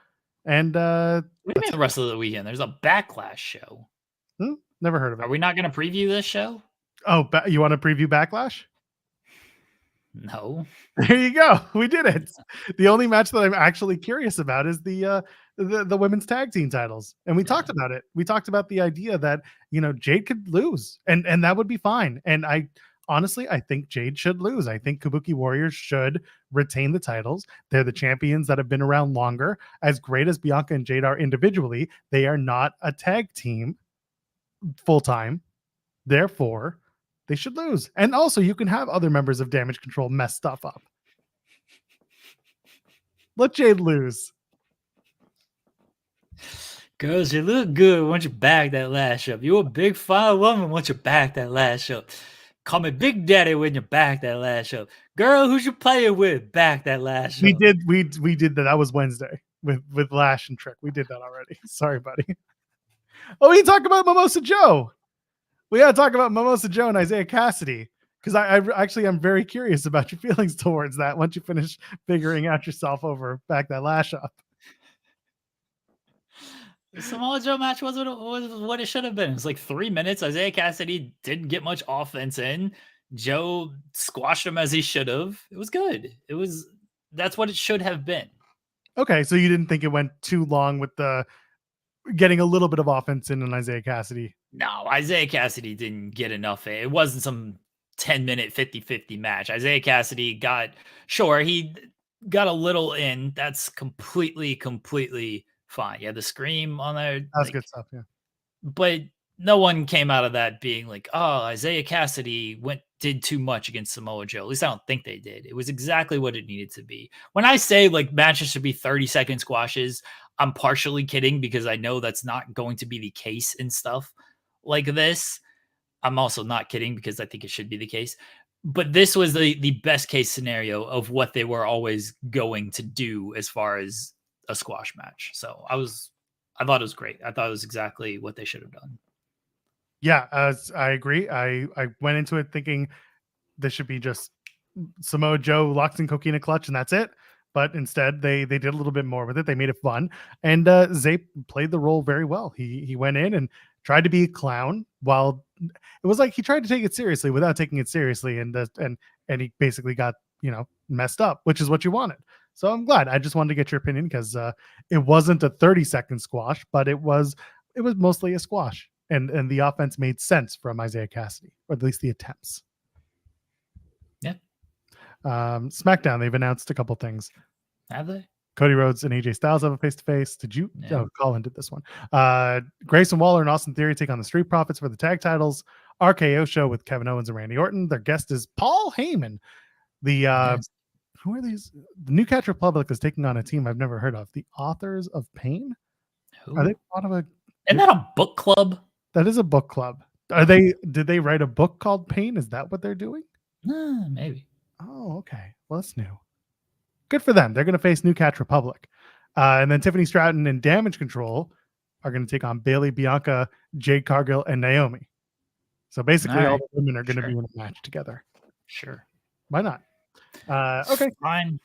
And what do you mean the rest of the weekend? There's a Backlash show. Never heard of it. Are we not going to preview this show? Oh, you want to preview Backlash? No. There you go. We did it. The only match that I'm actually curious about is the women's tag team titles. And we talked about it. We talked about the idea that, Jade could lose and that would be fine. And honestly, I think Jade should lose. I think Kabuki Warriors should retain the titles. They're the champions that have been around longer. As great as Bianca and Jade are individually, they are not a tag team full-time. Therefore, they should lose. And also, you can have other members of Damage Control mess stuff up. Let Jade lose. Girls, you look good. Why don't you back that lash up? You're a big, fine woman. Why don't you back that lash up? Call me Big Daddy when you back that lash up. Girl, who's you playing with? Back that lash up. We did that. That was Wednesday with Lash and Trick. We did that already. Sorry, buddy. Oh, we talk about Mimosa Joe. We got to talk about Mimosa Joe and Isaiah Cassidy because I'm very curious about your feelings towards that once you finish figuring out yourself over back that lash up. The Samoa Joe match was what it should have been. It was like 3 minutes. Isaiah Cassidy didn't get much offense in. Joe squashed him as he should have. It was good. That's what it should have been. Okay, so you didn't think it went too long with the getting a little bit of offense in Isaiah Cassidy? No, Isaiah Cassidy didn't get enough. It wasn't some 10-minute 50-50 match. Isaiah Cassidy he got a little in. That's completely fine. Yeah, the scream on there. That's good stuff, yeah. But no one came out of that being like, oh, Isaiah Cassidy did too much against Samoa Joe. At least I don't think they did. It was exactly what it needed to be. When I say like matches should be 30-second squashes, I'm partially kidding because I know that's not going to be the case in stuff like this. I'm also not kidding because I think it should be the case. But this was the best case scenario of what they were always going to do as far as a squash match. So I I thought it was great. I thought it was exactly what they should have done. Yeah, I agree. I went into it thinking this should be just Samoa Joe locks in Coquina Clutch and that's it. But instead, they did a little bit more with it. They made it fun, and Zay played the role very well. He went in and tried to be a clown while it was like he tried to take it seriously without taking it seriously, and he basically got messed up, which is what you wanted. So I'm glad. I just wanted to get your opinion because it wasn't a 30-second squash, but it was mostly a squash, and the offense made sense from Isaiah Cassidy, or at least the attempts. Yeah. SmackDown, they've announced a couple things. Have they? Cody Rhodes and AJ Styles have a face-to-face. Did you? Yeah. Oh, Colin did this one. Grayson Waller and Austin Theory take on the Street Profits for the tag titles. RKO show with Kevin Owens and Randy Orton. Their guest is Paul Heyman. Who are these? The New Catch Republic is taking on a team I've never heard of. The Authors of Pain. Who? Are they part of a? Isn't that a book club? That is a book club. Are they? Did they write a book called Pain? Is that what they're doing? Maybe. Oh, okay. Well, that's new. Good for them. They're going to face New Catch Republic. And then Tiffany Stratton and Damage Control are going to take on Bailey, Bianca, Jade Cargill, and Naomi. So basically, all the women are going to be in a match together. Sure. Why not? Okay. Fine.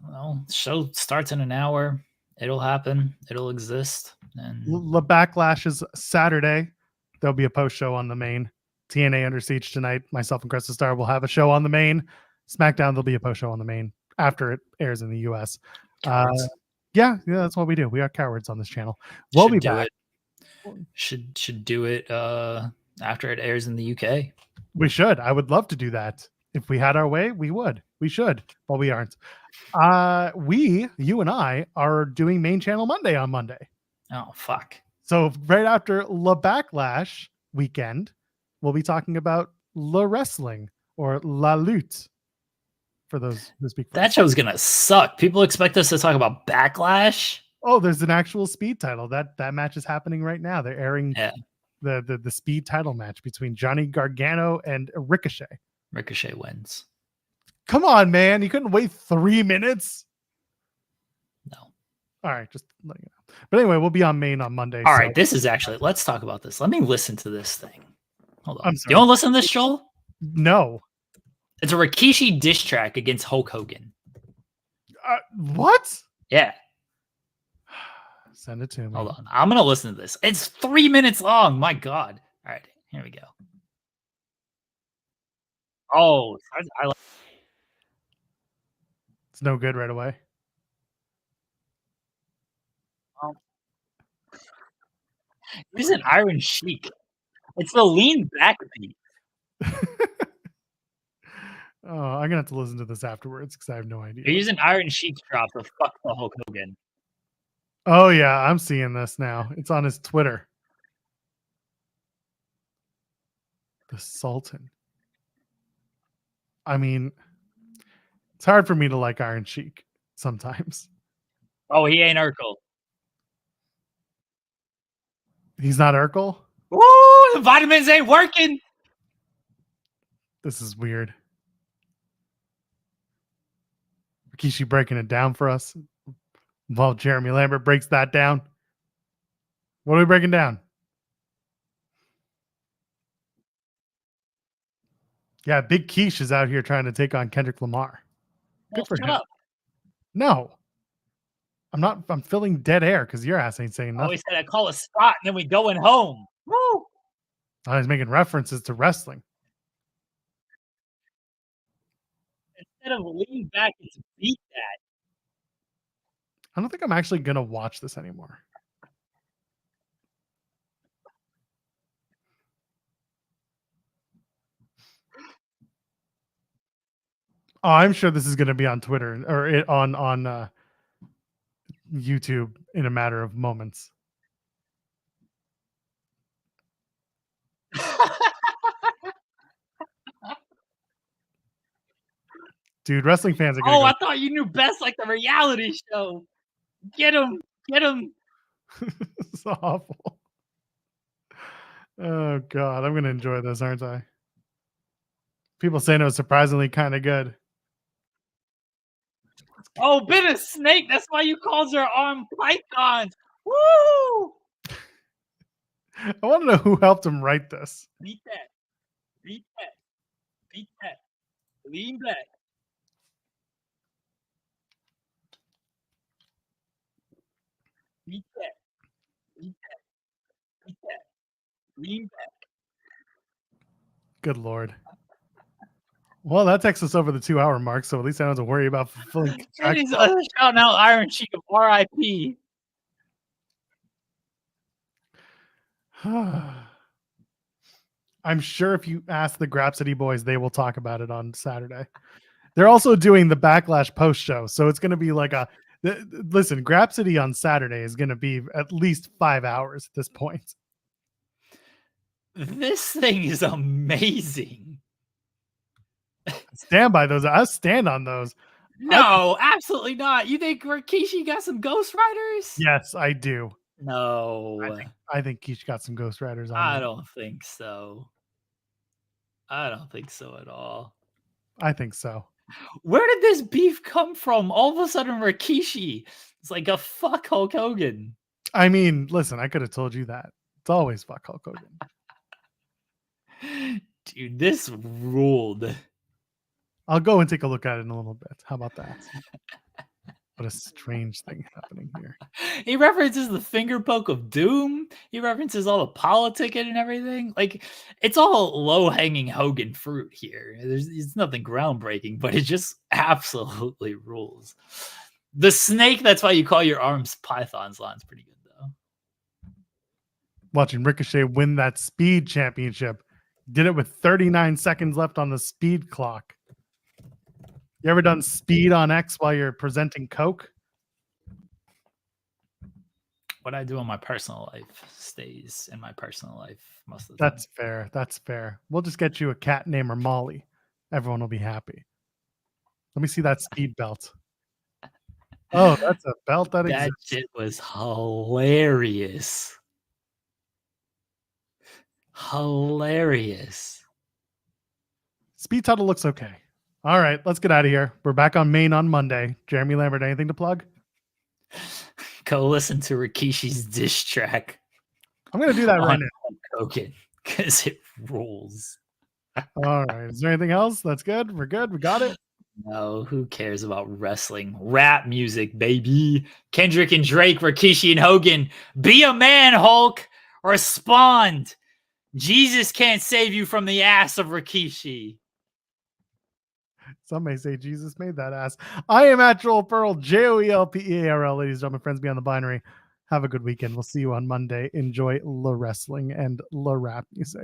Well, show starts in an hour. It'll happen. It'll exist. And The Backlash is Saturday. There'll be a post show on the main. TNA Under Siege tonight. Myself and Cresta Star will have a show on the main. SmackDown, there'll be a post show on the main after it airs in the US. Yeah, that's what we do. We are cowards on this channel. We'll be back. Should do it after it airs in the UK. We should. I would love to do that. If we had our way, we would. We should, but we aren't. You and I are doing main channel Monday on Monday. Oh, fuck. So right after La Backlash weekend, we'll be talking about La Wrestling or La Lutte for those who speak French. That show's gonna suck. People expect us to talk about Backlash. Oh, there's an actual speed title. That match is happening right now. They're airing the speed title match between Johnny Gargano and Ricochet. Ricochet wins. Come on, man. You couldn't wait 3 minutes? No. All right, just letting you know. But anyway, we'll be on main on Monday. All right, this is actually, let's talk about this. Let me listen to this thing. Hold on. I'm sorry. You want to listen to this, Joel? No. It's a Rikishi diss track against Hulk Hogan. What? Yeah. Send it to me. Hold on. I'm going to listen to this. It's 3 minutes long. My God. All right. Here we go. Oh, I like. It's no good right away. He's an Iron Sheik. It's the lean back beat. Oh, I'm gonna have to listen to this afterwards because I have no idea. They're using Iron Sheik drop to fuck the Hulk Hogan. Oh yeah, I'm seeing this now. It's on his Twitter. The Sultan. I mean, it's hard for me to like Iron Sheik sometimes. Oh, he ain't Urkel. He's not Urkel? Woo! The vitamins ain't working. This is weird. Rikishi breaking it down for us. Well, Jeremy Lambert breaks that down. What are we breaking down? Yeah, Big Quiche is out here trying to take on Kendrick Lamar. Good for him. Up. No. I'm filling dead air because your ass ain't saying nothing. Oh, he said I call a spot and then we going home. Woo! Oh, he's making references to wrestling. Instead of lean back, it's beat that. I don't think I'm actually going to watch this anymore. Oh, I'm sure this is going to be on Twitter or on YouTube in a matter of moments. Dude, wrestling fans are going I thought you knew best, like the reality show. Get him. It's awful. Oh God, I'm going to enjoy this, aren't I? People saying it was surprisingly kind of good. Oh, bit of snake. That's why you called your arm pythons. Woo! I want to know who helped him write this. Beat that. Beat that. Beat that. Lean back. Beat that. Beat that. Beat that. Lean back. Good Lord. Well, that takes us over the 2-hour mark, so at least I don't have to worry about fulfilling He's shouting out Iron Sheik of RIP. I'm sure if you ask the Grapsody boys, they will talk about it on Saturday. They're also doing the Backlash post show, so it's going to be like listen, Grapsody on Saturday is going to be at least 5 hours at this point. This thing is amazing. Stand by those. I stand on those. No, absolutely not. You think Rikishi got some Ghost Riders? Yes, I do. No. I think Kish got some Ghost Riders on. I don't think so. I don't think so at all. I think so. Where did this beef come from? All of a sudden, Rikishi is like a fuck Hulk Hogan. I mean, listen, I could have told you that. It's always fuck Hulk Hogan. Dude, this ruled. I'll go and take a look at it in a little bit. How about that? What a strange thing happening here. He references the finger poke of doom. He references all the politicking and everything. Like, it's all low-hanging Hogan fruit here. It's nothing groundbreaking, but it just absolutely rules. The snake, that's why you call your arms pythons, line's pretty good, though. Watching Ricochet win that speed championship. Did it with 39 seconds left on the speed clock. You ever done speed on X while you're presenting Coke? What I do in my personal life stays in my personal life most of the time. That's fair. That's fair. We'll just get you a cat named Molly. Everyone will be happy. Let me see that speed belt. Oh, that's a belt that exists. That shit was hilarious. Hilarious. Speed title looks okay. All right, let's get out of here. We're back on Main on Monday. Jeremy Lambert, anything to plug? Go listen to Rikishi's diss track. I'm going to do that right now. Hogan, because it rules. All right. Is there anything else? That's good. We're good. We got it. No, who cares about wrestling? Rap music, baby. Kendrick and Drake, Rikishi and Hogan. Be a man, Hulk. Respond. Jesus can't save you from the ass of Rikishi. Some may say Jesus made that ass. I am at Joel Pearl, JOELPEARL. Ladies and gentlemen, friends beyond the binary. Have a good weekend. We'll see you on Monday. Enjoy la wrestling and la rap music.